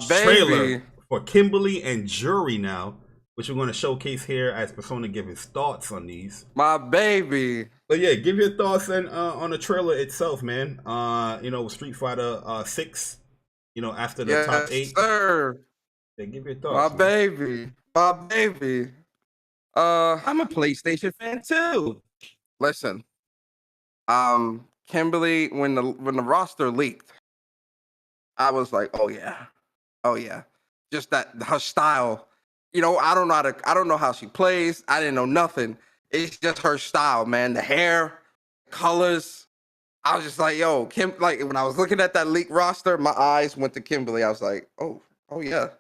trailer for Kimberly and Juri now, which we're going to showcase here as Persona give his thoughts on these. My baby. But yeah, give your thoughts on the trailer itself, man. You know, Street Fighter 6, you know, after the top 8. Sir. Yeah, give your thoughts. My baby. I'm a PlayStation fan too. Listen. Kimberly, when the roster leaked, I was like, oh yeah. Just that her style. You know, I don't know how she plays. I didn't know nothing. It's just her style, man. The hair, colors. I was just like, yo, Kim. Like when I was looking at that leaked roster, my eyes went to Kimberly. I was like, oh yeah.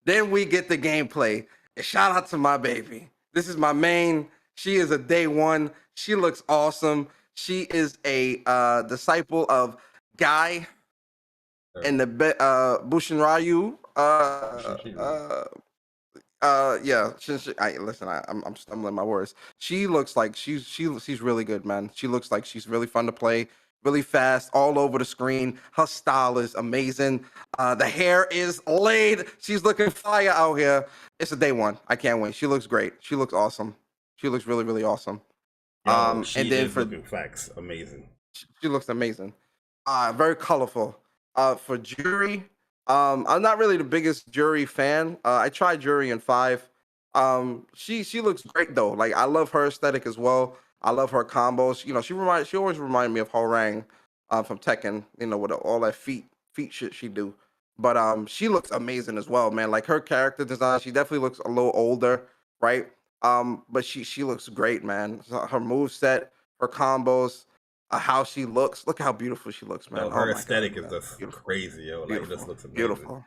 Then we get the gameplay. And shout out to my baby. This is my main. She is a day one. She looks awesome. She is a disciple of Guy and the Bushin Ryu. Yeah. Listen. I'm stumbling my words. She looks like she's really good, man. She looks like she's really fun to play, really fast, all over the screen. Her style is amazing. The hair is laid. She's looking fire out here. It's a day one. I can't wait. She looks great. She looks awesome. She looks really, really awesome. Yo, she And then is looking facts amazing. she looks amazing. Very colorful. For Juri, I'm not really the biggest Juri fan. I tried Juri in 5. She looks great though. Like I love her aesthetic as well. I love her combos. You know, she always reminded me of Horang from Tekken. You know, with all that feet shit she do. But she looks amazing as well, man. Like her character design, she definitely looks a little older, right? But she looks great, man. So her move set, her combos, how she looks. Look how beautiful she looks, man. Yo, Oh her my aesthetic God, is man. just Beautiful. crazy, yo. Like it just looks amazing. Beautiful.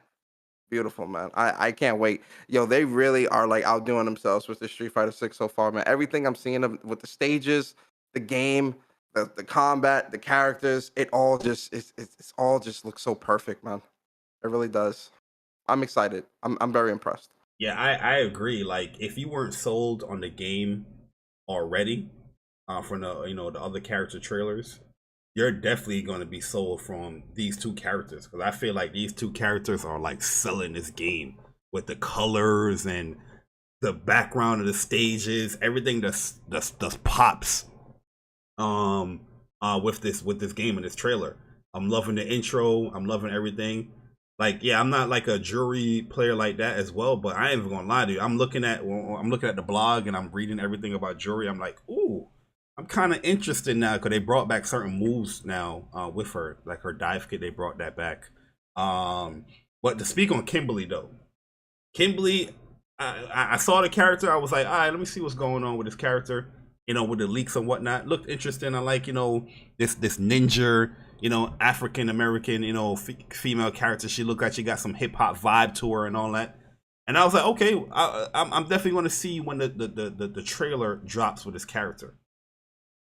Beautiful, man. I can't wait. Yo, they really are like outdoing themselves with the Street Fighter 6 so far, man. Everything I'm seeing with the stages, the game, the combat, the characters, it all just it's all just looks so perfect, man. It really does. I'm excited. I'm very impressed. Yeah, I agree. Like if you weren't sold on the game already, from the the other character trailers, you're definitely going to be sold from these two characters, because I feel like these two characters are like selling this game with the colors and the background of the stages, everything that's pops with this game and this trailer. I'm loving the intro. I'm loving everything. Like, yeah, I'm not like a Juri player like that as well, but I ain't even gonna lie to you. I'm looking at the blog and I'm reading everything about Juri. I'm like, ooh, I'm kind of interested now because they brought back certain moves now with her, like her dive kit. They brought that back. But to speak on Kimberly though, Kimberly, I saw the character. I was like, all right, let me see what's going on with this character. With the leaks and whatnot, looked interesting. I like this ninja. African American, female character. She looked like she got some hip hop vibe to her and all that. And I was like, okay, I'm definitely going to see when the trailer drops with this character.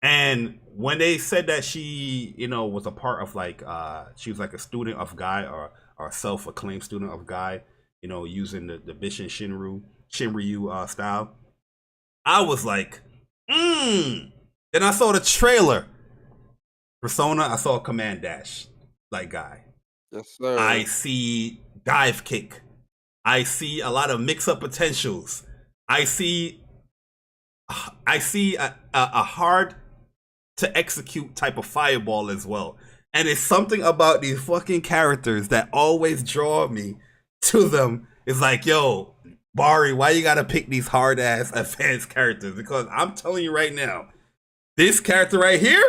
And when they said that she, was a part of like, she was like a student of Guy or a self-acclaimed student of Guy, using the Bishin Shinryu style, I was like, Then I saw the trailer. Persona, I saw Command Dash, like Guy. Yes, sir. I see dive kick. I see a lot of mix-up potentials. I see a hard to execute type of fireball as well. And it's something about these fucking characters that always draw me to them. It's like, yo, Bari, why you gotta pick these hard-ass advanced characters? Because I'm telling you right now, this character right here,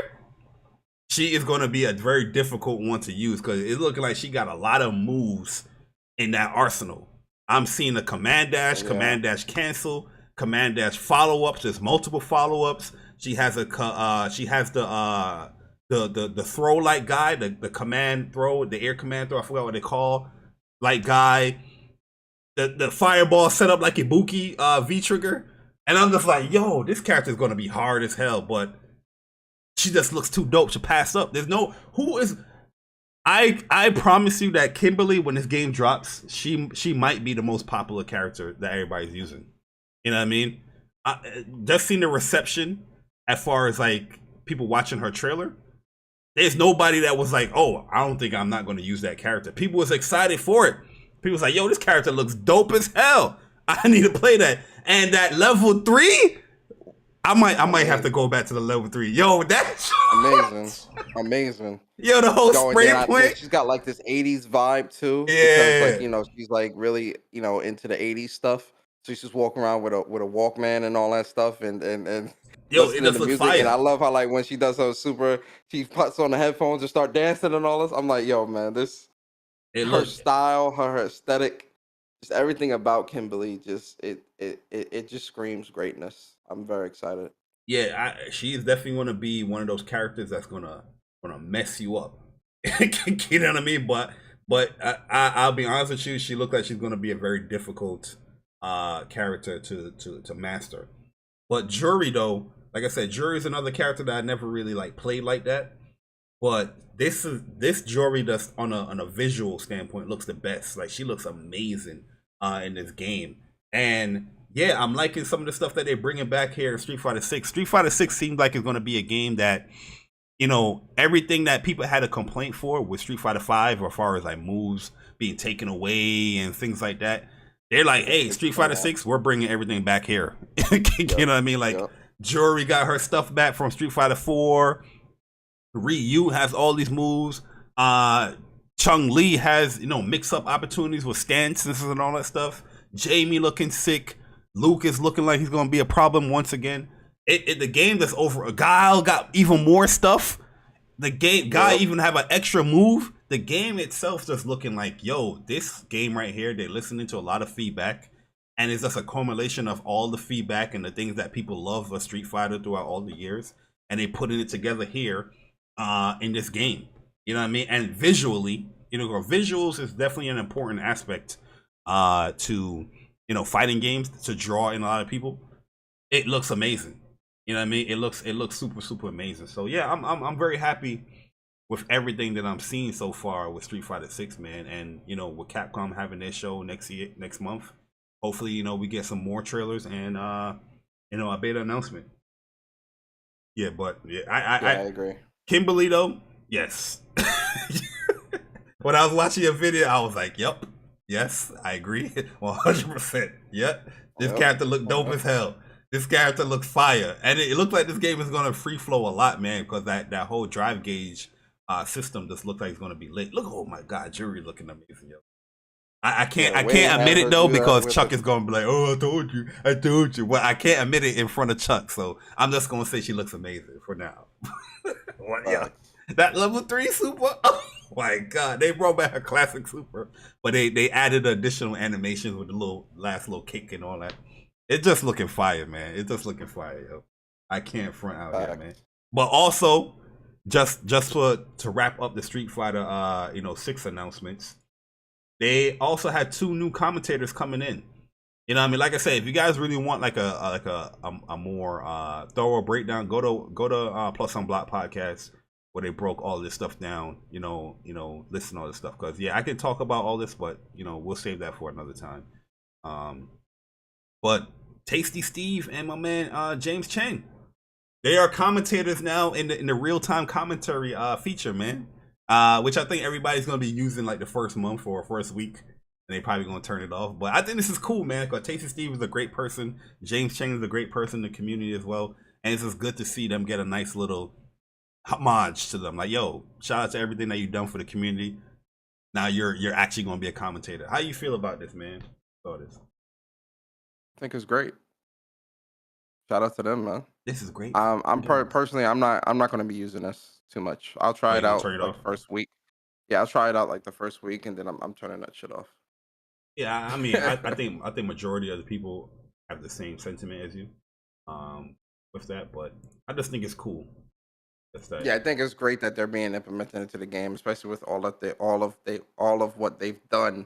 she is going to be a very difficult one to use because it's looking like she got a lot of moves in that arsenal. I'm seeing a command dash, command dash cancel, command dash follow-ups. There's multiple follow-ups. She has the throw like Guy, the command throw, the air command throw. I forgot what they call like Guy. The fireball set up like Ibuki V trigger, and I'm just like, yo, this character is going to be hard as hell, but she just looks too dope to pass up. There's no I promise you that Kimberly, when this game drops, she might be the most popular character that everybody's using. You know what I mean? Just seen the reception as far as like people watching her trailer. There's nobody that was like, oh, I don't think I'm not going to use that character. People was excited for it. People was like, yo, this character looks dope as hell. I need to play that. And that level 3. I might have to go back to the level 3. Yo, that's amazing. Yo, the whole spray point. She's got like this 80s vibe too. Yeah. Because, like, she's like really, into the 80s stuff. So she's just walking around with a Walkman and all that stuff and yo, it does look fire. And I love how like when she does her she puts on the headphones and start dancing and all this. I'm like, yo, man, her style, her aesthetic, just everything about Kimberly, just it just screams greatness. I'm very excited. Yeah, she is definitely going to be one of those characters that's gonna mess you up. You know what I mean? But I'll be honest with you, she looked like she's going to be a very difficult character to master. But Juri though, like I said, Juri is another character that I never really like played like that. But this Juri just on a visual standpoint looks the best. Like she looks amazing in this game. And yeah, I'm liking some of the stuff that they're bringing back here in Street Fighter 6. Street Fighter 6 seems like it's going to be a game that, you know, everything that people had a complaint for with Street Fighter 5, as far as like moves being taken away and things like that, they're like, hey, Street Fighter 6, we're bringing everything back here. You know what I mean? Like, Juri got her stuff back from Street Fighter 4. Ryu has all these moves. Chun-Li has, you know, mix-up opportunities with stances and all that stuff. Jamie looking sick. Luke is looking like he's going to be a problem once again. The game that's over. Guile got even more stuff. The game, Guy even have an extra move. The game itself just looking like, yo, this game right here, they're listening to a lot of feedback. And it's just a culmination of all the feedback and the things that people love of Street Fighter throughout all the years. And they putting it together here in this game. You know what I mean? And visually, you know, visuals is definitely an important aspect to, you know, fighting games, to draw in a lot of people. It looks amazing. You know what I mean? It looks super amazing. So yeah, I'm very happy with everything that I'm seeing so far with Street Fighter 6, man. And you know, with Capcom having their show next month, hopefully, you know, we get some more trailers and you know, a beta announcement. Yeah, but yeah, I agree. Kimberly though, yes. When I was watching your video, I was like, yep, yes, I agree. 100%. Yep. This character looked dope as hell. This character looked fire. And it looked like this game is gonna free flow a lot, man, because that whole drive gauge system just looked like it's gonna be lit. Look, oh my god, Juri looking amazing, yo. I can't admit it though, because Chuck is gonna be like, oh, I told you. Well, I can't admit it in front of Chuck, so I'm just gonna say she looks amazing for now. Yeah. That level 3 super, oh my god, they brought back a classic super, but they added additional animations with the last little kick and all that. It's just looking fire, man. It's just looking fire, yo. I can't front out here, man. But also, just to wrap up the Street Fighter, you know, 6 announcements, they also had 2 new commentators coming in. You know what I mean? Like I said, if you guys really want like a more thorough breakdown, go to Plus on Block podcast, where they broke all this stuff down. You know, listen to all this stuff, because yeah, I can talk about all this, but you know, we'll save that for another time. But Tasty Steve and my man James Chen, they are commentators now in the real-time commentary feature, man. Which I think everybody's gonna be using like the first month or first week, and they probably gonna turn it off. But I think this is cool, man, because Tasty Steve is a great person. James Chen is a great person in the community as well, and it's just good to see them get a nice little homage to them. Like, yo, shout out to everything that you've done for the community. Now you're actually gonna be a commentator. How you feel about this, man? I think it's great. Shout out to them, man. This is great. Personally, I'm not going to be using this too much. I'll try it out like first week. Yeah, I'll try it out like the first week, and then I'm turning that shit off. Yeah, I mean, I think majority of the people have the same sentiment as you, with that. But I just think it's cool. Yeah, I think it's great that they're being implemented into the game, especially with all of what they've done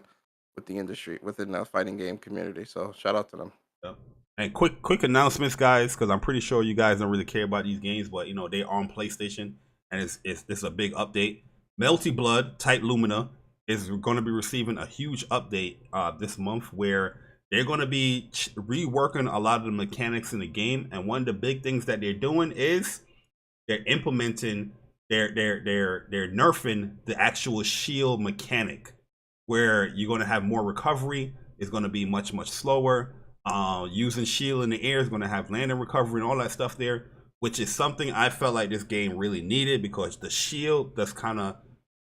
with the industry within the fighting game community. So shout out to them. Yeah. And quick announcements, guys, because I'm pretty sure you guys don't really care about these games, but you know, they are on PlayStation, and it's a big update. Melty Blood Type Lumina is going to be receiving a huge update this month, where they're going to be reworking a lot of the mechanics in the game. And one of the big things that they're doing is they're implementing, they're nerfing the actual shield mechanic, where you're going to have more recovery. It's going to be much slower. Using shield in the air is going to have landing recovery and all that stuff there, which is something I felt like this game really needed, because the shield does kind of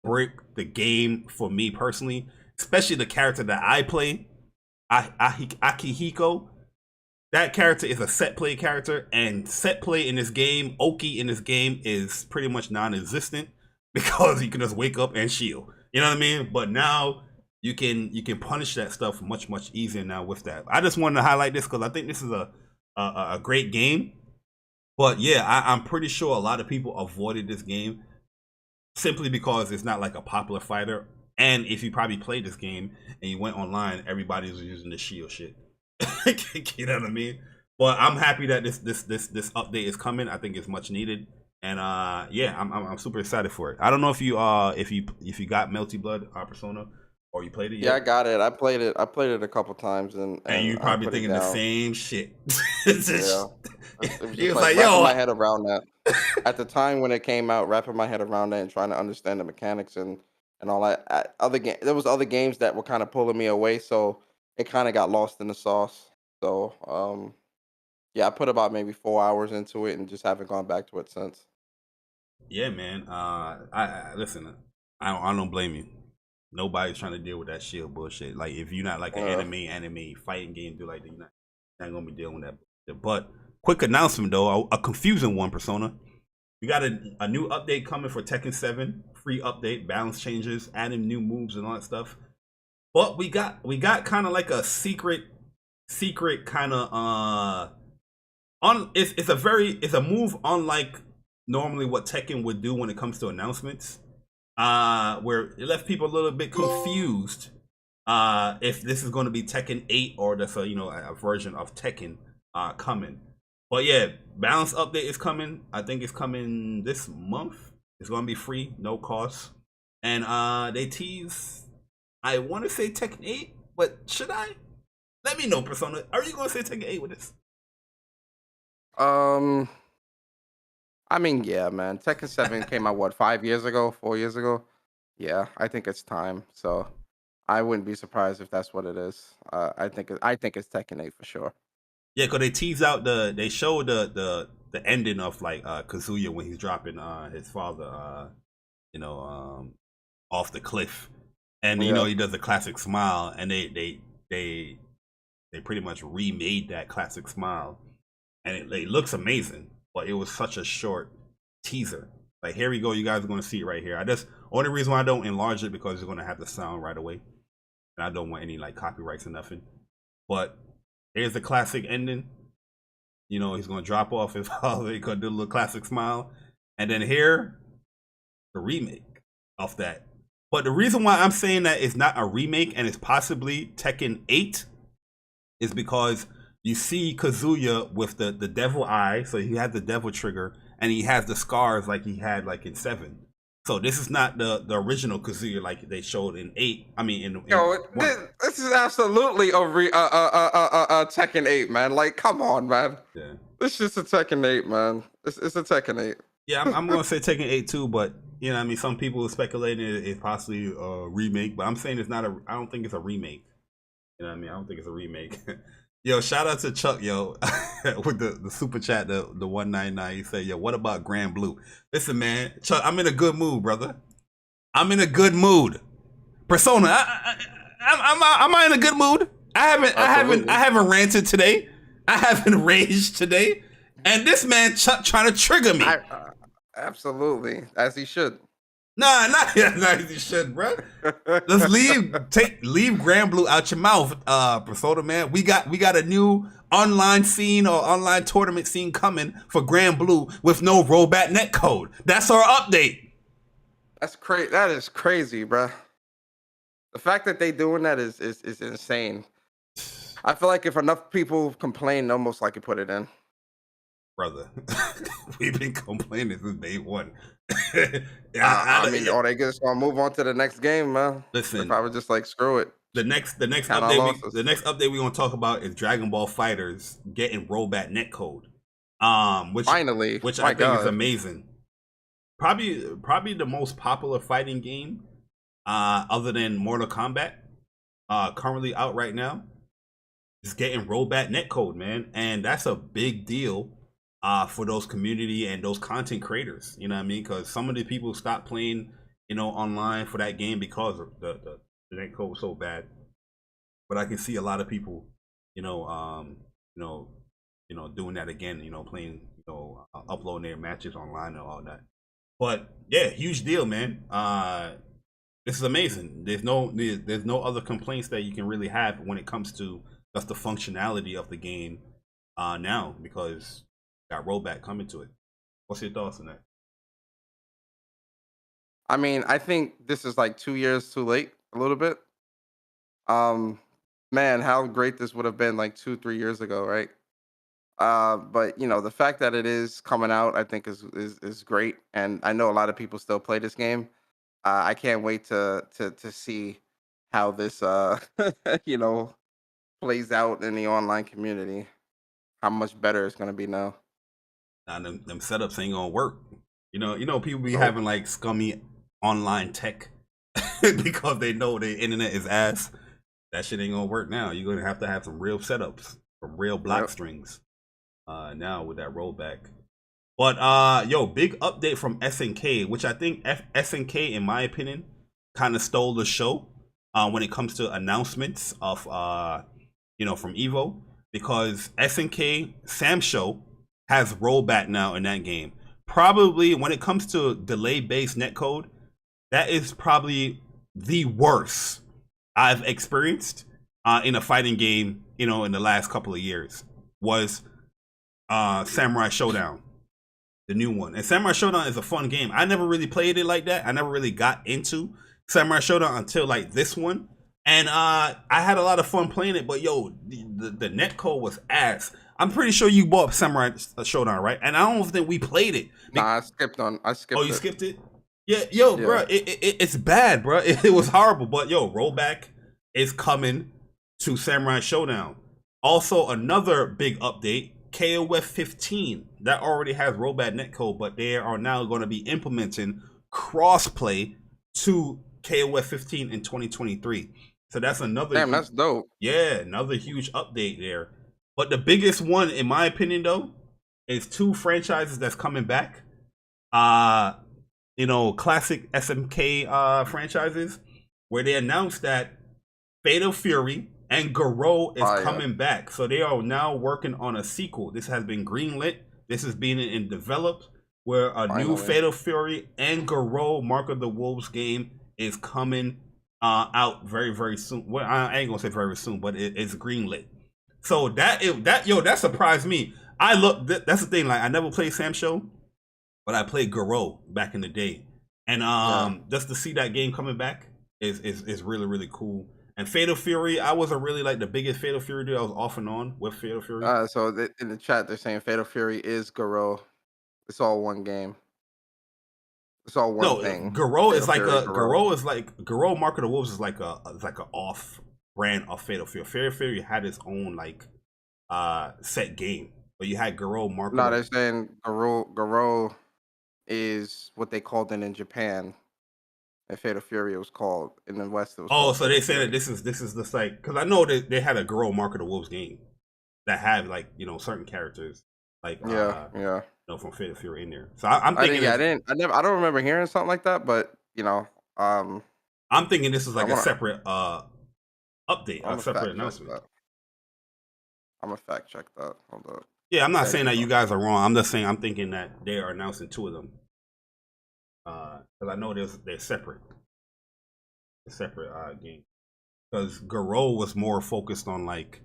break the game for me personally, especially the character that I play, Akihiko. That character is a set play character, and set play in this game, Oki in this game, is pretty much non-existent, because you can just wake up and shield. You know what I mean? But now you can punish that stuff much easier now with that. I just wanted to highlight this because I think this is a great game. But yeah, I'm pretty sure a lot of people avoided this game simply because it's not like a popular fighter. And if you probably played this game and you went online, everybody was using the shield shit. You know what I mean? But I'm happy that this update is coming. I think it's much needed. And yeah, I'm super excited for it. I don't know if you got Melty Blood Persona. Or you played it Yeah, I yet? got it. I played it. I played it a couple times, And and you I probably put it thinking the down. same shit. Yeah, it was He just was like like, wrapping yo, my head around that. At the time when it came out, wrapping my head around that and trying to understand the mechanics and all that. Other game, there was other games that were kind of pulling me away, so it kind of got lost in the sauce. So, yeah, I put about maybe 4 hours into it and just haven't gone back to it since. yeah, man. I listen. I don't blame you. Nobody's trying to deal with that shield bullshit. Like, if you're not like an Uh, anime fighting game, do like that, you're not gonna be dealing with that bullshit. But quick announcement though, a confusing one, Persona. We got a new update coming for Tekken 7. Free update, balance changes, adding new moves and all that stuff. But we got kind of like a secret kind of it's a move unlike normally what Tekken would do when it comes to announcements. Where it left people a little bit confused if this is going to be Tekken 8 or that's a version of Tekken coming. But yeah, balance update is coming. I think it's coming this month. It's going to be free, no cost. And they tease, I want to say Tekken 8, but should I? Let me know, Persona. Are you going to say Tekken 8 with this? um, I mean, yeah, man. Tekken 7 came out what 5 years ago, 4 years ago. Yeah, I think it's time. So I wouldn't be surprised if that's what it is. I think it's Tekken 8 for sure. Yeah, because they showed the ending of like Kazuya when he's dropping his father off the cliff, and Yeah. he does the classic smile, and they pretty much remade that classic smile, and it looks amazing, but it was such a short teaser. Like, here we go, you guys are going to see it right here. Only reason why I don't enlarge it because it's going to have the sound right away, and I don't want any like copyrights or nothing. But here's the classic ending. He's going to drop off his father. He's going to do a little classic smile, and then here the remake of that. But the reason why I'm saying that it's not a remake and it's possibly Tekken 8 is because you see Kazuya with the devil eye, so he has the devil trigger, and he has the scars like he had like in 7. So this is not the original Kazuya like they showed in 8. I mean in Yo, this is absolutely a Tekken 8, man. Like, come on, man. Yeah. This is just a Tekken 8, man. It's a Tekken 8. Yeah, I'm gonna say Tekken 8 too, but some people are speculating it's possibly a remake, but I'm saying it's not I don't think it's a remake. I don't think it's a remake. Yo, shout out to Chuck, yo, with the super chat, the 199. He said, yo, what about Grand Blue? Listen, man, Chuck, I'm in a good mood, brother. I'm in a good mood. Persona, am I in a good mood? I haven't ranted today. I haven't raged today. And this man Chuck trying to trigger me. Absolutely, as he should. Nah, you should, bro. Let's leave Grand Blue out your mouth, Persona, man. We got a new online scene or online tournament scene coming for Grand Blue with no rollback netcode. That's our update. That's crazy. That is crazy, bro. The fact that they doing that is insane. I feel like if enough people complain, they'll most likely put it in. Brother, we've been complaining since day one. I mean, they just gonna move on to the next game, man. Listen, if I was just like, screw it. The next update we gonna talk about is Dragon Ball Fighters getting rollback netcode. Which I think is amazing. Probably the most popular fighting game, other than Mortal Kombat, currently out right now, is getting rollback netcode, man, and that's a big deal. For those community and those content creators, you know what I mean? Because some of the people stopped playing, online for that game because of the netcode was so bad. But I can see a lot of people, doing that again, playing, uploading their matches online and all that. But yeah, huge deal, man. This is amazing. There's no other complaints that you can really have when it comes to just the functionality of the game now, because got rollback coming to it. What's your thoughts on that? I mean, I think this is like 2 years too late, a little bit. Man, how great this would have been like 2-3 years ago, right? But the fact that it is coming out, I think is great, and I know a lot of people still play this game. I can't wait to see how this you know, plays out in the online community. How much better it's gonna be now. Now them setups ain't gonna work. You know people be Nope. having like scummy online tech because they know the internet is ass. That shit ain't gonna work now. You're gonna have some real setups from real block strings. Now with that rollback. But yo, big update from SNK, which I think SNK, in my opinion, kind of stole the show when it comes to announcements of you know, from EVO, because SNK Sam Show has rollback now in that game. Probably when it comes to delay-based netcode, that is probably the worst I've experienced in a fighting game, you know, in the last couple of years. Was Samurai Showdown, the new one. And Samurai Showdown is a fun game. I never really played it like that. I never really got into Samurai Showdown until like this one. And I had a lot of fun playing it, but yo, the netcode was ass. I'm pretty sure you bought Samurai Showdown, right? And I don't think we played it. Nah, I skipped it. Oh, you skipped it? Yeah, yo, Yeah. bro, it's bad, bro. It was horrible, but yo, rollback is coming to Samurai Showdown. Also, another big update, KOF 15, that already has rollback netcode, but they are now going to be implementing crossplay to KOF 15 in 2023. So that's another. Damn, that's dope. Yeah, another huge update there. But the biggest one, in my opinion, though, is two franchises that's coming back. You know, classic SNK franchises, where they announced that Fatal Fury and Garou is coming back. So they are now working on a sequel. This has been greenlit. This is being developed, where a new Fatal Fury and Garou Mark of the Wolves game is coming out very, very soon. Well, I ain't gonna say very soon, but it's greenlit. So that surprised me. That's the thing. Like, I never played Sam Show, but I played Garou back in the day, and just to see that game coming back is really, really cool. And Fatal Fury, I wasn't really like the biggest Fatal Fury dude. I was off and on with Fatal Fury. So in the chat they're saying Fatal Fury is Garou. It's all one game. It's all one thing. Garou is like Garou Mark of the Wolves is like a off brand of Fatal Fury. Fatal Fury had its own like set game, but you had Garou Mark. No, they're saying Garou is what they called it in Japan. And Fatal Fury was called in the West. It was so they say that this is just like, because I know that they had a Garou Mark of the Wolves game that had like, you know, certain characters like you know, from Fatal Fury in there. So I'm thinking I don't remember hearing something like that, but you know, I'm thinking this is like a separate update, a separate announcement. I'm gonna fact check that. Hold up. Yeah, I'm not saying that you guys are wrong. I'm just saying I'm thinking that they are announcing two of them. Because I know they're separate. Game. Because Garou was more focused on like,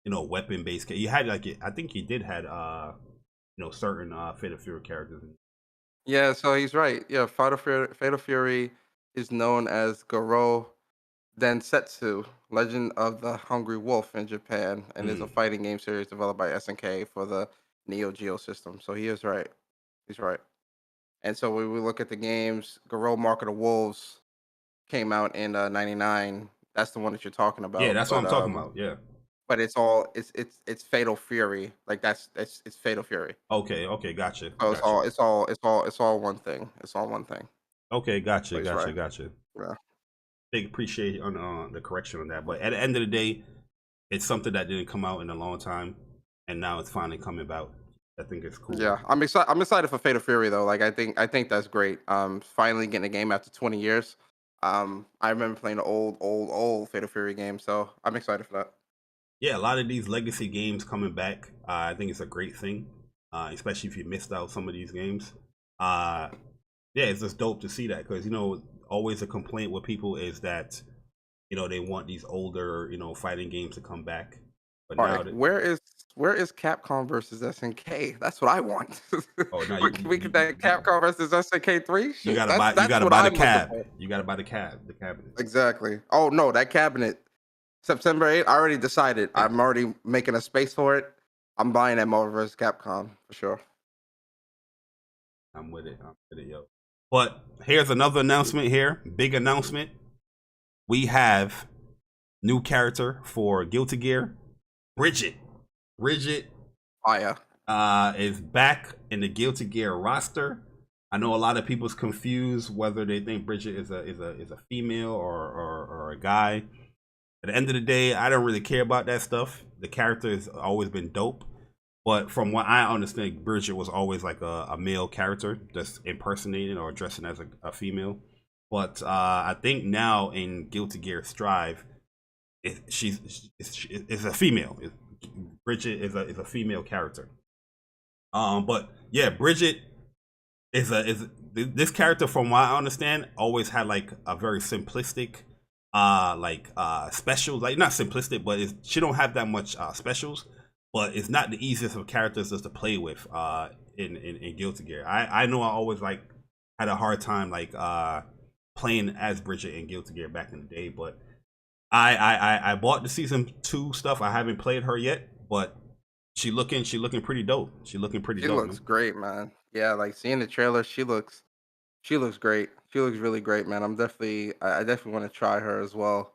you know, weapon based. You had like I think he did had you know, certain Fatal Fury characters. Yeah, so he's right. Yeah, Fatal Fury is known as Garou Densetsu, Legend of the Hungry Wolf in Japan, and is a fighting game series developed by SNK for the Neo Geo system. So he is right. He's right. And so when we look at the games, Garou Mark of the Wolves came out in '99. That's the one that you're talking about. Yeah, that's what I'm talking about. Yeah. But it's Fatal Fury. Like it's Fatal Fury. Okay, gotcha. So it's all one thing. It's all one thing. Okay, gotcha. Yeah. Big appreciate on the correction on that. But at the end of the day, it's something that didn't come out in a long time, and now it's finally coming about. I think it's cool. Yeah, I'm excited for Fatal Fury though. Like I think that's great. Finally getting a game after 20 years. I remember playing the old Fatal Fury game, so I'm excited for that. Yeah, a lot of these legacy games coming back. I think it's a great thing, especially if you missed out some of these games. Yeah, it's just dope to see that, because you know, always a complaint with people is that, you know, they want these older, you know, fighting games to come back. But All now right, where is Capcom versus SNK? That's what I want. Oh, no, we get that Capcom versus SNK 3. You gotta buy the cab. You gotta buy the cabinet. Exactly. Oh no, that cabinet. September 8th. I already decided. I'm already making a space for it. I'm buying that Marvel vs. Capcom for sure. I'm with it, yo. But here's another announcement here. Big announcement. we have new character for Guilty Gear, Bridget. Bridget Fire. is back in the Guilty Gear roster. I know a lot of people's confused whether they think Bridget is a female or a guy. At the end of the day, I don't really care about that stuff. The character has always been dope. But from what I understand, Bridget was always like a male character, just impersonating or dressing as a female. But I think now in Guilty Gear Strive, she's a female. Bridget is a female character. But yeah, Bridget is this character, from what I understand, always had like a very simplistic specials. Like, not simplistic, but she don't have that much specials. But it's not the easiest of characters just to play with in Guilty Gear. I know I always like had a hard time like playing as Bridget in Guilty Gear back in the day, but I bought the season 2 stuff. I haven't played her yet, but she looking pretty dope. She looking pretty dope. She looks great, man. Yeah, like seeing the trailer, she looks great. She looks really great, man. I definitely want to try her as well,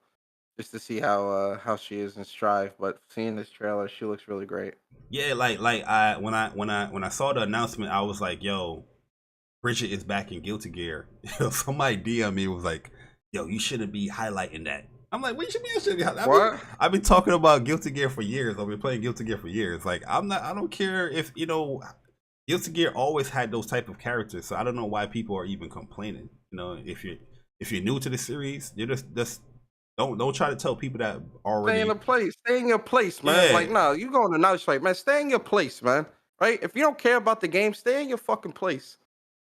just to see how she is in Strive. But seeing this trailer, she looks really great. Yeah, when I saw the announcement, I was like, yo, Bridget is back in Guilty Gear. Somebody DM me was like, yo, you shouldn't be highlighting that. I'm like, what you mean I shouldn't be highlighting? What? I've been talking about Guilty Gear for years. I've been playing Guilty Gear for years. Like, I don't care if, Guilty Gear always had those type of characters, so I don't know why people are even complaining. If you're new to the series, you just don't try to tell people that already. Stay in your place, man. Yeah. Like, no, you go on the night fight, man. Stay in your place, man. Right? If you don't care about the game, stay in your fucking place.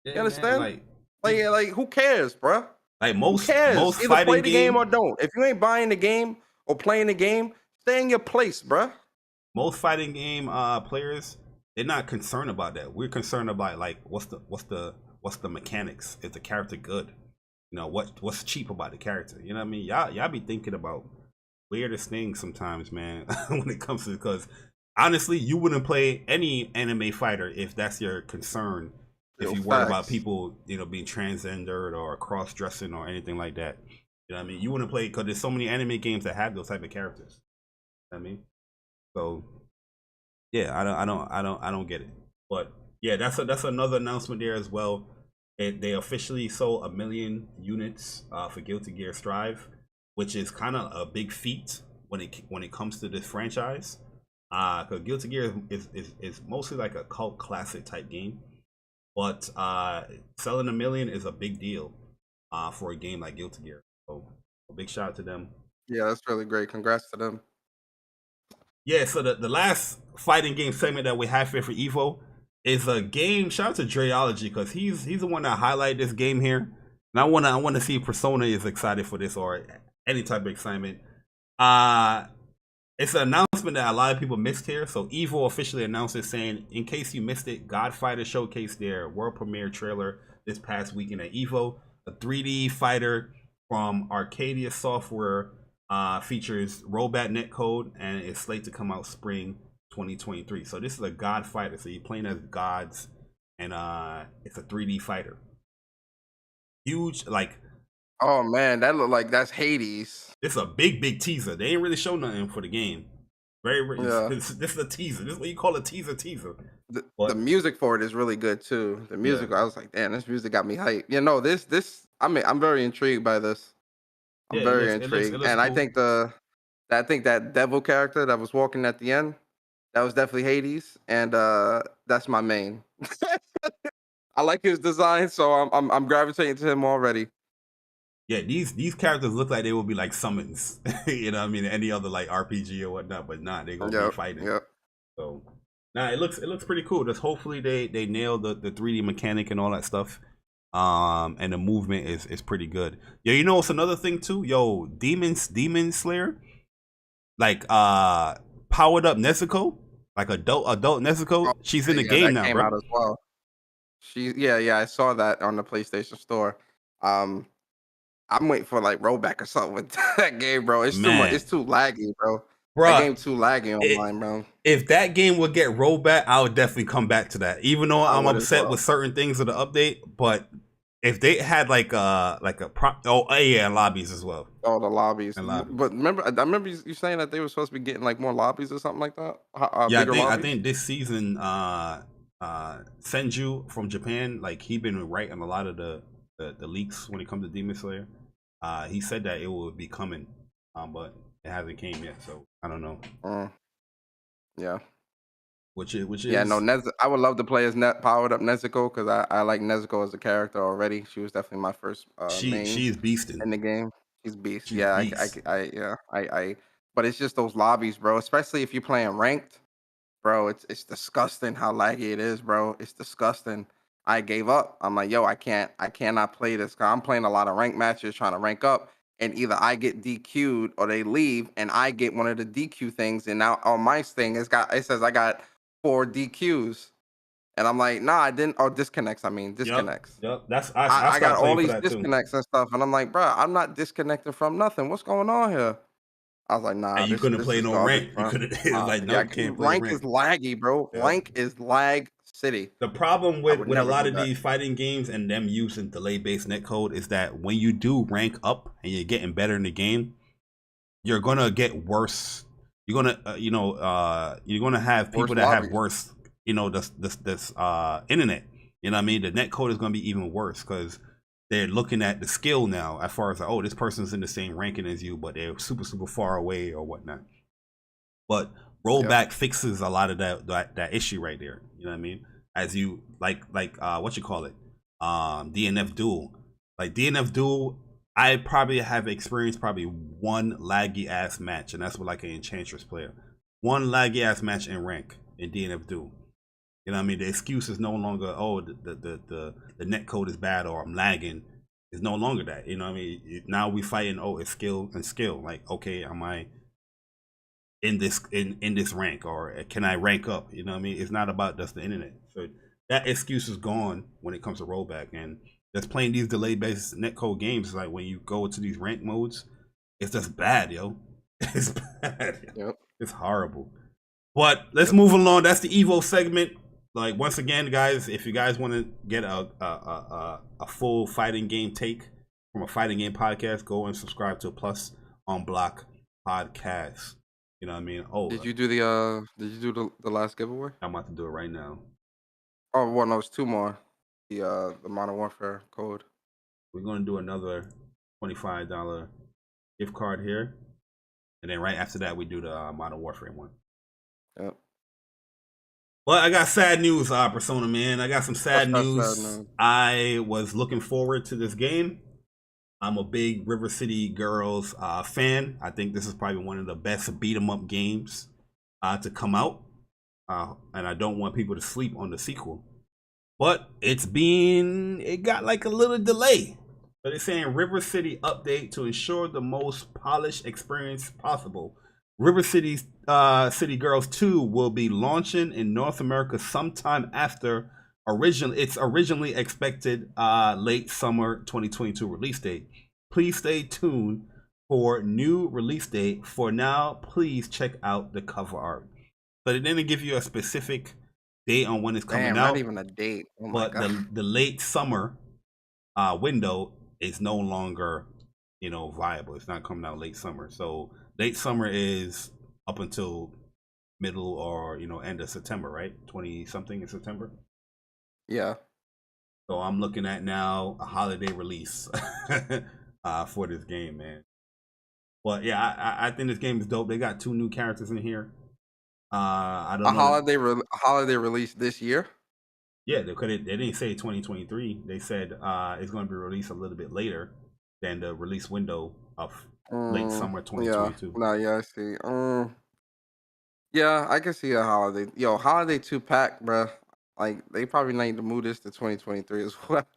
Yeah, you understand? Man, like who cares, bro? Like most who cares? most Either fighting play the game or don't. If you ain't buying the game or playing the game, stay in your place, bro. Most fighting game players, they're not concerned about that. We're concerned about like what's the mechanics. Is the character good? What's cheap about the character? You know what I mean? Y'all be thinking about weirdest things sometimes, man. When it comes to, because honestly, you wouldn't play any anime fighter if that's your concern. If you worry about people, being transgendered or cross-dressing or anything like that. You know what I mean? You wouldn't play, because there's so many anime games that have those type of characters. You know what I mean? So yeah, I don't get it. But yeah, that's another announcement there as well. They officially sold 1 million units for Guilty Gear Strive, which is kind of a big feat when it comes to this franchise. Because Guilty Gear is mostly like a cult classic type game. But selling 1 million is a big deal for a game like Guilty Gear. So a big shout out to them. Yeah, that's really great. Congrats to them. Yeah, so the last fighting game segment that we have here for EVO is a game. Shout out to Dreology, because he's the one that highlighted this game here. And I wanna see if Persona is excited for this or any type of excitement. It's an announcement that a lot of people missed here. So EVO officially announced it, saying, in case you missed it, Godfighter showcased their world premiere trailer this past weekend at EVO. A 3D fighter from Arcadia Software features Robat netcode and is slated to come out spring 2023. So this is a God fighter. So you're playing as gods, and it's a 3D fighter. Huge, like. Oh man, that look like that's Hades. This is a big teaser. They ain't really show nothing for the game. This is a teaser. This is what you call a teaser. The music for it is really good too. The music, I was like, damn, this music got me hyped. This. I'm very intrigued by this. I'm very intrigued, it looks and cool. I think that devil character that was walking at the end, that was definitely Hades, and that's my main. I like his design, so I'm gravitating to him already. Yeah, these characters look like they will be like summons. You know what I mean? Any other like RPG or whatnot, but nah, they're gonna be fighting. Yep. So nah, it looks pretty cool. Just hopefully they nail the 3D mechanic and all that stuff. And the movement is pretty good. Yeah, it's another thing too. Yo, Demon Slayer, like powered up Nezuko, like adult Nezuko. She's in the game now, came bro. Out as well. I saw that on the PlayStation Store. I'm waiting for like rollback or something with that game, bro. It's too much. It's too laggy, bro. That game too laggy online, bro. If that game would get rolled back, I would definitely come back to that. Even though I'm upset with certain things of the update, but if they had like a and lobbies as well. Oh, the lobbies. And lobbies. But remember, I remember you saying that they were supposed to be getting like more lobbies or something like that. Yeah, Bigger I lobbies? think this season, Senju from Japan, like he been writing a lot of the leaks when it comes to Demon Slayer. He said that it will be coming, but it hasn't came yet, so I don't know. Yeah. Which is Yeah, no, I would love to play as powered up Nezuko because I like Nezuko as a character already. She was definitely my first main she's beasting in the game. She's beast. She's Yeah, beast. I but it's just those lobbies, bro. Especially if you're playing ranked, bro. It's disgusting how laggy it is, bro. It's disgusting. I gave up. I'm like, yo, I cannot play this. Cause I'm playing a lot of ranked matches trying to rank up, and either I get DQ'd or they leave, and I get one of the DQ things. And now on my thing, it says I got 4 DQs, and I'm like, nah, I didn't. Or disconnects. I mean, disconnects. Yep. That's I got all these disconnects and stuff, and I'm like, bro, I'm not disconnecting from nothing. What's going on here? I was like, nah. And you couldn't play no rank. You couldn't like no, you can't play rank. Is laggy, bro. Yep. Rank is lag city. The problem with a lot of that. these fighting games and them using delay-based netcode is that when you do rank up and you're getting better in the game, you're gonna get worse. You're gonna you're gonna have people that have worse this internet. You know what I mean? The netcode is gonna be even worse because they're looking at the skill now as far as like, oh, this person's in the same ranking as you, but they're super far away or whatnot. But rollback fixes a lot of that issue right there. You know what I mean? As you like what you call it, DNF duel. Like DNF duel, I probably have experienced one laggy ass match, and that's with like an Enchantress player. One laggy ass match in rank in DNF duel. You know what I mean? The excuse is no longer, oh, the net code is bad or I'm lagging. It's no longer that. You know what I mean? Now we fighting, oh, it's skill and skill. Like, okay, am I in this rank or can I rank up? You know what I mean? It's not about just the internet. So that excuse is gone when it comes to rollback. And just playing these delay-based netcode games, like when you go to these rank modes, it's just bad, yo. It's bad. Yep. It's horrible. But let's move along. That's the EVO segment. Like, once again, guys, if you guys want to get a full fighting game take from a fighting game podcast, go and subscribe to Plus on Block podcast. You know what I mean? Oh, did you do the last giveaway? I'm about to do it right now. Oh, well, no, it's 2 more. The Modern Warfare code. We're gonna do another $25 gift card here, and then right after that, we do the Modern Warfare one. Yep. Well, I got sad news, Persona man. I got some sad news. I was looking forward to this game. I'm a big River City Girls fan. I think this is probably one of the best beat 'em up games to come out, and I don't want people to sleep on the sequel. But it got like a little delay. But it's saying River City update to ensure the most polished experience possible. River City Girls 2 will be launching in North America sometime after its originally expected late summer 2022 release date. Please stay tuned for new release date. For now, please check out the cover art. But it didn't give you a specific date on when it's coming out. Not even a date. Oh but the late summer window is no longer viable. It's not coming out late summer. So late summer is up until middle or end of September, right? 20 something in September. Yeah. So I'm looking at now a holiday release for this game, man. But yeah, I think this game is dope. They got 2 new characters in here. I don't know. Holiday release this year? Yeah, they didn't say 2023. They said it's going to be released a little bit later than the release window of late summer 2022. Yeah, I see. Yeah, I can see a holiday. Yo, holiday 2-pack, bro. Like, they probably need to move this to 2023 as well.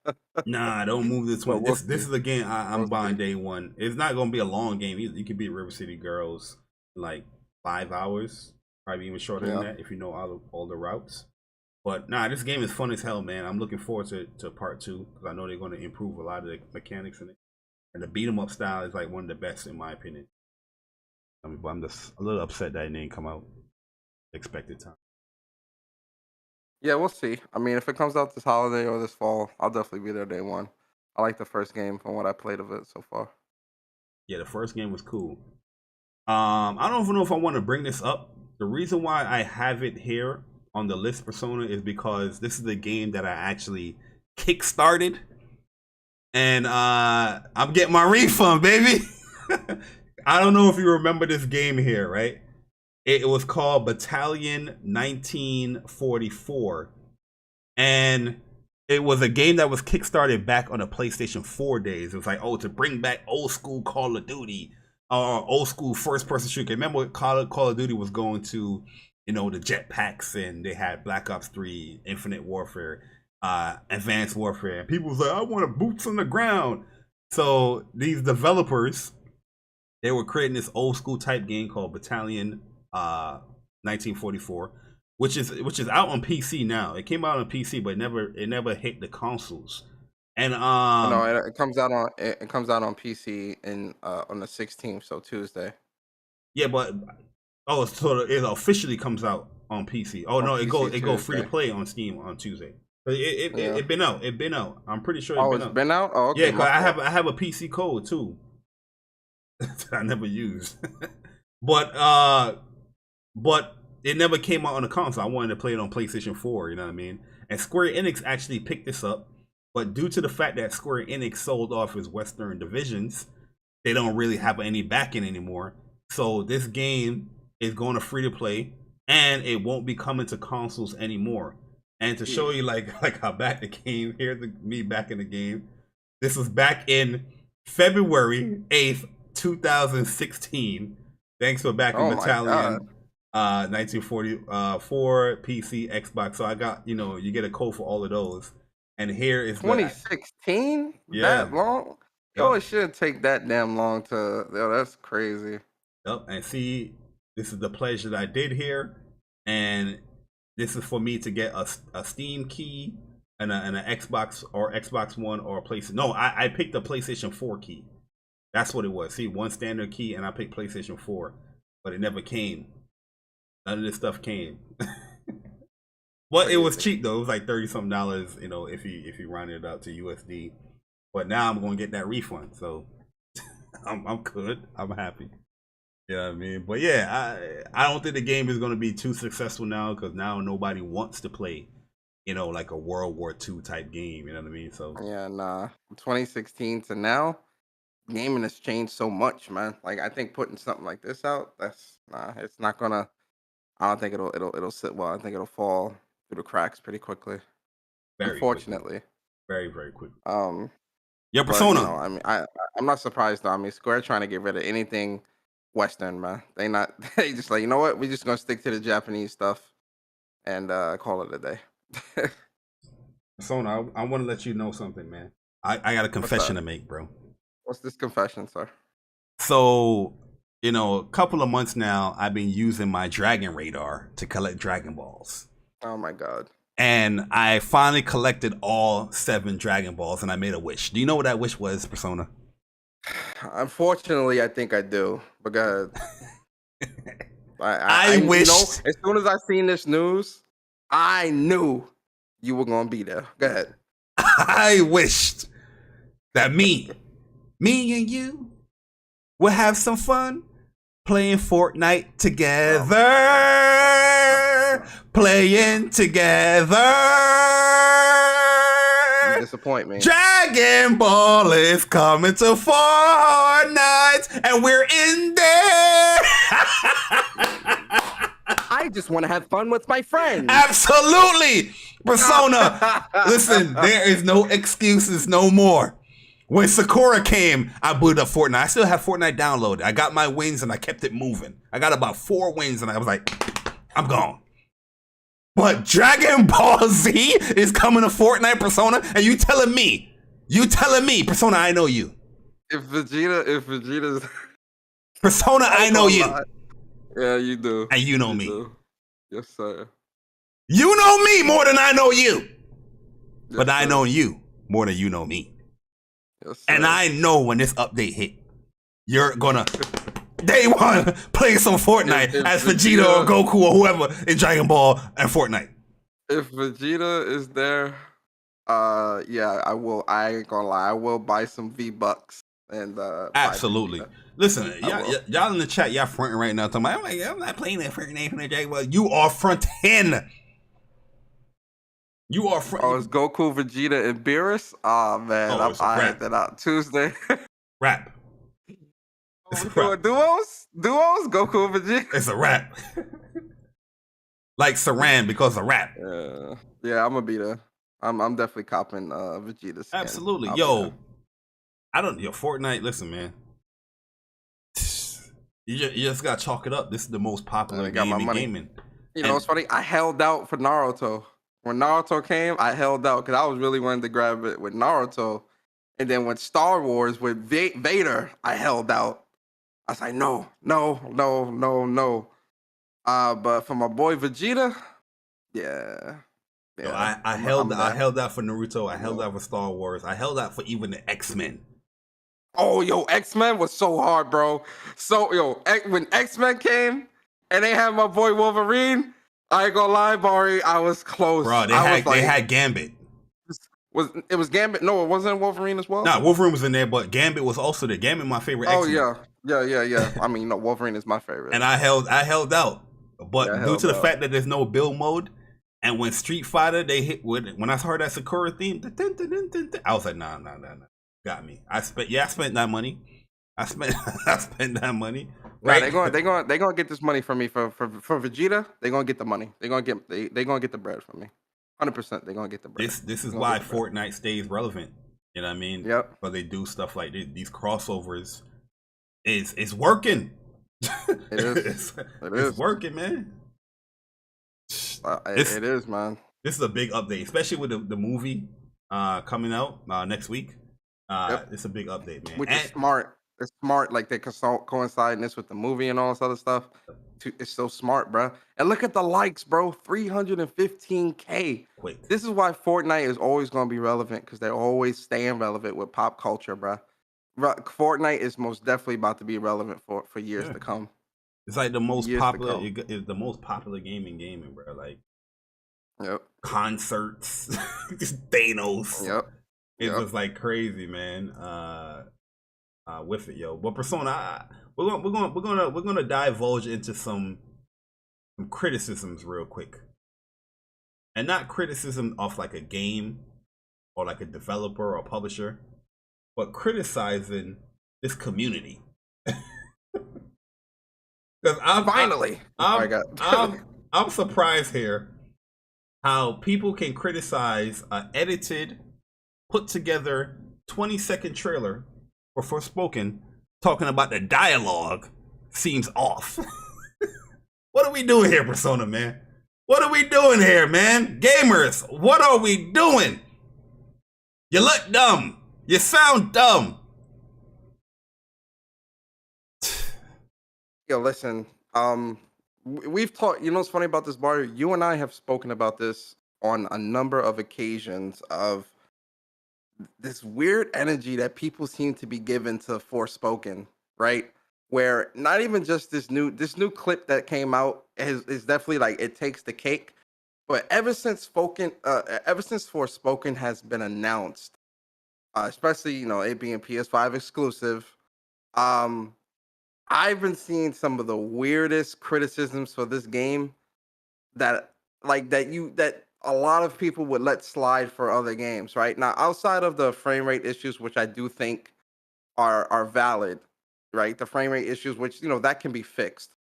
Nah, don't move this one. This is a game I'm buying day one. It's not going to be a long game either. You could beat River City Girls in like 5 hours, probably even shorter than that if you know all the routes. But nah, this game is fun as hell, man. I'm looking forward to part 2 because I know they're going to improve a lot of the mechanics in it. And the beat 'em up style is like one of the best in my opinion. I mean, but I'm just a little upset that it didn't come out expected time. Yeah, we'll see. I mean, if it comes out this holiday or this fall, I'll definitely be there day one. I like the first game from what I played of it so far. Yeah, the first game was cool. I don't even know if I want to bring this up. The reason why I have it here on the list, Persona, is because this is the game that I actually kickstarted, and I'm getting my refund, baby. I don't know if you remember this game here, right? It was called Battalion 1944, and it was a game that was kickstarted back on the PlayStation 4 days. It was like, oh, to bring back old school Call of Duty, or old school first person shooter. Remember what Call of Duty was going to, you know, the jetpacks, and they had Black Ops 3, Infinite Warfare, Advanced Warfare, and people was like, I want boots on the ground. So these developers, they were creating this old school type game called Battalion 1944, which is out on PC now. It came out on PC, but it never hit the consoles. And no, it comes out on PC in on the 16th, so Tuesday. Yeah, but so it officially comes out on PC. Oh, no, it goes free to play on Steam on Tuesday. It been out. I'm pretty sure it's been out. Oh, okay. Yeah, 'cause I have a PC code too that I never used. but it never came out on the console. I wanted to play it on PlayStation 4, you know what I mean? And Square Enix actually picked this up, but due to the fact that Square Enix sold off its Western divisions, they don't really have any backing anymore. So this game is going to free to play, and it won't be coming to consoles anymore. And to show you like how back the game, here's me back in the game. This was back in February 8th, 2016. Thanks for backing Battalion 1944, PC, Xbox. So I got, you get a code for all of those. And here is 2016? That long? Yo, it shouldn't take that damn long to. Yo, that's crazy. Yep. And see, this is the pledge that I did here, and this is for me to get a Steam key and an Xbox or Xbox One or a PlayStation. No, I picked the PlayStation 4 key. That's what it was. See, one standard key, and I picked PlayStation 4, but it never came. None of this stuff came. But it was cheap though. It was like $30-something, if you round it up to USD. But now I'm gonna get that refund, so I'm good. I'm happy. You know what I mean? But yeah, I don't think the game is gonna be too successful now, because now nobody wants to play, like a World War II type game. You know what I mean? So yeah, nah. 2016 to now, gaming has changed so much, man. Like I think putting something like this out, it's not gonna. I don't think it'll sit well. I think it'll fall through the cracks pretty quickly. Unfortunately. Very, very quickly. Your Persona. But, I'm not surprised though. I mean, Square trying to get rid of anything Western, man. They just like, you know what? We're just gonna stick to the Japanese stuff and call it a day. Persona, I want to let you know something, man. I got a confession to make, bro. What's this confession, sir? So, a couple of months now, I've been using my Dragon Radar to collect Dragon Balls. Oh my god. And I finally collected all 7 Dragon Balls, and I made a wish. Do you know what that wish was, Persona? Unfortunately, I think I do, because I wish. As soon as I seen this news, I knew you were gonna be there. Go ahead. I wished that me and you would have some fun playing Fortnite together, playing together. You disappoint me. Dragon Ball is coming to Fortnite, and we're in there. I just want to have fun with my friends. Absolutely, Persona. Listen, there is no excuses no more. When Sakura came, I booted up Fortnite. I still have Fortnite downloaded. I got my wins and I kept it moving. I got about 4 wins and I was like, I'm gone. But Dragon Ball Z is coming to Fortnite, Persona, and you telling me, Persona, I know you. If Vegeta's Persona, I know you. Yeah, you do. And you know me. Do. Yes, sir. You know me more than I know you. Yes, but sir. I know you more than you know me. Yes, and I know when this update hit, you're gonna day one play some Fortnite as Vegeta or Goku or whoever in Dragon Ball and Fortnite. If Vegeta is there, Yeah, I will. I ain't gonna lie. I will buy some V-Bucks and buy Absolutely. Vegeta. Listen, I will. y'all in the chat, y'all fronting right now. Talking about, I'm not playing that Fortnite from the Jack. Well, you are fronting. You are Oh, it's Goku, Vegeta, and Beerus? Oh man, Oh, I'm it's a eyeing wrap. that out Tuesday. Rap. It's a We doing wrap. duos, Goku and Vegeta. It's a rap. Like Saran because of rap. Yeah, I'm gonna be there. I'm definitely copping Vegeta skin. Absolutely. I'll be Yo, there. Fortnite, listen, man. You just gotta chalk it up. This is the most popular I got game my in money. gaming. You know, it's funny. I held out for Naruto. When Naruto came, I held out because I was really wanting to grab it with Naruto. And then with Star Wars with Vader, I held out. I was like, no. But for my boy Vegeta, yeah. Yo, I held out for Naruto. I held out for Star Wars. I held out for even the X-Men. Oh, yo, X-Men was so hard, bro. So, yo, when X-Men came and they had my boy Wolverine, I ain't gonna lie, Bari, I was close. Bro, they had Gambit. It was Gambit? No, it wasn't Wolverine as well? Nah, Wolverine was in there, but Gambit was also there. Gambit, my favorite X-Men. Yeah. I mean, no, Wolverine is my favorite. And I held out. But due to the fact that there's no build mode, and when Street Fighter, when I heard that Sakura theme, I was like, nah. Got me. I spent that money. I spent that money. Right. They're gonna get this money from me for Vegeta. They're gonna get the money. They're gonna get the bread from me. 100%. They're gonna get the bread. This is why Fortnite stays relevant. You know what I mean? Yep. But they do stuff like these crossovers. It's working. It is. It's working, man. It is, man. This is a big update, especially with the movie coming out next week. It's a big update, man. Which is smart. It's smart, like they coincide this with the movie and all this other stuff. It's so smart, bro. And look at the likes, bro. 315K. Quick. This is why Fortnite is always going to be relevant, because they're always staying relevant with pop culture, bro. Fortnite is most definitely about to be relevant for years to come. It's like the most popular. It's the most popular game in gaming, bro. Like, concerts, just Thanos. It was like crazy, man. With it, yo. But Persona, we're gonna divulge into some criticisms real quick, and not criticism of like a game or like a developer or publisher, but criticizing this community. Because I'm surprised here how people can criticize an edited, put together 20-second trailer for Forspoken talking about the dialogue seems off. What are we doing here, Persona, man? What are we doing here, man? Gamers, what are we doing? You look dumb. You sound dumb. Yo, listen. We've talked. You know what's funny about this, Bar? You and I have spoken about this on a number of occasions of this weird energy that people seem to be given to Forspoken, right? Where not even just this new clip that came out is definitely like it takes the cake. But ever since Forspoken has been announced, especially it being PS5 exclusive, I've been seeing some of the weirdest criticisms for this game that a lot of people would let slide for other games, right? Now, outside of the frame rate issues, which I do think are valid, right? The frame rate issues, which that can be fixed.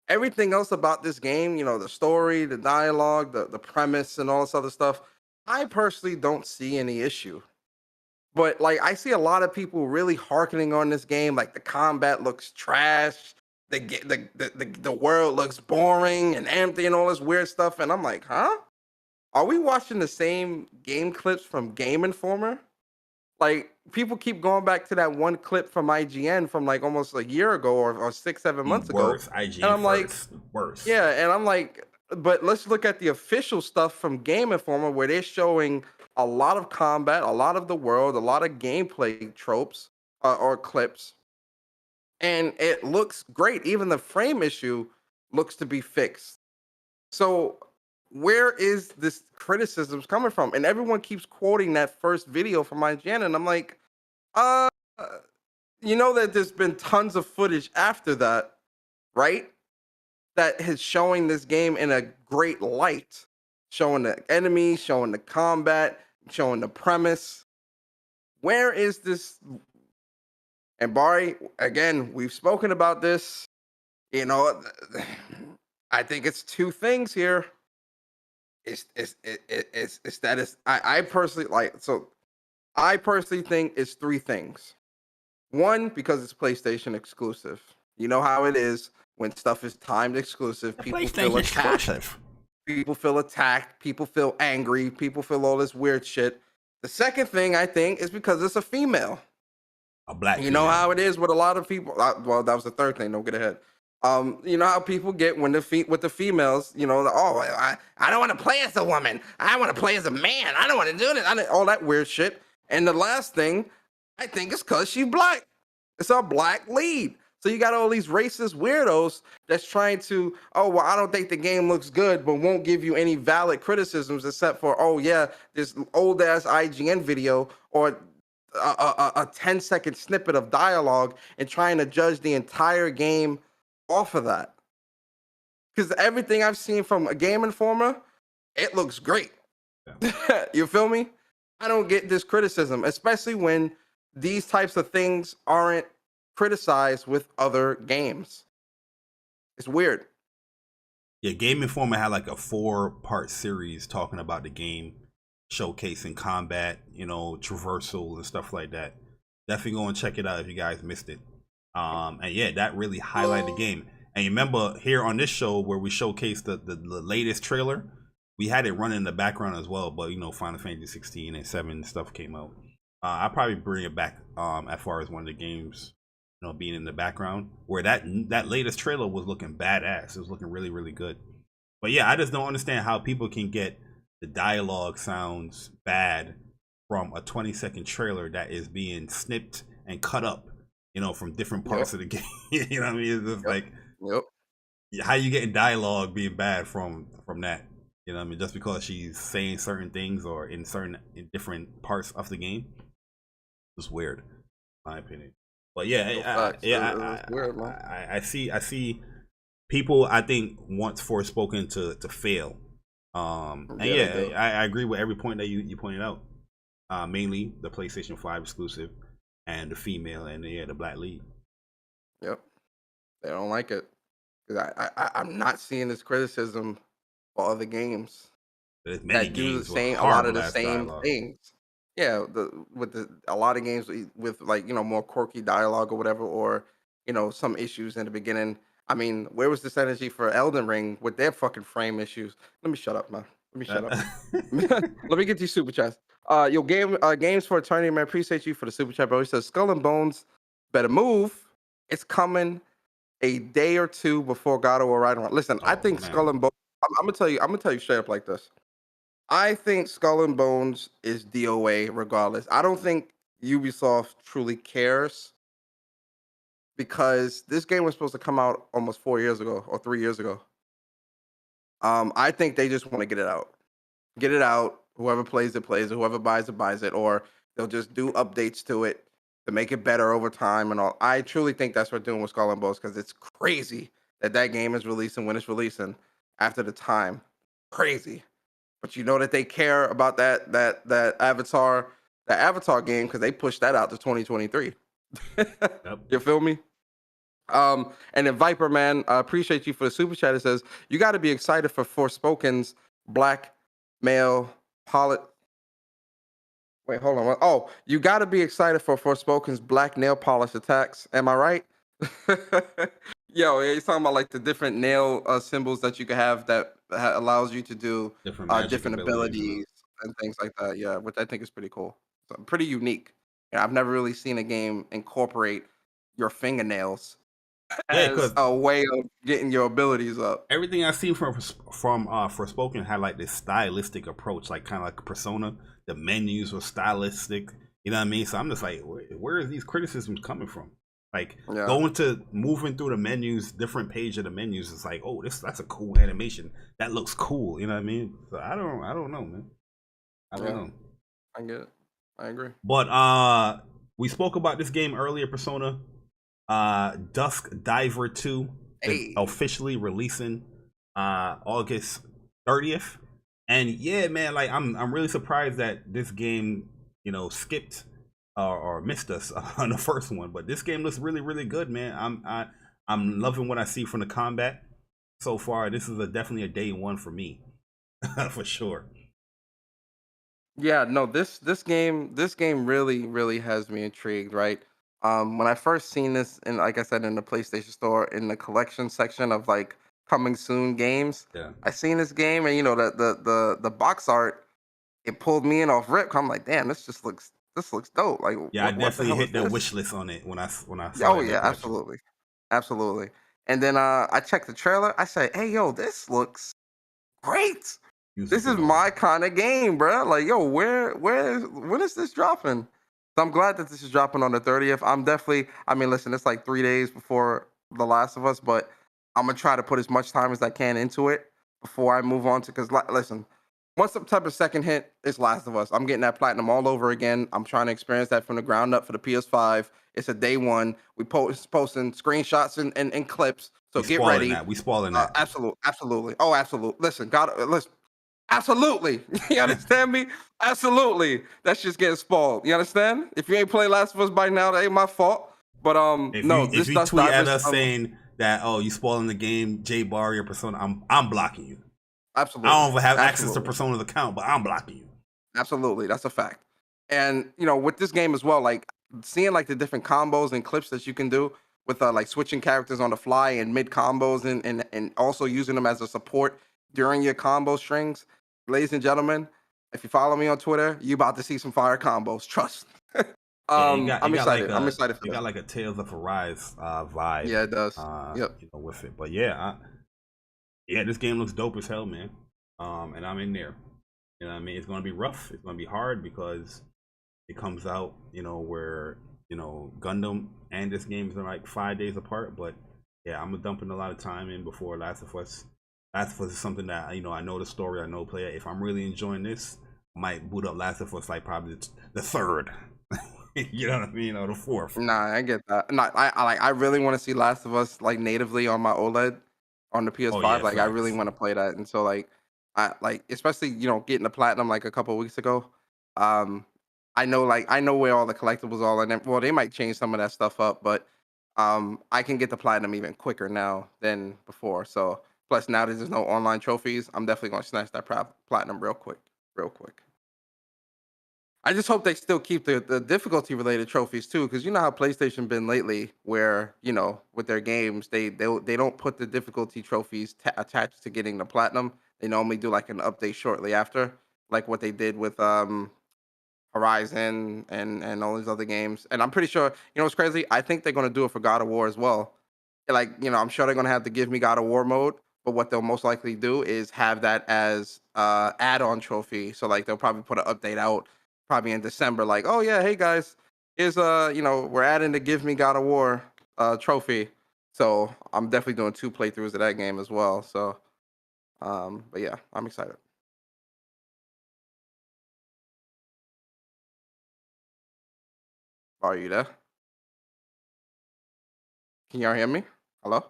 Everything else about this game, the story, the dialogue, the premise, and all this other stuff, I personally don't see any issue. But like I see a lot of people really harkening on this game, like the combat looks trash, the world looks boring and empty and all this weird stuff, and I'm like, huh? Are we watching the same game clips from Game Informer? Like people keep going back to that one clip from IGN from like almost a year ago or 6-7 months ago. IGN and I'm like, worse. Yeah, and I'm like, but let's look at the official stuff from Game Informer where they're showing a lot of combat, a lot of the world, a lot of gameplay tropes or clips, and it looks great. Even the frame issue looks to be fixed. So where is this criticisms coming from? And everyone keeps quoting that first video from IGN, and I'm like, uh, you know that there's been tons of footage after that, right? That is showing this game in a great light, showing the enemies, showing the combat, showing the premise. Where is this? And Bari, again, we've spoken about this. You know, I think it's two things here. I personally like, so I personally think it's three things. One, because it's PlayStation exclusive. You know how it is when stuff is timed exclusive. People feel attacked. People feel attacked. People feel angry. People feel all this weird shit. The second thing I think is because it's a female. A black female. You know how it is with a lot of people. Well, that was the third thing. Don't get ahead. You know how people get when with the females, you know, I don't want to play as a woman. I want to play as a man. I don't want to do this. All that weird shit. And the last thing, I think it's because she's black. It's a black lead. So you got all these racist weirdos that's trying to, oh, well, I don't think the game looks good, but won't give you any valid criticisms except for, oh, yeah, this old-ass IGN video or a 10-second snippet of dialogue and trying to judge the entire game off of that. Because everything I've seen from a Game Informer, it looks great. Yeah. You feel me? I don't get this criticism, especially when these types of things aren't criticized with other games. It's weird. Yeah, Game Informer had like a 4-part series talking about the game, showcasing combat, you know, traversal and stuff like that. Definitely go and check it out if you guys missed it. And yeah, that really highlighted the game. And you remember here on this show where we showcased the latest trailer, we had it running in the background as well, but you know, Final Fantasy 16 and 7 stuff came out. I'll probably bring it back as far as one of the games, you know, being in the background, where that latest trailer was looking badass. It was looking really, really good. But yeah, I just don't understand how people can get the dialogue sounds bad from a 20-second trailer that is being snipped and cut up, you know, from different parts of the game. You know what I mean? It's just like, how you getting dialogue being bad from that? You know what I mean? Just because she's saying certain things or in different parts of the game. It's weird, in my opinion. But yeah, I see people, I think, want Forspoken to fail. And yeah, I agree with every point that you pointed out. Mainly the PlayStation 5 exclusive and the female and the black lead. Yep, they don't like it because I'm not seeing this criticism for other games that do a lot of the same things. Yeah, a lot of games with like, you know, more quirky dialogue or whatever, or you know, some issues in the beginning. I mean, where was this energy for Elden Ring with their fucking frame issues? Let me shut up, man. Let me shut up. Let me get these super chats. Games for Eternity, man. Appreciate you for the super chat, bro. He says Skull and Bones better move. It's coming a day or two before God will ride around. Listen, I think Skull and Bones. I'm gonna tell you straight up like this. I think Skull and Bones is DOA regardless. I don't think Ubisoft truly cares because this game was supposed to come out almost 4 years ago or 3 years ago. I think they just want to get it out. Get it out. Whoever plays it, plays it. Whoever buys it, buys it. Or they'll just do updates to it to make it better over time and all. I truly think that's what they're doing with Skull and Bones because it's crazy that game is releasing when it's releasing after the time. Crazy. But you know that they care about that Avatar game because they pushed that out to 2023. Yep. You feel me? And then Viper, man, I appreciate you for the super chat. It says you got to be excited for Forspoken's black male polit. Wait, hold on. Oh, you got to be excited for Forspoken's black nail polish attacks. Am I right? Yo, he's talking about like the different nail symbols that you can have that allows you to do different abilities and things like that. Yeah, which I think is pretty cool. So, pretty unique. Yeah, I've never really seen a game incorporate your fingernails as a way of getting your abilities up. Everything I see from Forspoken had like this stylistic approach, like kind of like a Persona. The menus were stylistic. You know what I mean? So I'm just like, where is these criticisms coming from? Like Yeah. moving through the menus, different page of the menus, it's like, oh, that's a cool animation. That looks cool. You know what I mean? So I don't know, man. I don't know. I get it. I agree. But we spoke about this game earlier, Persona. Dusk Diver 2 is officially releasing August 30th. And yeah, man, like I'm really surprised that this game, you know, skipped or missed us on the first one. But this game looks really, really good, man. I'm loving what I see from the combat so far. This is definitely a day one for me, for sure. Yeah, no, this game really has me intrigued, right? When I first seen this, and like I said, in the PlayStation Store in the collection section of like coming soon games, Yeah. I seen this game, and you know the box art, it pulled me in off rip. I'm like, damn, this looks dope. Like, Yeah, I what the definitely hell hit is the this? wish list on it when I saw Oh it in the yeah, collection. absolutely. And then I checked the trailer. I said, hey yo, this looks great. This is my kind of game, bro. Like, yo, when is this dropping? So I'm glad that this is dropping on the 30th. I mean, listen, it's like 3 days before The Last of Us, but I'm gonna try to put as much time as I can into it before I move on to. Because listen, once September 2nd hit, it's Last of Us. I'm getting that platinum all over again. I'm trying to experience that from the ground up for the PS5. It's a day one. We posting screenshots and clips. So get ready. We spoiling that. Absolutely. Oh, absolutely. Listen, listen. Absolutely. You understand me? Absolutely. That's just getting spoiled. You understand? If you ain't played Last of Us by now, that ain't my fault. But if you tweet at us saying that, oh, you spoiling the game, J Bari or Persona, I'm blocking you. Absolutely. I don't have access to Persona's account, but I'm blocking you. Absolutely. That's a fact. And you know, with this game as well, like seeing like the different combos and clips that you can do with like switching characters on the fly and mid combos and also using them as a support during your combo strings. Ladies and gentlemen, if you follow me on Twitter, you about to see some fire combos. Trust. I'm excited. I'm excited for that. It got like a Tales of Arise vibe. Yeah, it does. Yep. You know, with it, but yeah, this game looks dope as hell, man. And I'm in there. You know what I mean? It's gonna be rough. It's gonna be hard because it comes out, you know, where, you know, Gundam and this game are like 5 days apart. But yeah, I'm dumping a lot of time in before Last of Us. Last of Us is something that, you know, I know the story, I know player. If I'm really enjoying this, I might boot up Last of Us like probably the third. You know what I mean, or the fourth. Nah, I get that. Nah, I really want to see Last of Us like natively on my OLED on the PS5. Oh, yeah, like, I really want to play that, and so like, I like especially, you know, getting the platinum like a couple of weeks ago. I know where all the collectibles are, and well, they might change some of that stuff up, but I can get the platinum even quicker now than before. So plus now that there's no online trophies, I'm definitely gonna snatch that platinum real quick. I just hope they still keep the difficulty related trophies too, because you know how PlayStation been lately, where you know with their games they don't put the difficulty trophies attached to getting the platinum. They normally do like an update shortly after, like what they did with Horizon and all these other games. And I'm pretty sure, you know what's crazy? I think they're gonna do it for God of War as well. Like, you know, I'm sure they're gonna have to give me God of War mode, but what they'll most likely do is have that as add-on trophy. So like they'll probably put an update out probably in December, like, oh yeah, hey guys, is you know, we're adding the Give Me God of War trophy. So I'm definitely doing 2 playthroughs of that game as well. So but yeah, I'm excited. Are you there? Can y'all hear me? Hello?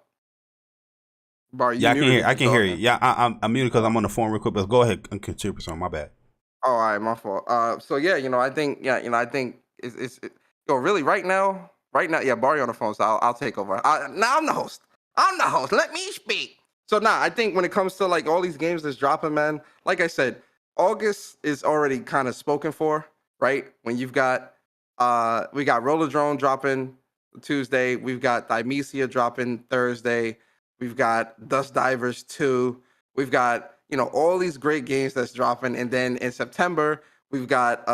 Bar, you Yeah, muted if I you can hear talking. you. Yeah, I'm muted because I'm on the phone real quick. But go ahead and continue, Persona. My bad. Oh, all right, my fault. So yeah, you know, I think yo, really right now, yeah, Bari on the phone, so I'll take over. Now I'm the host. Let me speak. So I think when it comes to like all these games that's dropping, man, like I said, August is already kind of spoken for, right? When you've got we got RollerDrome dropping Tuesday, we've got Thymesia dropping Thursday, we've got Dust Divers 2, we've got, you know, all these great games that's dropping, and then in September we've got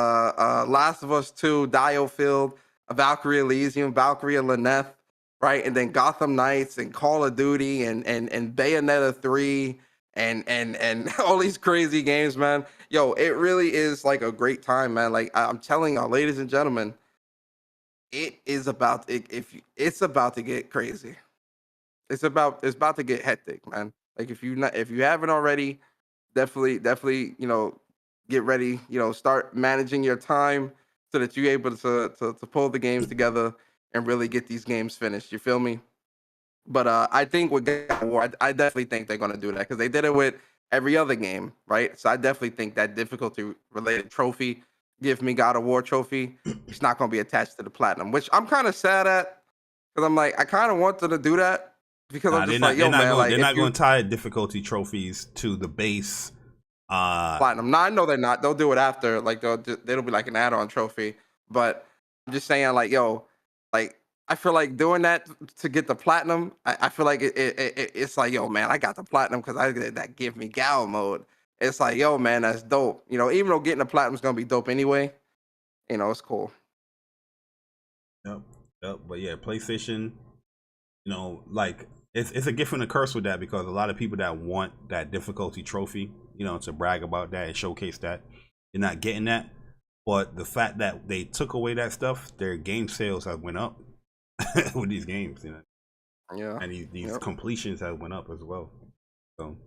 Last of Us 2, Diofield, Valkyrie Elysium, Valkyrie Lenneth, right, and then Gotham Knights and Call of Duty and Bayonetta 3 and all these crazy games, man. Yo, it really is like a great time, man. Like I'm telling y'all, ladies and gentlemen, it's about to get crazy. It's about to get hectic, man. Like if you haven't already, definitely, get ready, start managing your time so that you're able to pull the games together and really get these games finished. You feel me? But I think with God of War, I definitely think they're gonna do that because they did it with every other game, right? So I definitely think that difficulty related trophy, give me God of War trophy, it's not gonna be attached to the platinum, which I'm kind of sad at because I'm like I kind of wanted to do that because I'm just like, yo, man, like they're not going to tie difficulty trophies to the base platinum. No, I know they're not. They'll do it after, like it'll be like an add-on trophy. But I'm just saying, like, yo, like. I feel like doing that to get the platinum. I feel like it's like, yo, man, I got the platinum because I did that give me gal mode. It's like, yo, man, that's dope. Even though getting the platinum is gonna be dope anyway, it's cool. Yep. But yeah, PlayStation, like it's a gift and a curse with that because a lot of people that want that difficulty trophy, to brag about that and showcase that, you're not getting that. But the fact that they took away that stuff, their game sales have went up. With these games, yeah, and these completions have went up as well. So,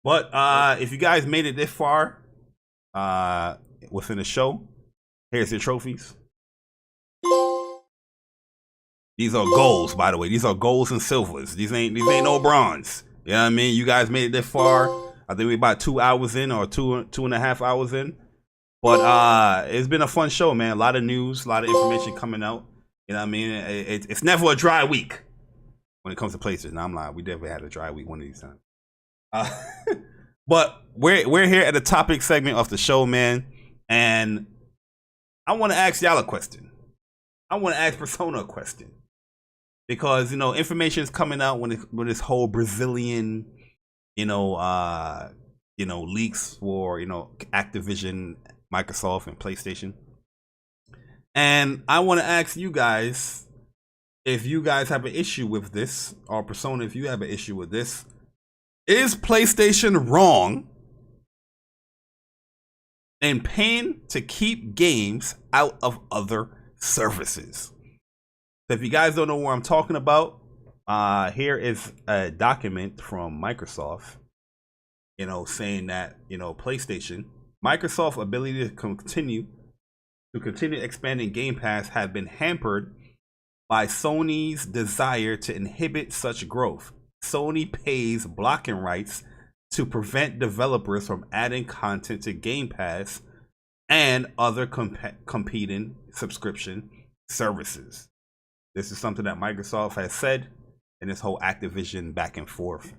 but if you guys made it this far, within the show, here's your trophies. These are golds, by the way. These are golds and silvers. These ain't no bronze. You know what I mean? You guys made it this far. I think we're about 2 hours in, or 2.5 hours in. But it's been a fun show, man. A lot of news, a lot of information coming out. You know what I mean? It's never a dry week when it comes to PlayStation. I'm like, we definitely had a dry week one of these times. But we're here at the topic segment of the show, man. And I want to ask y'all a question. I want to ask Persona a question. Because, information is coming out when this whole Brazilian, leaks for, Activision, Microsoft, and PlayStation. And I want to ask you guys if you guys have an issue with this, or Persona, if you have an issue with this. Is PlayStation wrong in paying to keep games out of other services? So if you guys don't know what I'm talking about, here is a document from Microsoft, saying that, PlayStation, Microsoft's ability to continue expanding Game Pass have been hampered by Sony's desire to inhibit such growth. Sony pays blocking rights to prevent developers from adding content to Game Pass and other competing subscription services. This is something that Microsoft has said in this whole Activision back and forth.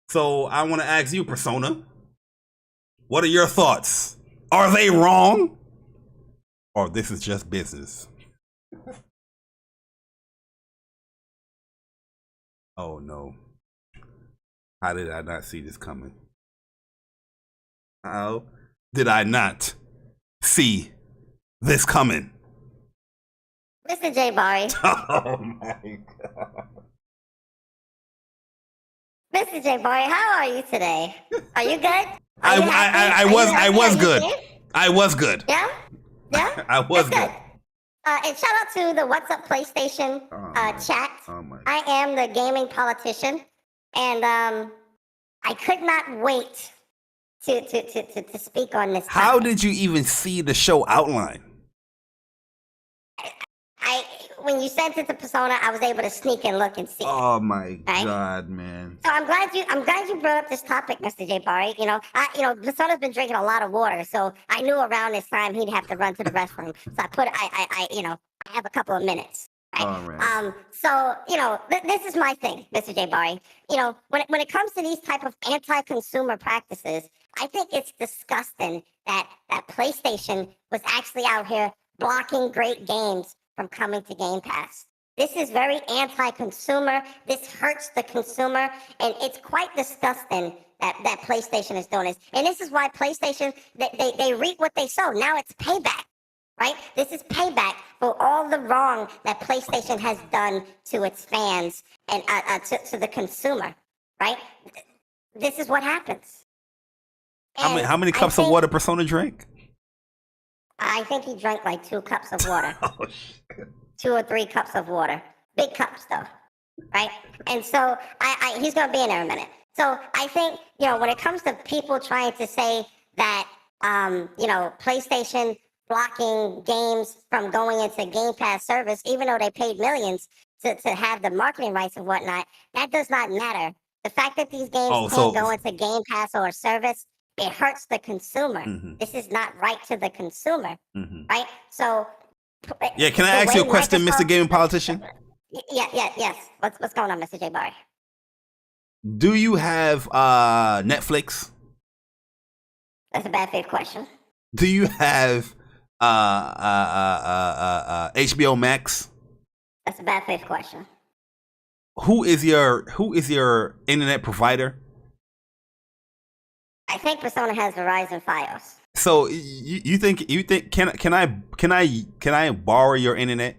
So I want to ask you, Persona, what are your thoughts? Are they wrong? Or this is just business? Oh no. How did I not see this coming? How did I not see this coming? Mr. J. Bari. Oh my god. Mr. J. Bari, how are you today? Are you good? I was good. I was good. Yeah? Yeah? I was good. And shout out to the What's Up PlayStation chat. Oh my. I am the gaming politician, and I could not wait to speak on this topic. How did you even see the show outline? When you sent it to Persona, I was able to sneak and look and see. Oh my god, man! So I'm glad you brought up this topic, Mr. J. Bari. Persona's been drinking a lot of water, so I knew around this time he'd have to run to the restroom. So I have a couple of minutes. Right? All right. So this is my thing, Mr. J. Bari. When it comes to these type of anti-consumer practices, I think it's disgusting that PlayStation was actually out here blocking great games from coming to Game Pass. This is very anti-consumer. This hurts the consumer, and it's quite disgusting that PlayStation is doing this. And this is why PlayStation, they reap what they sow. Now it's payback, right? This is payback for all the wrong that PlayStation has done to its fans and to the consumer, right? This is what happens. How many cups of water Persona drank? I think he drank like 2 cups of water. Oh, shit. 2 or 3 cups of water. Big cups, though. Right? And so he's going to be in there in a minute. So I think, when it comes to people trying to say that, PlayStation blocking games from going into Game Pass service, even though they paid millions to have the marketing rights and whatnot, that does not matter. The fact that these games can't go into Game Pass or a service, it hurts the consumer. Mm-hmm. This is not right to the consumer, Mm-hmm. right? So, yeah, can I ask you a question, Mr. Gaming Politician? Yes. What's going on, Mr. J. Bari? Do you have Netflix? That's a bad faith question. Do you have HBO Max? That's a bad faith question. Who is your internet provider? I think Persona has Verizon Fios. So you think can I borrow your internet?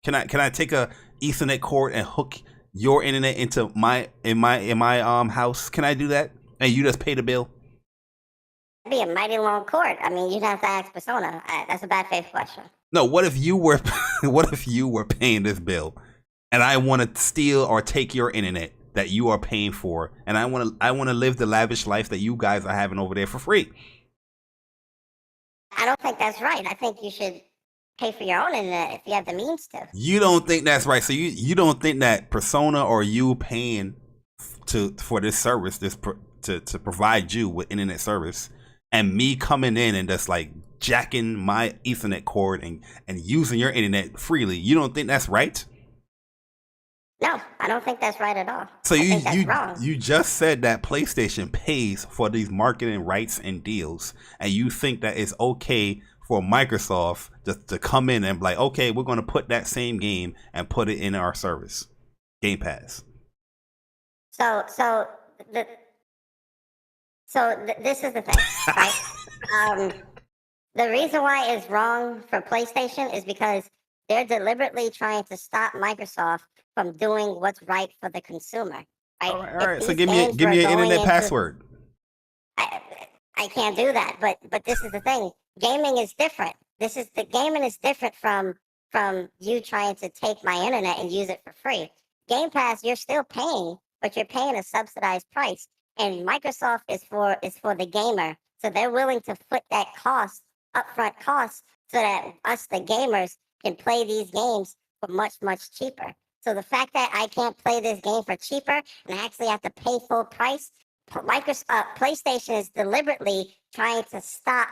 Can I take a Ethernet cord and hook your internet into my house? Can I do that? And you just pay the bill? That'd be a mighty long cord. I mean, you'd have to ask Persona. That's a bad faith question. No, what if you were paying this bill and I want to steal or take your internet that you are paying for, and I want to live the lavish life that you guys are having over there for free? I don't think that's right. I think you should pay for your own internet if you have the means to. You don't think that's right? So you don't think that Persona or you paying for this service, to provide you with internet service, and me coming in and just like jacking my Ethernet cord and using your internet freely, you don't think that's right? No, I don't think that's right at all. So wrong. You just said that PlayStation pays for these marketing rights and deals, and you think that it's okay for Microsoft to come in and be like, okay, we're going to put that same game and put it in our service, Game Pass. So this is the thing, right? The reason why it's wrong for PlayStation is because they're deliberately trying to stop Microsoft from doing what's right for the consumer, right? All right. So give me an internet password. I can't do that, but this is the thing. Gaming is different. Gaming is different from you trying to take my internet and use it for free. Game Pass, you're still paying, but you're paying a subsidized price. And Microsoft is for the gamer. So they're willing to foot that upfront cost, so that us, the gamers, can play these games for much, much cheaper. So the fact that I can't play this game for cheaper and I actually have to pay full price, PlayStation is deliberately trying to stop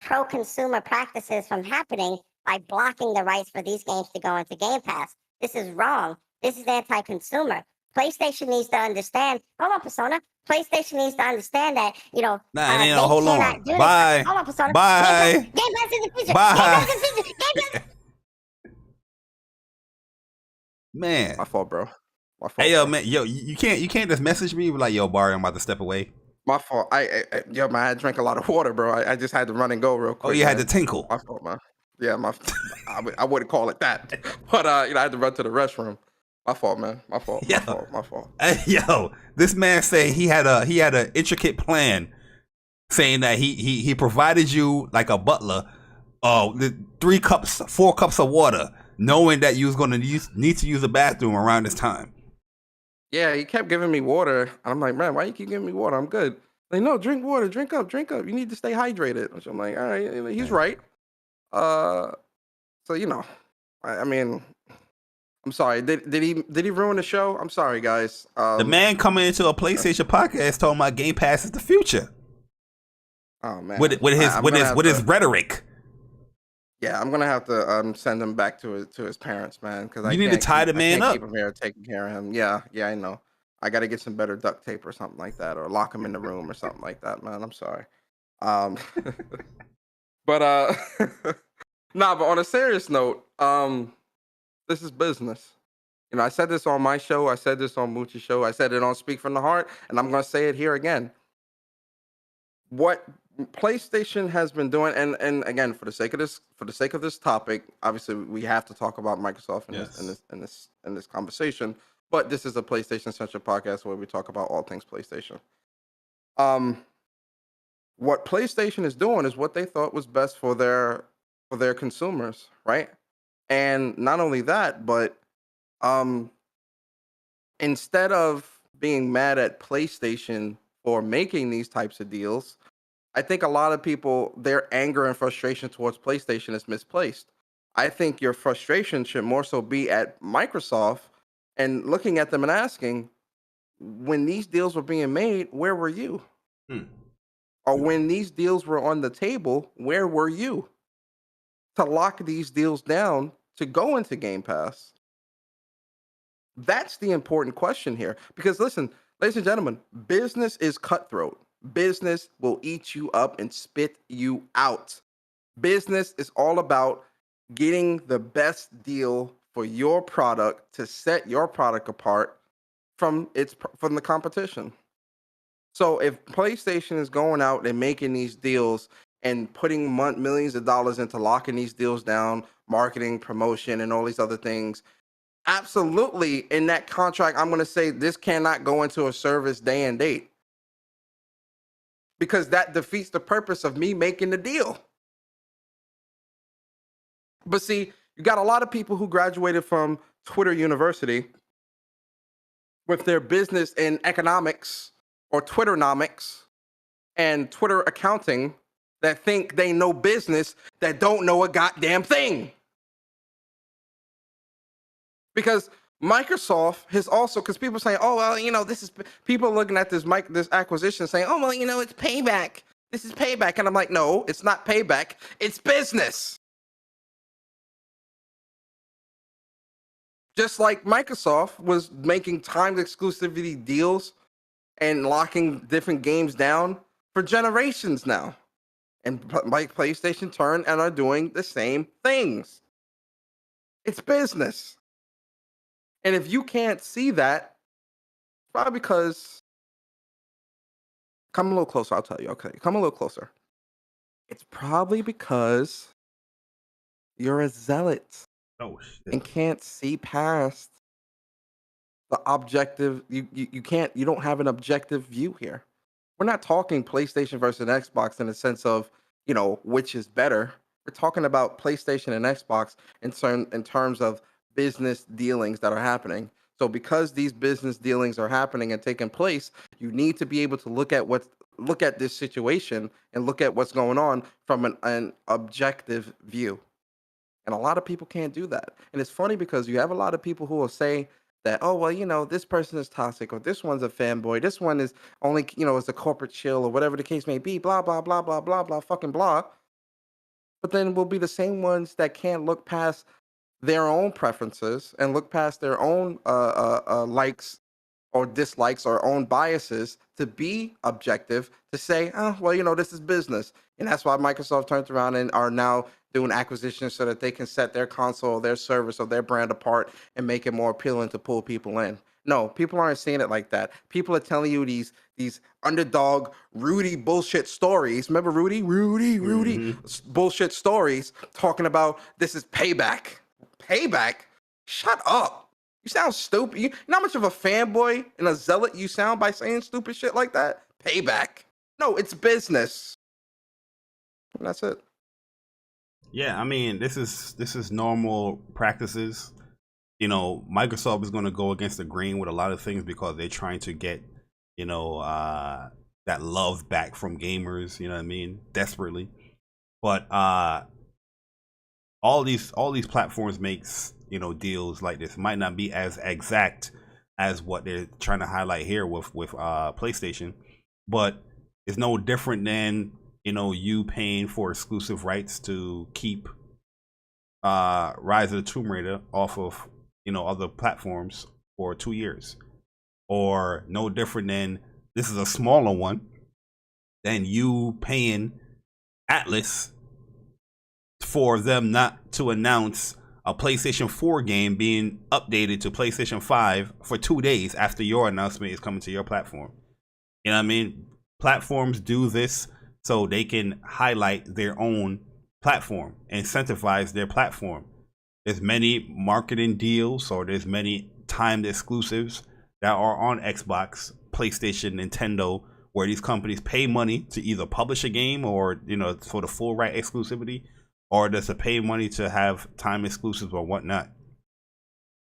pro-consumer practices from happening by blocking the rights for these games to go into Game Pass. This is wrong. This is anti-consumer. PlayStation needs to understand. Hold on, Persona. PlayStation needs to understand that, hold on. Bye. Hold on, Persona. Bye. Game Pass is the future. Bye. Game Pass is the future. Game Pass. Man. My fault, bro. My fault. Hey, yo, man. Yo, you can't just message me like, yo, Bari, I'm about to step away. My fault. I I drank a lot of water, bro. I just had to run and go real quick. Oh, you had man. to tinkle. My fault, man. Yeah, I wouldn't call it that, but I had to run to the restroom. My fault, man. My fault. My fault. Hey, yo, this man say he had an intricate plan, saying that he provided you like a butler, 4 cups of water, knowing that you was gonna need to use the bathroom around this time. Yeah, he kept giving me water. I'm like, man, why you keep giving me water? I'm good. Like, no, drink water, drink up. You need to stay hydrated. Which I'm like, all right, he's right. So I mean, I'm sorry. Did he ruin the show? I'm sorry, guys. The man coming into a PlayStation podcast talking about Game Pass is the future. Oh man, with his rhetoric. Yeah, I'm gonna have to send him back to his parents, man. Because you need to tie the man up. Keep him here, taking care of him. Yeah, I know. I got to get some better duct tape or something like that, or lock him in the room or something like that, man. I'm sorry. But but on a serious note, this is business. I said this on my show. I said this on Moochie's show. I said it on Speak from the Heart, and I'm gonna say it here again. What PlayStation has been doing, and again, for the sake of this topic, obviously we have to talk about Microsoft in this conversation. But this is a PlayStation Central podcast where we talk about all things PlayStation. What PlayStation is doing is what they thought was best for their for their consumers, right? And not only that, but instead of being mad at PlayStation for making these types of deals, I think a lot of people, their anger and frustration towards PlayStation is misplaced. I think your frustration should more so be at Microsoft and looking at them and asking, when these deals were being made, where were you? Or when these deals were on the table, where were you to lock these deals down to go into Game Pass? That's the important question here. Because listen, ladies and gentlemen, business is cutthroat. Business will eat you up and spit you out. Business is all about getting the best deal for your product to set your product apart from the competition. So if PlayStation is going out and making these deals and putting millions of dollars into locking these deals down, marketing, promotion, and all these other things, absolutely in that contract, I'm going to say this cannot go into a service day and date, because that defeats the purpose of me making the deal. But see, you got a lot of people who graduated from Twitter University with their business in economics or Twitternomics and Twitter accounting that think they know business that don't know a goddamn thing. Because Microsoft has also, because people are saying, oh, well, you know, this is, people are looking at this acquisition saying, oh, well, you know, it's payback. This is payback. And I'm like, no, it's not payback. It's business. Just like Microsoft was making timed exclusivity deals and locking different games down for generations now. And like PlayStation turned and are doing the same things. It's business. And if you can't see that, probably because, come a little closer, I'll tell you, okay, come a little closer. It's probably because you're a zealot. Oh, shit. And can't see past the objective. You can't, you don't have an objective view here. We're not talking PlayStation versus Xbox in the sense of, you know, which is better. We're talking about PlayStation and Xbox in terms of business dealings that are happening. So because these business dealings are happening and taking place, you need to be able to look at this situation and look at what's going on from an objective view. And a lot of people can't do that. And it's funny because you have a lot of people who will say that, oh, well, you know, this person is toxic, or this one's a fanboy, this one is only, you know, is a corporate shill, or whatever the case may be, blah, blah, blah, blah, blah, blah, fucking blah. But then we'll be the same ones that can't look past their own preferences and look past their own likes or dislikes or own biases to be objective, to say, oh, well, you know, this is business. And that's why Microsoft turned around and are now doing acquisitions so that they can set their console, their service, or their brand apart and make it more appealing to pull people in. No, people aren't seeing it like that. People are telling you these underdog Rudy bullshit stories. Remember Rudy? Bullshit stories talking about this is payback. Payback? Shut up. You sound stupid. You know how much of a fanboy and a zealot you sound by saying stupid shit like that? Payback. No, it's business. And that's it. Yeah, I mean, this is normal practices. You know, Microsoft is going to go against the grain with a lot of things because they're trying to get, you know, that love back from gamers, you know what I mean, desperately. But all these platforms makes, you know, deals like this. Might not be as exact as what they're trying to highlight here with PlayStation, but it's no different than, you know, you paying for exclusive rights to keep Rise of the Tomb Raider off of, you know, other platforms for 2 years, or no different than, this is a smaller one, than you paying Atlas for them not to announce a PlayStation 4 game being updated to PlayStation 5 for 2 days after your announcement is coming to your platform. You know what I mean? Platforms do this so they can highlight their own platform, incentivize their platform. There's many marketing deals, or there's many timed exclusives that are on Xbox, PlayStation, Nintendo, where these companies pay money to either publish a game or, you know, for the full right exclusivity, or does it pay money to have time exclusives or whatnot?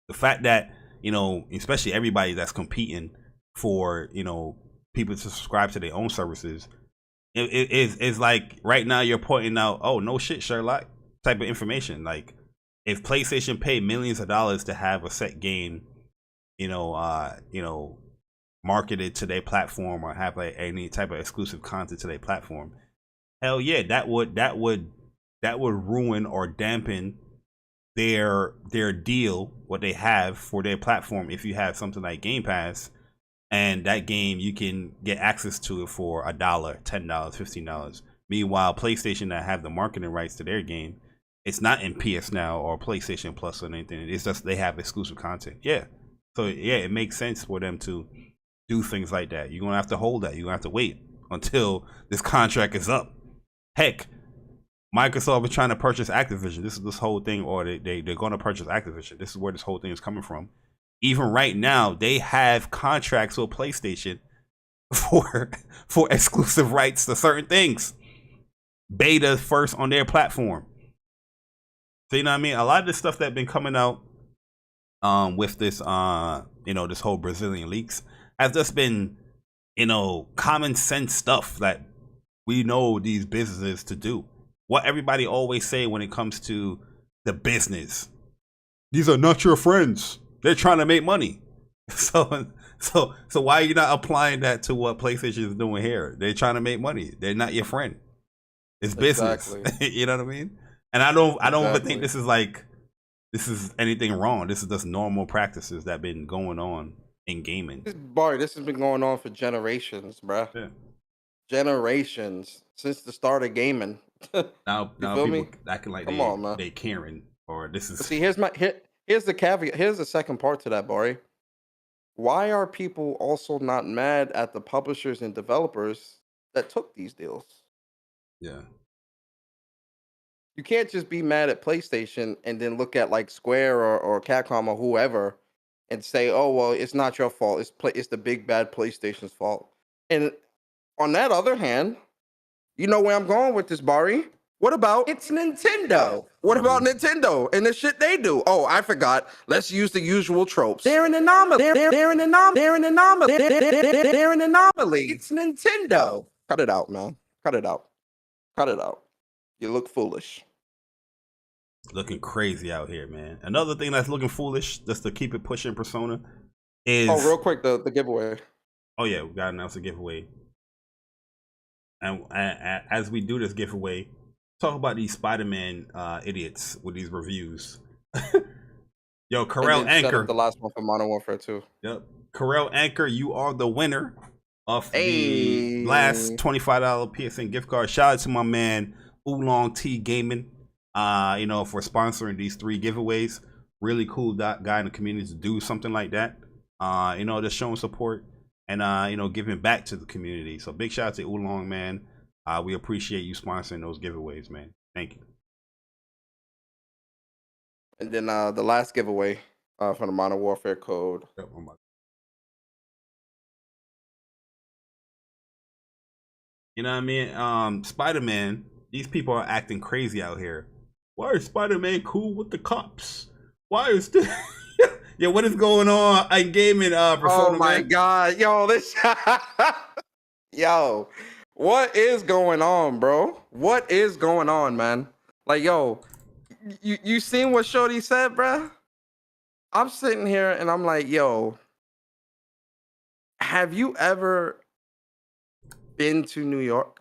The fact that, you know, especially everybody that's competing for, you know, people to subscribe to their own services, it is like right now you're pointing out, oh no shit, Sherlock type of information. Like if PlayStation paid millions of dollars to have a set game, you know, marketed to their platform or have like any type of exclusive content to their platform, hell yeah, that would ruin or dampen their deal, what they have for their platform. If you have something like Game Pass, and that game you can get access to it for $1, $10, $15. Meanwhile, PlayStation that have the marketing rights to their game, it's not in PS Now or PlayStation Plus or anything. It's just they have exclusive content. Yeah. So yeah, it makes sense for them to do things like that. You're gonna have to hold that. You're gonna have to wait until this contract is up. Heck, Microsoft is trying to purchase Activision. This is this whole thing, or they're gonna purchase Activision. This is where this whole thing is coming from. Even right now, they have contracts with PlayStation for exclusive rights to certain things. Beta first on their platform. So you know what I mean? A lot of this stuff that's been coming out with this you know, this whole Brazilian leaks has just been, you know, common sense stuff that we know these businesses to do. What everybody always say when it comes to the business. These are not your friends. They're trying to make money. So why are you not applying that to what PlayStation is doing here? They're trying to make money. They're not your friend. It's business. Exactly. You know what I mean? And I don't even think this is anything wrong. This is just normal practices that been going on in gaming. Bari, this has been going on for generations, bruh. Yeah. Generations since the start of gaming. Now people acting like they caring, or this is. See, here's the caveat. Here's the second part to that, Bari. Why are people also not mad at the publishers and developers that took these deals? Yeah. You can't just be mad at PlayStation and then look at like Square or Capcom or whoever and say, "Oh well, it's not your fault. It's the big bad PlayStation's fault." And on that other hand, you know where I'm going with this, Bari? What about it's Nintendo? What about Nintendo and the shit they do? Oh, I forgot. Let's use the usual tropes. They're an anomaly. They're an anomaly. They're an anomaly. They're an anomaly. It's Nintendo. Cut it out, man. Cut it out. Cut it out. You look foolish. Looking crazy out here, man. Another thing that's looking foolish, just to keep it pushing Persona, is real quick, the giveaway. Oh yeah, we gotta announce a giveaway. And as we do this giveaway, talk about these Spider-Man idiots with these reviews. Yo, Corel Anchor, the last one for Modern Warfare 2. Yep, Corel Anchor, you are the winner of the last $25 PSN gift card. Shout out to my man Oolong T Gaming, you know, for sponsoring these 3 giveaways. Really cool guy in the community to do something like that. You know, just showing support and you know, giving back to the community. So big shout out to Oolong, man. We appreciate you sponsoring those giveaways, man. Thank you. And then the last giveaway from the Modern Warfare code. Yep, you know what I mean? Spider-Man, these people are acting crazy out here. Why is Spider-Man cool with the cops? Why is this? Yeah, what is going on in gaming? Persona, oh my God, yo, this, yo, what is going on, bro? What is going on, man? Like, yo, you seen what Shorty said, bro? I'm sitting here and I'm like, yo, have you ever been to New York?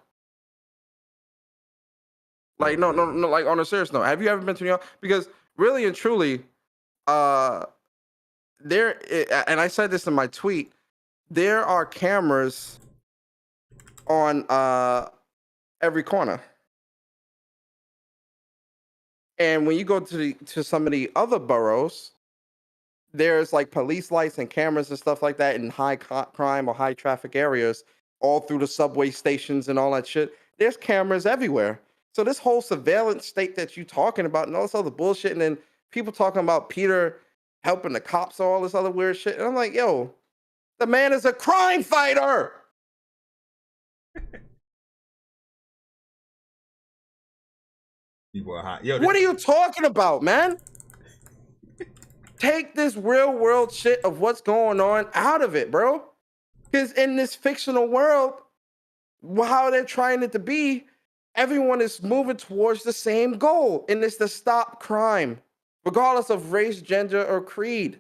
Like, no, like on a serious note, have you ever been to New York? Because really and truly, there, and I said this in my tweet, there are cameras on every corner. And when you go to some of the other boroughs, there's like police lights and cameras and stuff like that in high crime or high traffic areas, all through the subway stations and all that shit. There's cameras everywhere. So this whole surveillance state that you talking about and all this other bullshit, and then people talking about Peter helping the cops or all this other weird shit. And I'm like, yo, the man is a crime fighter. People are hot. Yo, What are you talking about, man? Take this real world shit of what's going on out of it, bro. Because in this fictional world, how they're trying it to be, everyone is moving towards the same goal, and it's to stop crime, regardless of race, gender, or creed.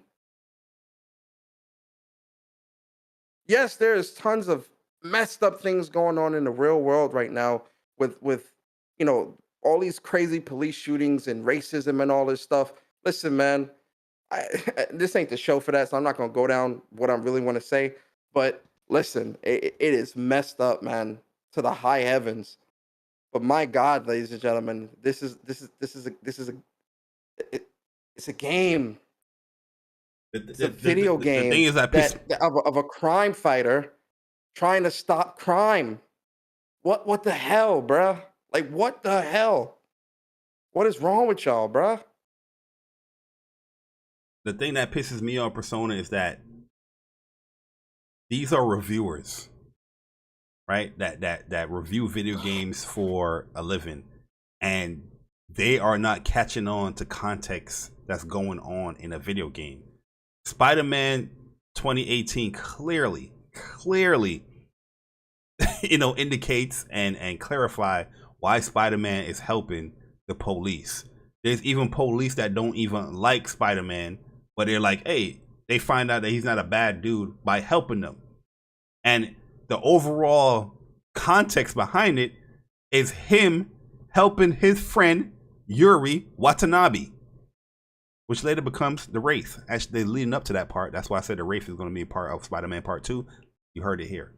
Yes, there's tons of messed up things going on in the real world right now with you know, all these crazy police shootings and racism and all this stuff. Listen, man, this ain't the show for that, so I'm not gonna go down what I really want to say. But listen, it is messed up, man, to the high heavens. But my God, ladies and gentlemen, it's a game. It's a video game. The thing is of a crime fighter trying to stop crime. What the hell, bruh? Like, what the hell? What is wrong with y'all, bruh? The thing that pisses me off, Persona, is that these are reviewers, right? That review video games for a living, and they are not catching on to context that's going on in a video game. Spider-Man 2018 clearly, you know, indicates and clarify why Spider-Man is helping the police. There's even police that don't even like Spider-Man, but they're like, hey, they find out that he's not a bad dude by helping them. And the overall context behind it is him helping his friend Yuri Watanabe, which later becomes the Wraith. Actually, leading up to that part, that's why I said the Wraith is going to be a part of Spider-Man Part 2. You heard it here.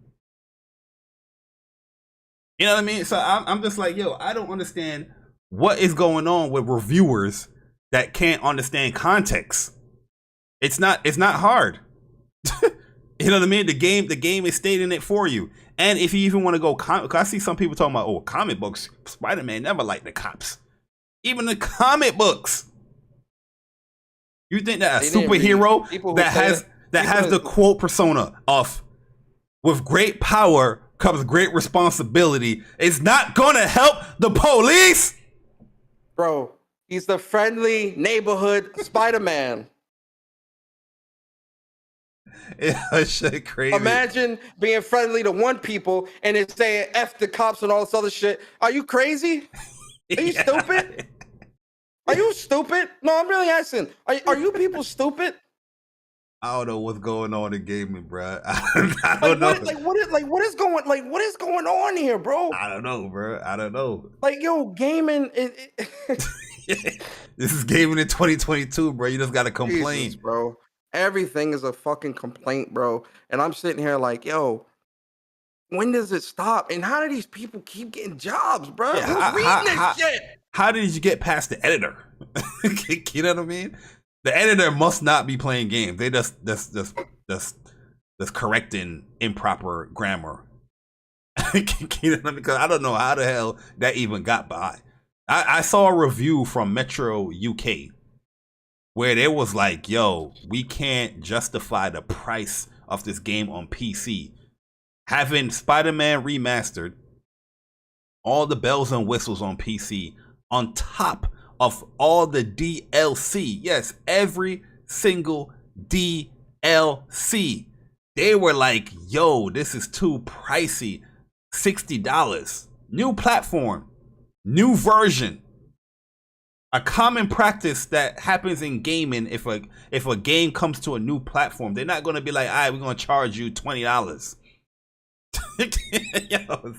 You know what I mean? So I'm just like, yo, I don't understand what is going on with reviewers that can't understand context. It's not hard. You know what I mean? The game is stating it for you. And if you even want to go, cause I see some people talking about, oh, comic books, Spider-Man never liked the cops. Even the comic books. You think that a superhero that has the quote persona of with great power comes great responsibility is not gonna help the police? Bro, he's the friendly neighborhood Spider-Man. It's shit crazy. Imagine being friendly to one people and then saying F the cops and all this other shit. Are you crazy? Are you stupid? Are you stupid? No, I'm really asking. Are you people stupid? I don't know what's going on in gaming, bro. I don't know. What is going on here, bro? I don't know, bro. I don't know. Like, yo, gaming. This is gaming in 2022, bro. You just gotta complain, Jesus, bro. Everything is a fucking complaint, bro. And I'm sitting here like, yo, when does it stop? And how do these people keep getting jobs, bro? Yeah, Who's reading this shit? How did you get past the editor? You know what I mean? The editor must not be playing games. They just correcting improper grammar. You know what I mean? Because I don't know how the hell that even got by. I saw a review from Metro UK where they was like, yo, we can't justify the price of this game on PC. Having Spider-Man remastered, all the bells and whistles on PC, on top of all the DLC. Yes, every single DLC. They were like, yo, this is too pricey. $60. New platform, new version. A common practice that happens in gaming, if a game comes to a new platform, they're not going to be like, all right, we're going to charge you $20. Yo,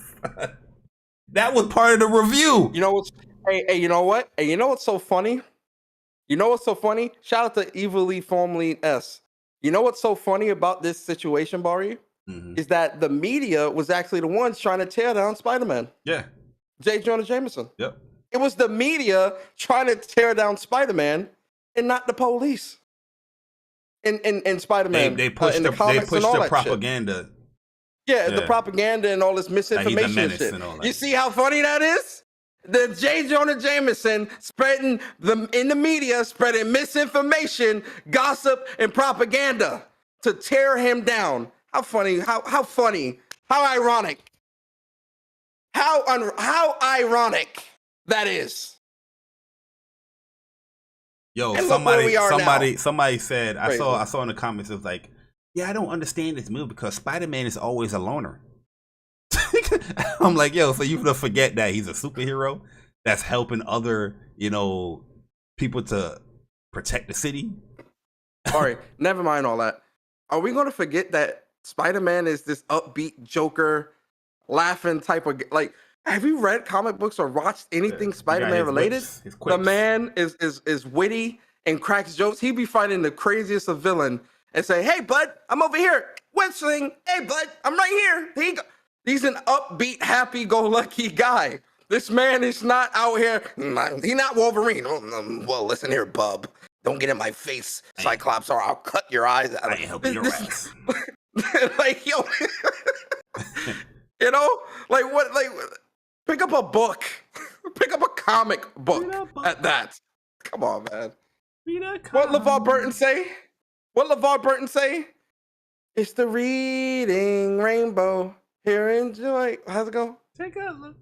that was part of the review. You know what's hey, you know what? Hey, you know what's so funny? You know what's so funny? Shout out to Evilly Formerly S. You know what's so funny about this situation, Bari? Mm-hmm. Is that the media was actually the ones trying to tear down Spider-Man. Yeah. J. Jonah Jameson. Yep. It was the media trying to tear down Spider-Man and not the police. In Spider-Man. They pushed the propaganda. Yeah, the propaganda and all this misinformation and shit. You see how funny that is? The J. Jonah Jameson spreading in the media, spreading misinformation, gossip, and propaganda to tear him down. How funny? How funny? How ironic? How ironic that is. Yo, And look where we are somebody said, Crazy. I saw in the comments, it was like, yeah, I don't understand this move because Spider-Man is always a loner. I'm like, yo, so you forget that he's a superhero that's helping other, people to protect the city. All right, never mind all that. Are we going to forget that Spider-Man is this upbeat Joker, laughing type of like? Have you read comic books or watched anything Spider-Man related? His The quips. man is witty and cracks jokes. He be fighting the craziest of villain and say, "Hey, bud, I'm over here. Wrestling. Hey, bud, I'm right here." He's an upbeat, happy-go-lucky guy. This man is not out here. He's not Wolverine. Well, listen here, bub. Don't get in my face, Cyclops, or I'll cut your eyes out. I ain't helping your ass. Like, yo, like what? Like, pick up a book. Pick up a comic book at that. Come on, man. What LeVar Burton say? It's the reading rainbow. Here, enjoy. How's it go? Take a look.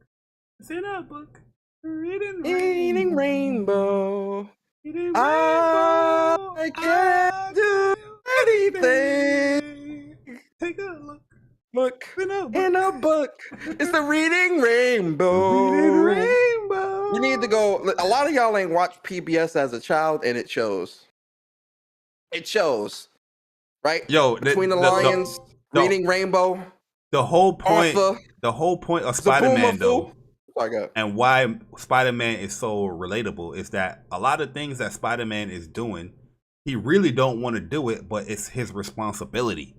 It's in a book. Reading rainbow. I can't do anything. Take a look. Look in a book. It's the reading rainbow. You need to go. A lot of y'all ain't watched PBS as a child, and it shows. It shows, right? Yo, Between the Lions, reading rainbow. The whole point. Arthur, the whole point of Spider-Man, though, God. and why Spider-Man is so relatable is that a lot of things that Spider-Man is doing, he really don't want to do it, but it's his responsibility.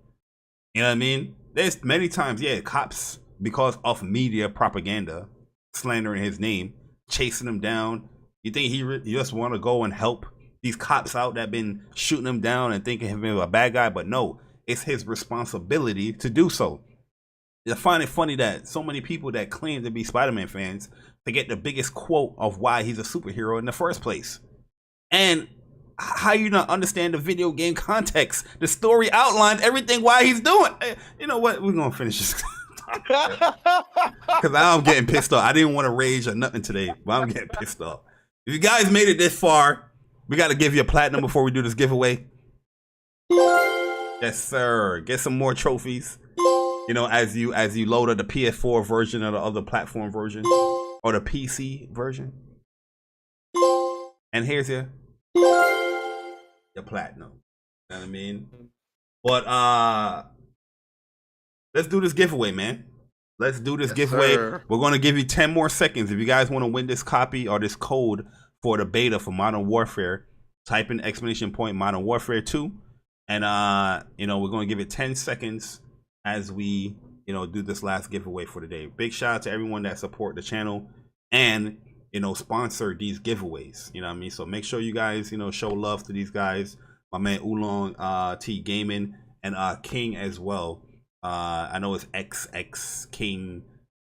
You know what I mean? There's many times, cops, because of media propaganda, slandering his name, chasing him down. You think he just want to go and help these cops out that been shooting him down and thinking him a bad guy? But no, it's his responsibility to do so. I find it funny that so many people that claim to be Spider-Man fans forget the biggest quote of why he's a superhero in the first place. And how you not understand the video game context, the story outlined, everything why he's doing. You know what? We're going to finish this. Because I'm getting pissed off. I didn't want to rage or nothing today, but I'm getting pissed off. If you guys made it this far, we got to give you a platinum before we do this giveaway. Yes, sir. Get some more trophies. As you load up the PS4 version or the other platform version or the PC version. And here's your platinum. You know what I mean? But let's do this giveaway, man. Let's do this giveaway. Sir. We're gonna give you 10 more seconds. If you guys want to win this copy or this code for the beta for Modern Warfare, type in ! Modern Warfare 2. And we're gonna give it 10 seconds as we do this last giveaway for the day. Big shout out to everyone that support the channel and sponsor these giveaways. You know what I mean? So make sure you guys show love to these guys. My man Oolong T Gaming and King as well. I know it's XX King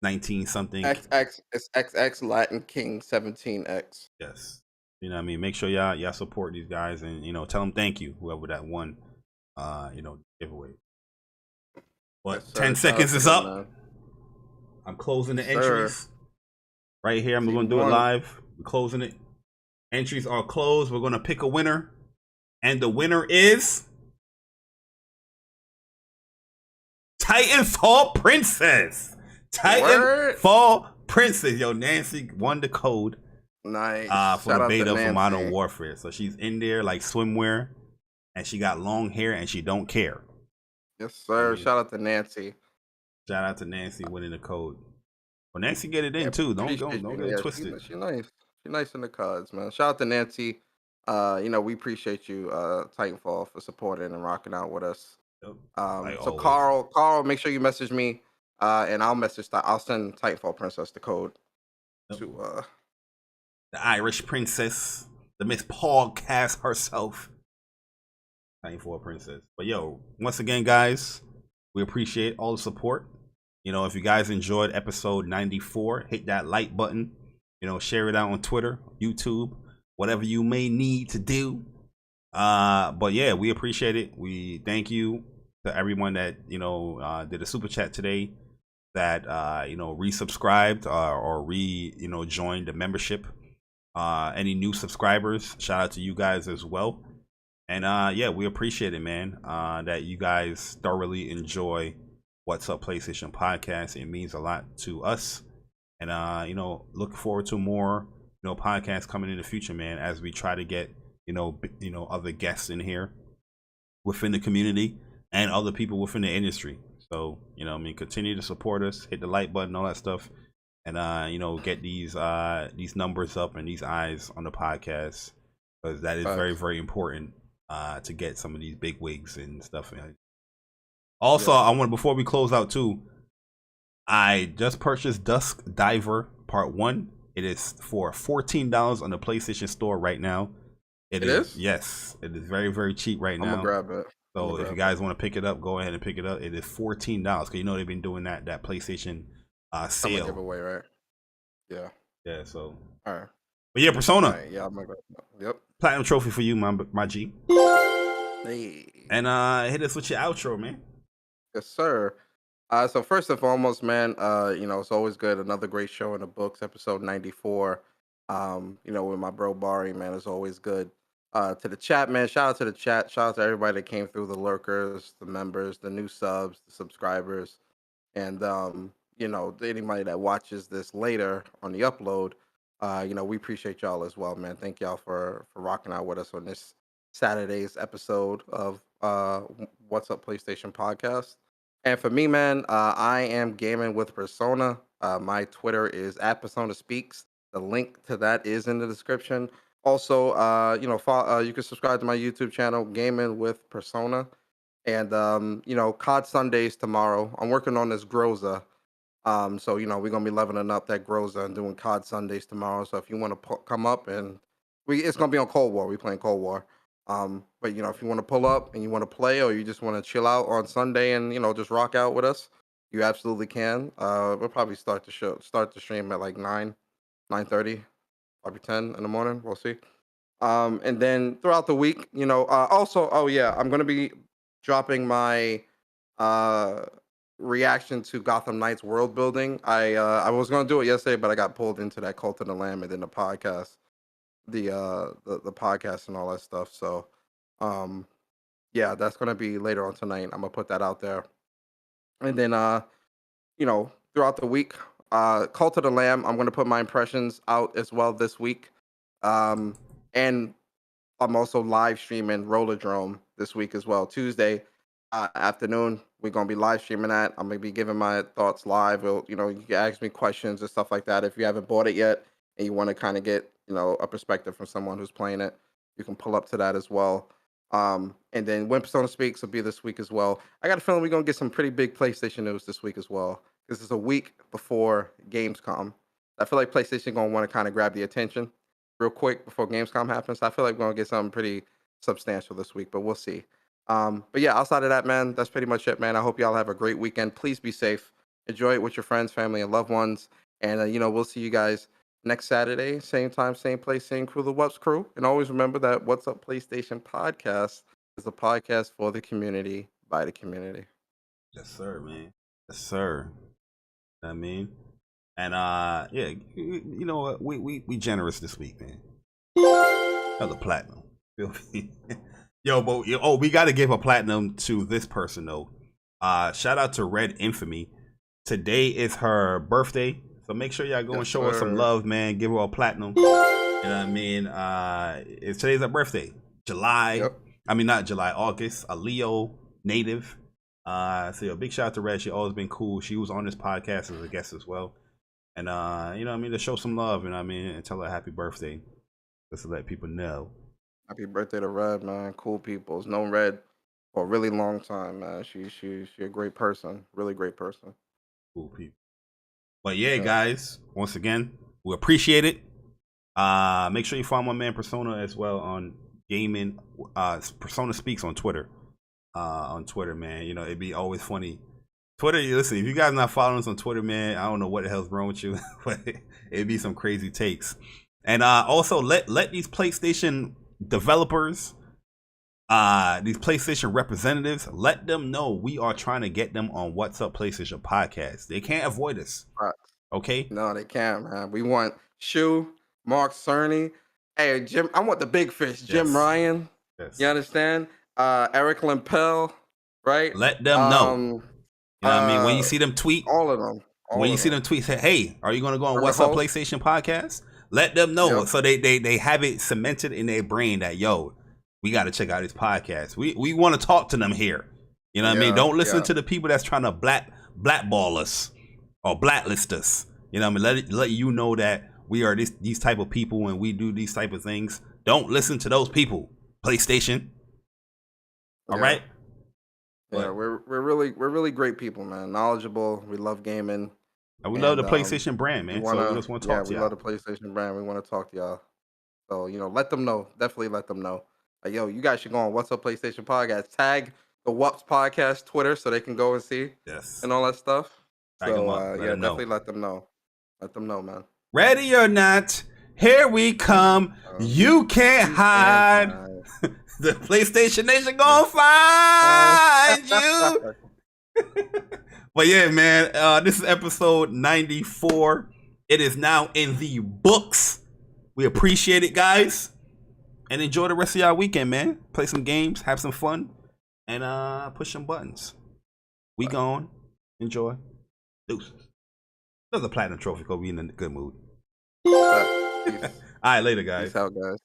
19 something. XX, it's XX Latin King 17X. Yes. You know what I mean? Make sure y'all support these guys and tell them thank you, whoever that won giveaway. But Yes, 10 seconds is up. I'm closing the entries right here. I'm going to do it live. We're closing it. Entries are closed. We're going to pick a winner. And the winner is Titanfall Princess. Titanfall Princess. Yo, Nancy won the code. Nice. For the beta for Modern Warfare. So she's in there like swimwear. And she got long hair and she don't care. Yes, sir. Shout out to Nancy. Shout out to Nancy winning the code. Well, Nancy get it in too. Don't get it twisted. She's nice. She's nice in the cards, man. Shout out to Nancy. We appreciate you, Titanfall, for supporting and rocking out with us. Yep. So always. Carl, make sure you message me, and I'll send Titanfall Princess the code to the Irish princess, the Miss Podcast herself. Titanfall Princess. But yo, once again, guys, we appreciate all the support. If you guys enjoyed episode 94, hit that like button. Share it out on Twitter, YouTube, whatever you may need to do. But yeah, we appreciate it. We thank you to everyone that did a super chat today, that resubscribed or joined the membership. Any new subscribers, shout out to you guys as well. And yeah, we appreciate it, man, that you guys thoroughly enjoy What's Up PlayStation podcast. It means a lot to us. And you know, look forward to more, you know, podcasts coming in the future, man, as we try to get, you know, other guests in here within the community and other people within the industry. So, you know, I mean, continue to support us, hit the like button, all that stuff, and you know, get these numbers up and these eyes on the podcast, because that is very, very important to get some of these big wigs and stuff. Also, I want, before we close out too, I just purchased Dusk Diver Part 1. It is for $14 on the PlayStation Store right now. It is? Yes. It is very, very cheap right now. I'm gonna grab it. So if you guys want to pick it up, go ahead and pick it up. It is $14 because you know they've been doing that PlayStation sale giveaway, right? Yeah. Yeah. So. All right. But yeah, Persona. Right, yeah, I'm gonna grab it. Yep. Platinum trophy for you, my G. Hey. And hit us with your outro, man. Yes, sir. So first and foremost, man, you know, it's always good. Another great show in the books, episode 94. You know, with my bro Bari, man, it's always good. To the chat, man, shout out to the chat. Shout out to everybody that came through, the lurkers, the members, the new subs, the subscribers, and you know, anybody that watches this later on the upload. You know, we appreciate y'all as well, man. Thank y'all for rocking out with us on this Saturday's episode of What's Up PlayStation podcast. And for me, man, I am gaming with Persona. My Twitter is @PersonaSpeaks. The link to that is in the description. Also, you know, you can subscribe to my YouTube channel, Gaming with Persona. And, you know, COD Sundays tomorrow. I'm working on this Groza. So, you know, we're going to be leveling up that Groza and doing COD Sundays tomorrow. So if you want to come up and it's going to be on Cold War. We're playing Cold War. But, you know, if you want to pull up and you want to play, or you just want to chill out on Sunday and, you know, just rock out with us, you absolutely can. We'll probably start the stream at like 9:30, probably 10 in the morning. We'll see. And then throughout the week, you know, also, oh yeah, I'm going to be dropping my reaction to Gotham Knights world building. I was going to do it yesterday, but I got pulled into that Cult of the Lamb and then the podcast. The podcast and all that stuff. So yeah, that's gonna be later on tonight. I'm gonna put that out there. And then you know, throughout the week, Cult of the Lamb, I'm gonna put my impressions out as well this week. And I'm also live streaming RollerDrome this week as well. Tuesday afternoon, we're gonna be live streaming that. I'm gonna be giving my thoughts live. You know, you can ask me questions and stuff like that. If you haven't bought it yet and you want to kind of get, you know, a perspective from someone who's playing it, you can pull up to that as well. And then when Persona Speaks will be this week as well. I got a feeling we're going to get some pretty big PlayStation news this week as well. This is a week before Gamescom. I feel like PlayStation going to want to kind of grab the attention real quick before Gamescom happens. I feel like we're going to get something pretty substantial this week, but we'll see. But yeah, outside of that, man, that's pretty much it, man. I hope y'all have a great weekend. Please be safe. Enjoy it with your friends, family, and loved ones. And, you know, we'll see you guys next Saturday, same time, same place, same crew, the WUPS crew. And always remember that What's Up PlayStation podcast is a podcast for the community, by the community. Yes, sir, man. Yes, sir. I mean, and yeah, you know what? We generous this week, man. Another platinum. Feel me? Yo, but we got to give a platinum to this person though. Shout out to Red Infamy. Today is her birthday. So make sure y'all go and show her some love, man. Give her a platinum. You know what I mean? Today's her birthday. August. A Leo native. So a big shout out to Red. She always been cool. She was on this podcast as a guest as well. And you know what I mean, to show some love, you know what I mean, and tell her happy birthday. Just to let people know. Happy birthday to Red, man. Cool people. It's known Red for a really long time, man. She a great person. Really great person. Cool people. But yeah, guys, once again, we appreciate it. Make sure you follow my man Persona as well on gaming. Persona Speaks on Twitter. Man. You know, it'd be always funny. Twitter, listen, if you guys not following us on Twitter, man, I don't know what the hell's wrong with you, but it'd be some crazy takes. And also let these PlayStation developers, these PlayStation representatives, let them know we are trying to get them on What's Up PlayStation podcast. They can't avoid us. Right. Okay? No, they can't, man. We want Shu, Mark Cerny. Hey, Jim, I want the big fish. Jim Yes. Ryan. Yes. You understand? Eric Limpel, right? Let them know. You know what I mean? When you see them tweet, all of them. when you see them tweet, say, "Hey, are you going to go on What's Up PlayStation podcast?" Let them know, so they have it cemented in their brain that we got to check out this podcast. We want to talk to them here. You know what I mean? Don't listen to the people that's trying to blackball us or blacklist us. You know what I mean? Let you know that we are these type of people and we do these type of things. Don't listen to those people. PlayStation. All right. Yeah, we're really great people, man. Knowledgeable. We love gaming. And we love the PlayStation brand, man. So we just want to talk to y'all. We love the PlayStation brand. We want to talk to y'all. So, let them know. Definitely let them know. Like, you guys should go on What's Up PlayStation podcast. Tag the WUPS podcast Twitter so they can go and see. Yes. And all that stuff. Tag them up. Definitely let them know. Let them know, man. Ready or not, here we come. You can't hide. The PlayStation Nation gonna find you. But yeah, man, this is episode 94. It is now in the books. We appreciate it, guys. And enjoy the rest of y'all weekend, man. Play some games, have some fun, and push some buttons. We gone. Enjoy. Deuces. There's a platinum trophy because we in a good mood. All right, later, guys. Peace out, guys.